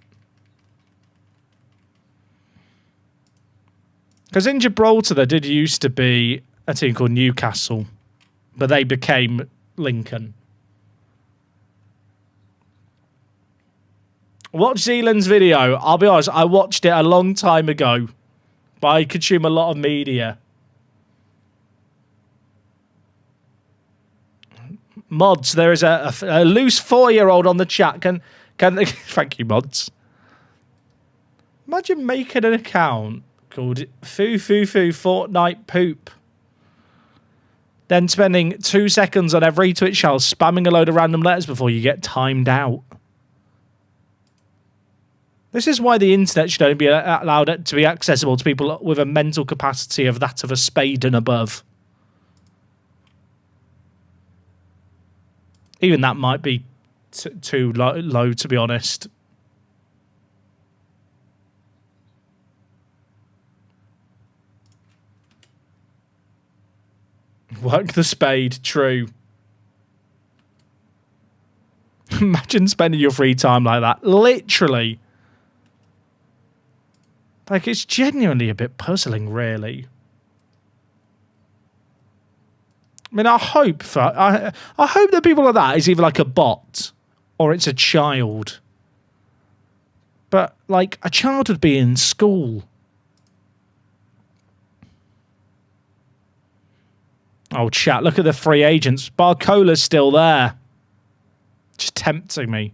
Because in Gibraltar, there did used to be a team called Newcastle, but they became Lincoln. Watch Zealand's video. I'll be honest, I watched it a long time ago, but I consume a lot of media. Mods, there is a loose 4-year-old on the chat. Can thank you, mods. Imagine making an account called Foo Foo Foo Fortnite Poop. Then spending 2 seconds on every Twitch channel spamming a load of random letters before you get timed out. This is why the internet should only be allowed to be accessible to people with a mental capacity of that of a spade and above. Even that might be too low, to be honest. Work the spade, true. Imagine spending your free time like that. Literally. Like, it's genuinely a bit puzzling, really. I mean, I hope that people like that is either like a bot or it's a child. But, like, a child would be in school. Oh, chat, look at the free agents. Barcola's still there. Just tempting me.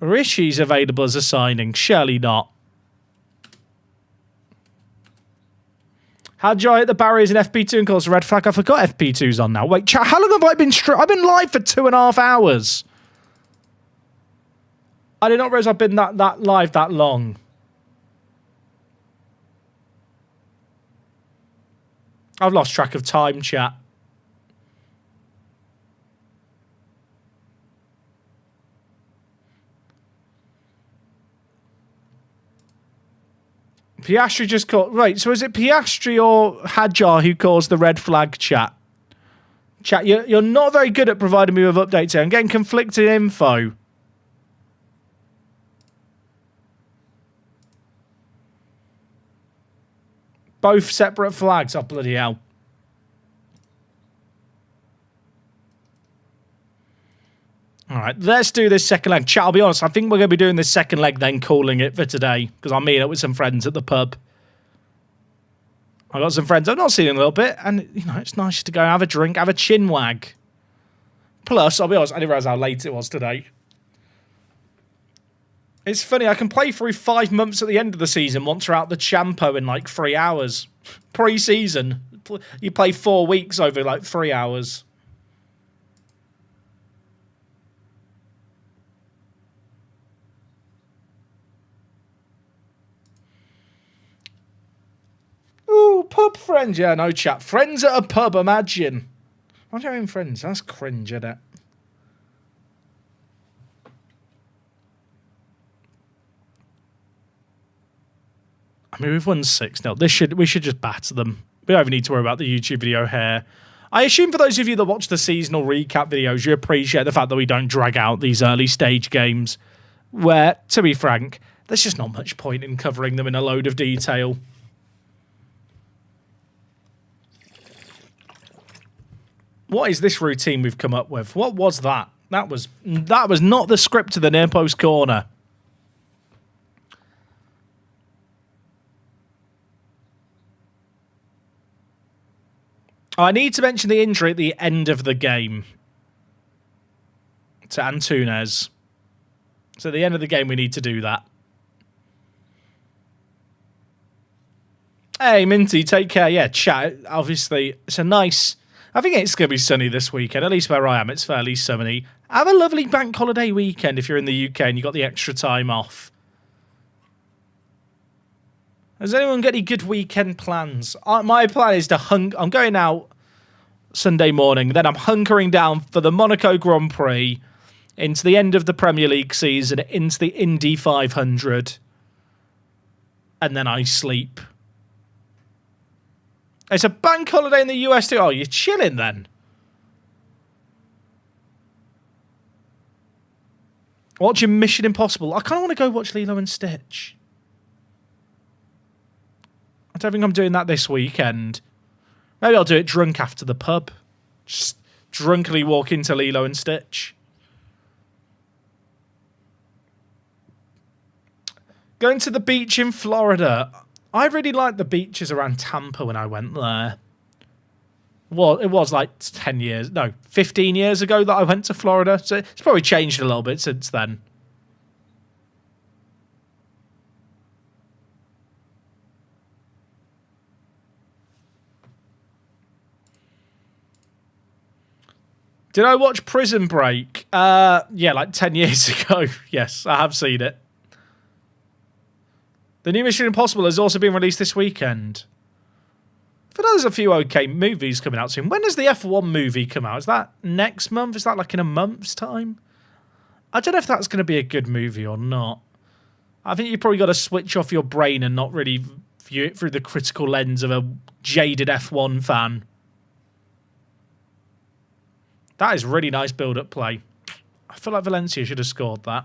Rishi's available as a signing. Surely not. How'd you hit the barriers in FP2 and cause a red flag? I forgot FP2's on now. Wait, chat, how long have I been I've been live for 2.5 hours. I did not realise I've been that live that long. I've lost track of time, chat. Piastri just caught... Right, so is it Piastri or Hadjar who caused the red flag, chat? Chat, you're not very good at providing me with updates here. I'm getting conflicting info. Both separate flags. Oh, bloody hell. All right, let's do this second leg. Chat, I'll be honest, I think we're going to be doing this second leg then calling it for today because I'm meeting up with some friends at the pub. I've got some friends I've not seen in a little bit and, you know, it's nice to go have a drink, have a chin wag. Plus, I'll be honest, I didn't realise how late it was today. It's funny, I can play through 5 months at the end of the season once we're out the Champo in like 3 hours. Pre-season. You play 4 weeks over like 3 hours. Ooh, pub friends. Yeah, no chat. Friends at a pub, imagine. Why do you having friends? That's cringe, isn't it? I mean, we've won 6-0. We should just batter them. We don't even need to worry about the YouTube video here. I assume for those of you that watch the seasonal recap videos, you appreciate the fact that we don't drag out these early stage games where, to be frank, there's just not much point in covering them in a load of detail. What is this routine we've come up with? What was that? That was not the script to the near post corner. I need to mention the injury at the end of the game to Antunes. So at the end of the game, we need to do that. Hey, Minty, take care. Yeah, chat. Obviously, it's a nice... I think it's going to be sunny this weekend. At least where I am, it's fairly sunny. Have a lovely bank holiday weekend if you're in the UK and you've got the extra time off. Has anyone got any good weekend plans? My plan is to I'm going out Sunday morning, then I'm hunkering down for the Monaco Grand Prix, into the end of the Premier League season, into the Indy 500, and then I sleep. It's a bank holiday in the US too. Oh, you're chilling then. Watching Mission Impossible. I kind of want to go watch Lilo and Stitch. I don't think I'm doing that this weekend. Maybe I'll do it drunk after the pub. Just drunkenly walk into Lilo and Stitch. Going to the beach in Florida. I really liked the beaches around Tampa when I went there. Well, it was like 10 years, no, 15 years ago that I went to Florida. So it's probably changed a little bit since then. Did I watch Prison Break? Yeah, like 10 years ago. Yes, I have seen it. The new Mission Impossible has also been released this weekend. I feel like there's a few okay movies coming out soon. When does the F1 movie come out? Is that next month? Is that like in a month's time? I don't know if that's going to be a good movie or not. I think you've probably got to switch off your brain and not really view it through the critical lens of a jaded F1 fan. That is really nice build-up play. I feel like Valencia should have scored that.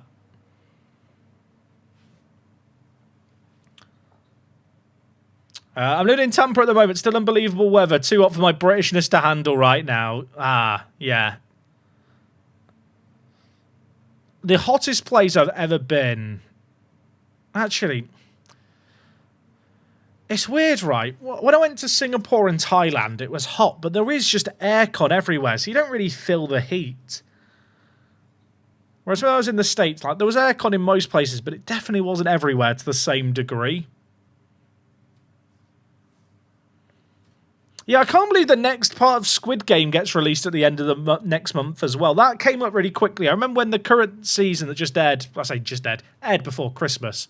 I'm living in Tampa at the moment. Still unbelievable weather. Too hot for my Britishness to handle right now. Ah, yeah. The hottest place I've ever been. Actually, it's weird, right? When I went to Singapore and Thailand, it was hot, but there is just aircon everywhere, so you don't really feel the heat. Whereas when I was in the States, like there was aircon in most places, but it definitely wasn't everywhere to the same degree. Yeah, I can't believe the next part of Squid Game gets released at the end of the next month as well. That came up really quickly. I remember when the current season that just aired, aired before Christmas.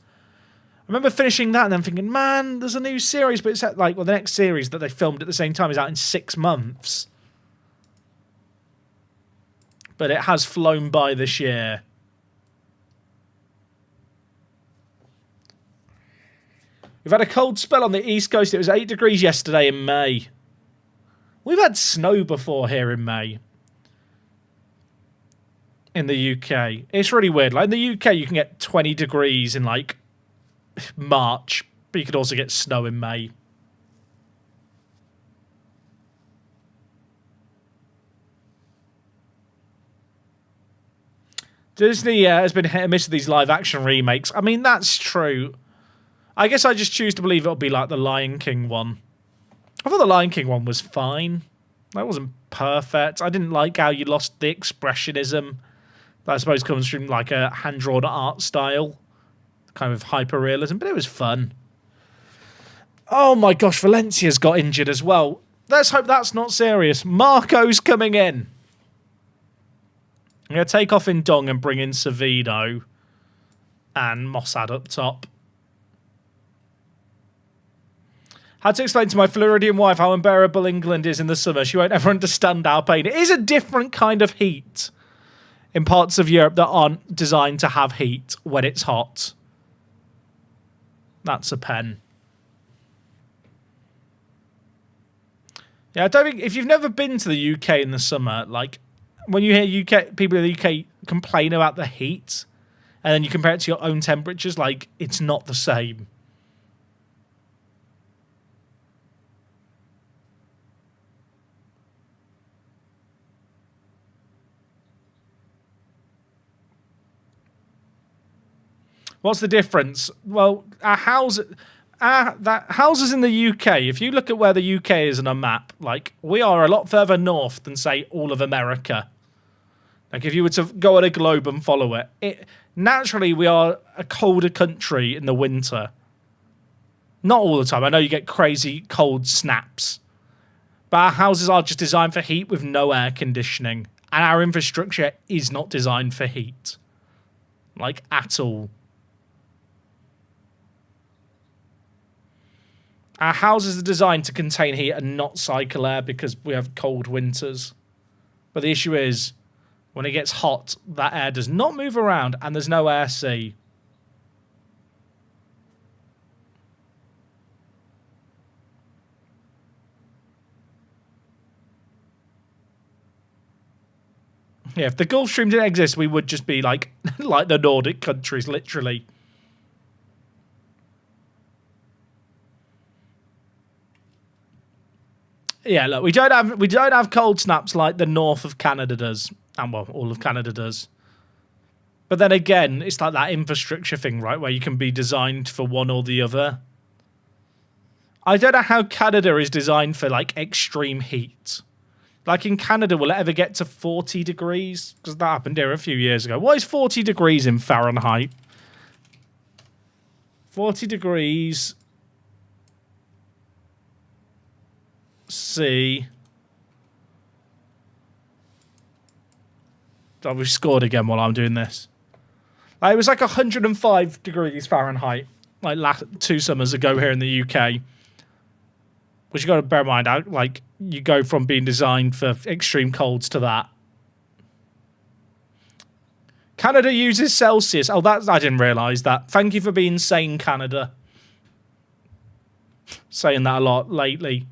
I remember finishing that and then thinking, man, there's a new series, but it's like, well, the next series that they filmed at the same time is out in 6 months. But it has flown by this year. We've had a cold spell on the East Coast. It was 8 degrees yesterday in May. We've had snow before here in May. In the UK. It's really weird. Like in the UK, you can get 20 degrees in like March, but you could also get snow in May. Disney has been hit and miss with these live-action remakes. I mean, that's true. I guess I just choose to believe it'll be like the Lion King one. I thought the Lion King one was fine. That wasn't perfect. I didn't like how you lost the expressionism that I suppose comes from like a hand-drawn art style. Kind of hyper-realism, but it was fun. Oh my gosh, Valencia's got injured as well. Let's hope that's not serious. Marco's coming in. I'm going to take off in Dong and bring in Savido and Mossad up top. Had to explain to my Floridian wife how unbearable England is in the summer. She won't ever understand our pain. It is a different kind of heat in parts of Europe that aren't designed to have heat when it's hot. That's a pen. Yeah, I don't think... If you've never been to the UK in the summer, like, when you hear UK people in the UK complain about the heat, and then you compare it to your own temperatures, like, it's not the same. What's the difference? Well, houses in the UK, if you look at where the UK is on a map, like, we are a lot further north than, say, all of America. Like, if you were to go on a globe and follow it, naturally, we are a colder country in the winter. Not all the time. I know you get crazy cold snaps. But our houses are just designed for heat with no air conditioning. And our infrastructure is not designed for heat. Like, at all. Our houses are designed to contain heat and not cycle air because we have cold winters. But the issue is, when it gets hot, that air does not move around and there's no air sea. Yeah, if the Gulf Stream didn't exist, we would just be like, like the Nordic countries, literally. Yeah, look, we don't have cold snaps like the north of Canada does, and well, all of Canada does. But then again, it's like that infrastructure thing, right, where you can be designed for one or the other. I don't know how Canada is designed for like extreme heat. Like in Canada, will it ever get to 40 degrees? Because that happened here a few years ago. What is 40 degrees in Fahrenheit? 40 degrees C. Oh, we've scored again while I'm doing this. It was like 105 degrees Fahrenheit, like 2 summers ago here in the UK. Which you got to bear in mind, like you go from being designed for extreme colds to that. Canada uses Celsius. Oh, I didn't realise that. Thank you for being sane, Canada. Saying that a lot lately.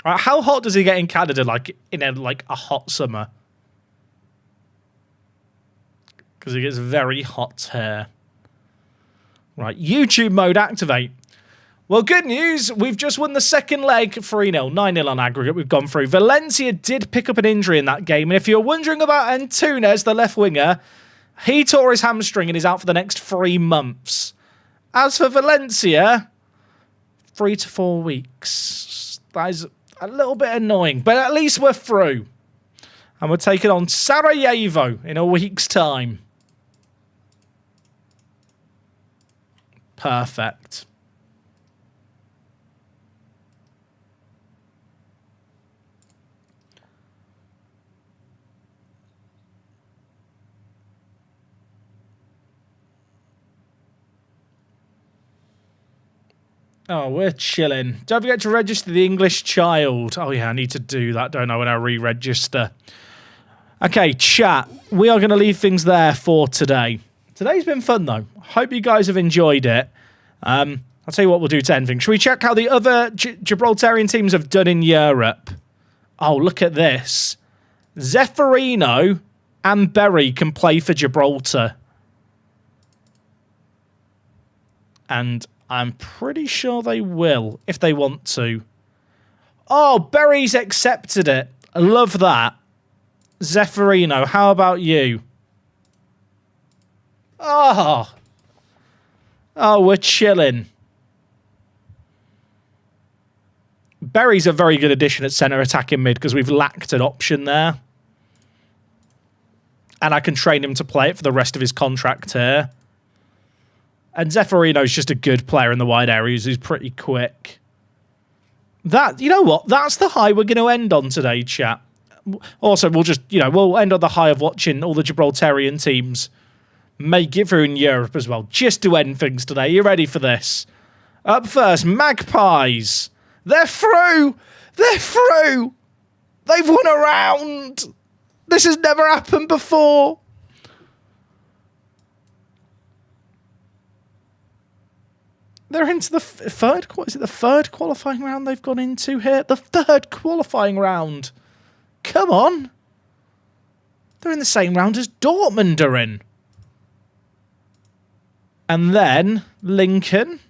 How hot does it get in Canada, like in a hot summer? Because it gets very hot here. Right, YouTube mode activate. Well, good news. We've just won the second leg 3-0, 9-0 on aggregate. We've gone through. Valencia did pick up an injury in that game. And if you're wondering about Antunes, the left winger, he tore his hamstring and is out for the next 3 months. As for Valencia, 3 to 4 weeks. That is a little bit annoying, but at least we're through. And we're taking on Sarajevo in a week's time. Perfect. Oh, we're chilling. Don't forget to register the English child. Oh, yeah, I need to do that, don't I, when I re-register. Okay, chat. We are going to leave things there for today. Today's been fun, though. Hope you guys have enjoyed it. I'll tell you what we'll do to end things. Should we check how the other Gibraltarian teams have done in Europe? Oh, look at this. Zeffirino and Berry can play for Gibraltar. And I'm pretty sure they will, if they want to. Oh, Berry's accepted it. I love that. Zeffirino, how about you? Oh. Oh, we're chilling. Berry's a very good addition at centre attacking mid because we've lacked an option there. And I can train him to play it for the rest of his contract here. And Zeffirino's just a good player in the wide areas. He's pretty quick. You know what? That's the high we're going to end on today, chat. Also, we'll just, we'll end on the high of watching all the Gibraltarian teams make it through in Europe as well. Just to end things today. You ready for this? Up first, Magpies. They're through. They're through. They've won a round. This has never happened before. They're into the third. Is it the third qualifying round they've gone into here? The third qualifying round. Come on. They're in the same round as Dortmund are in. And then Lincoln.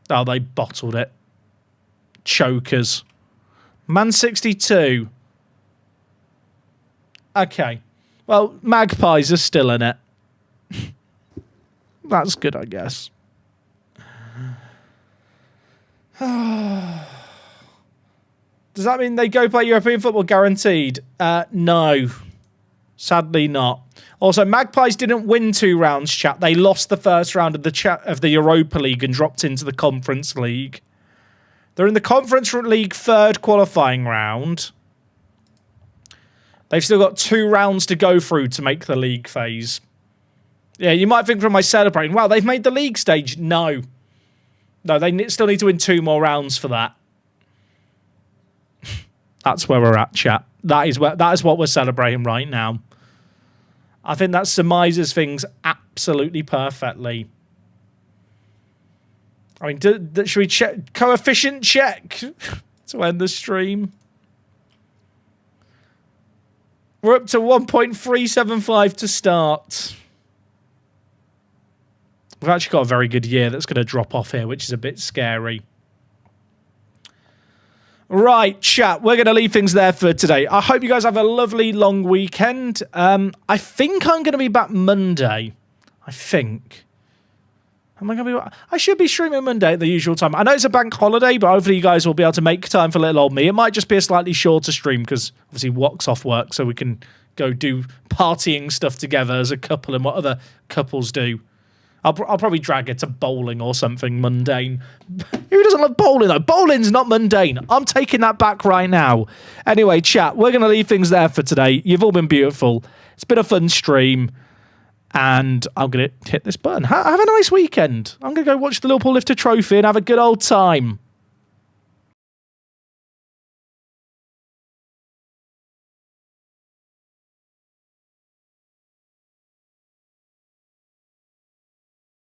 Oh, they bottled it. Chokers. Man 62. Okay. Well, Magpies are still in it. That's good, I guess. Does that mean they go play European football guaranteed? No. Sadly not. Also, Magpies didn't win 2 rounds, chat. They lost the first round of the Europa League and dropped into the Conference League. They're in the Conference League third qualifying round. They've still got 2 rounds to go through to make the league phase. Yeah, you might think from my celebrating, wow, they've made the league stage. No. No, they still need to win 2 more rounds for that. That's where we're at, chat. That is what we're celebrating right now. I think that surmises things absolutely perfectly. I mean, should we check coefficient check to end the stream? We're up to 1.375 to start. We've actually got a very good year that's going to drop off here, which is a bit scary. Right, chat, we're going to leave things there for today. I hope you guys have a lovely long weekend. I think I'm going to be back Monday. I think. Am I going to be? I should be streaming Monday at the usual time. I know it's a bank holiday, but hopefully you guys will be able to make time for little old me. It might just be a slightly shorter stream because obviously Wok's off work, so we can go do partying stuff together as a couple and what other couples do. I'll probably drag her to bowling or something mundane. Who doesn't love bowling, though? Bowling's not mundane. I'm taking that back right now. Anyway, chat, we're going to leave things there for today. You've all been beautiful. It's been a fun stream. And I'm going to hit this button. Have a nice weekend. I'm going to go watch the Liverpool Lifter Trophy and have a good old time.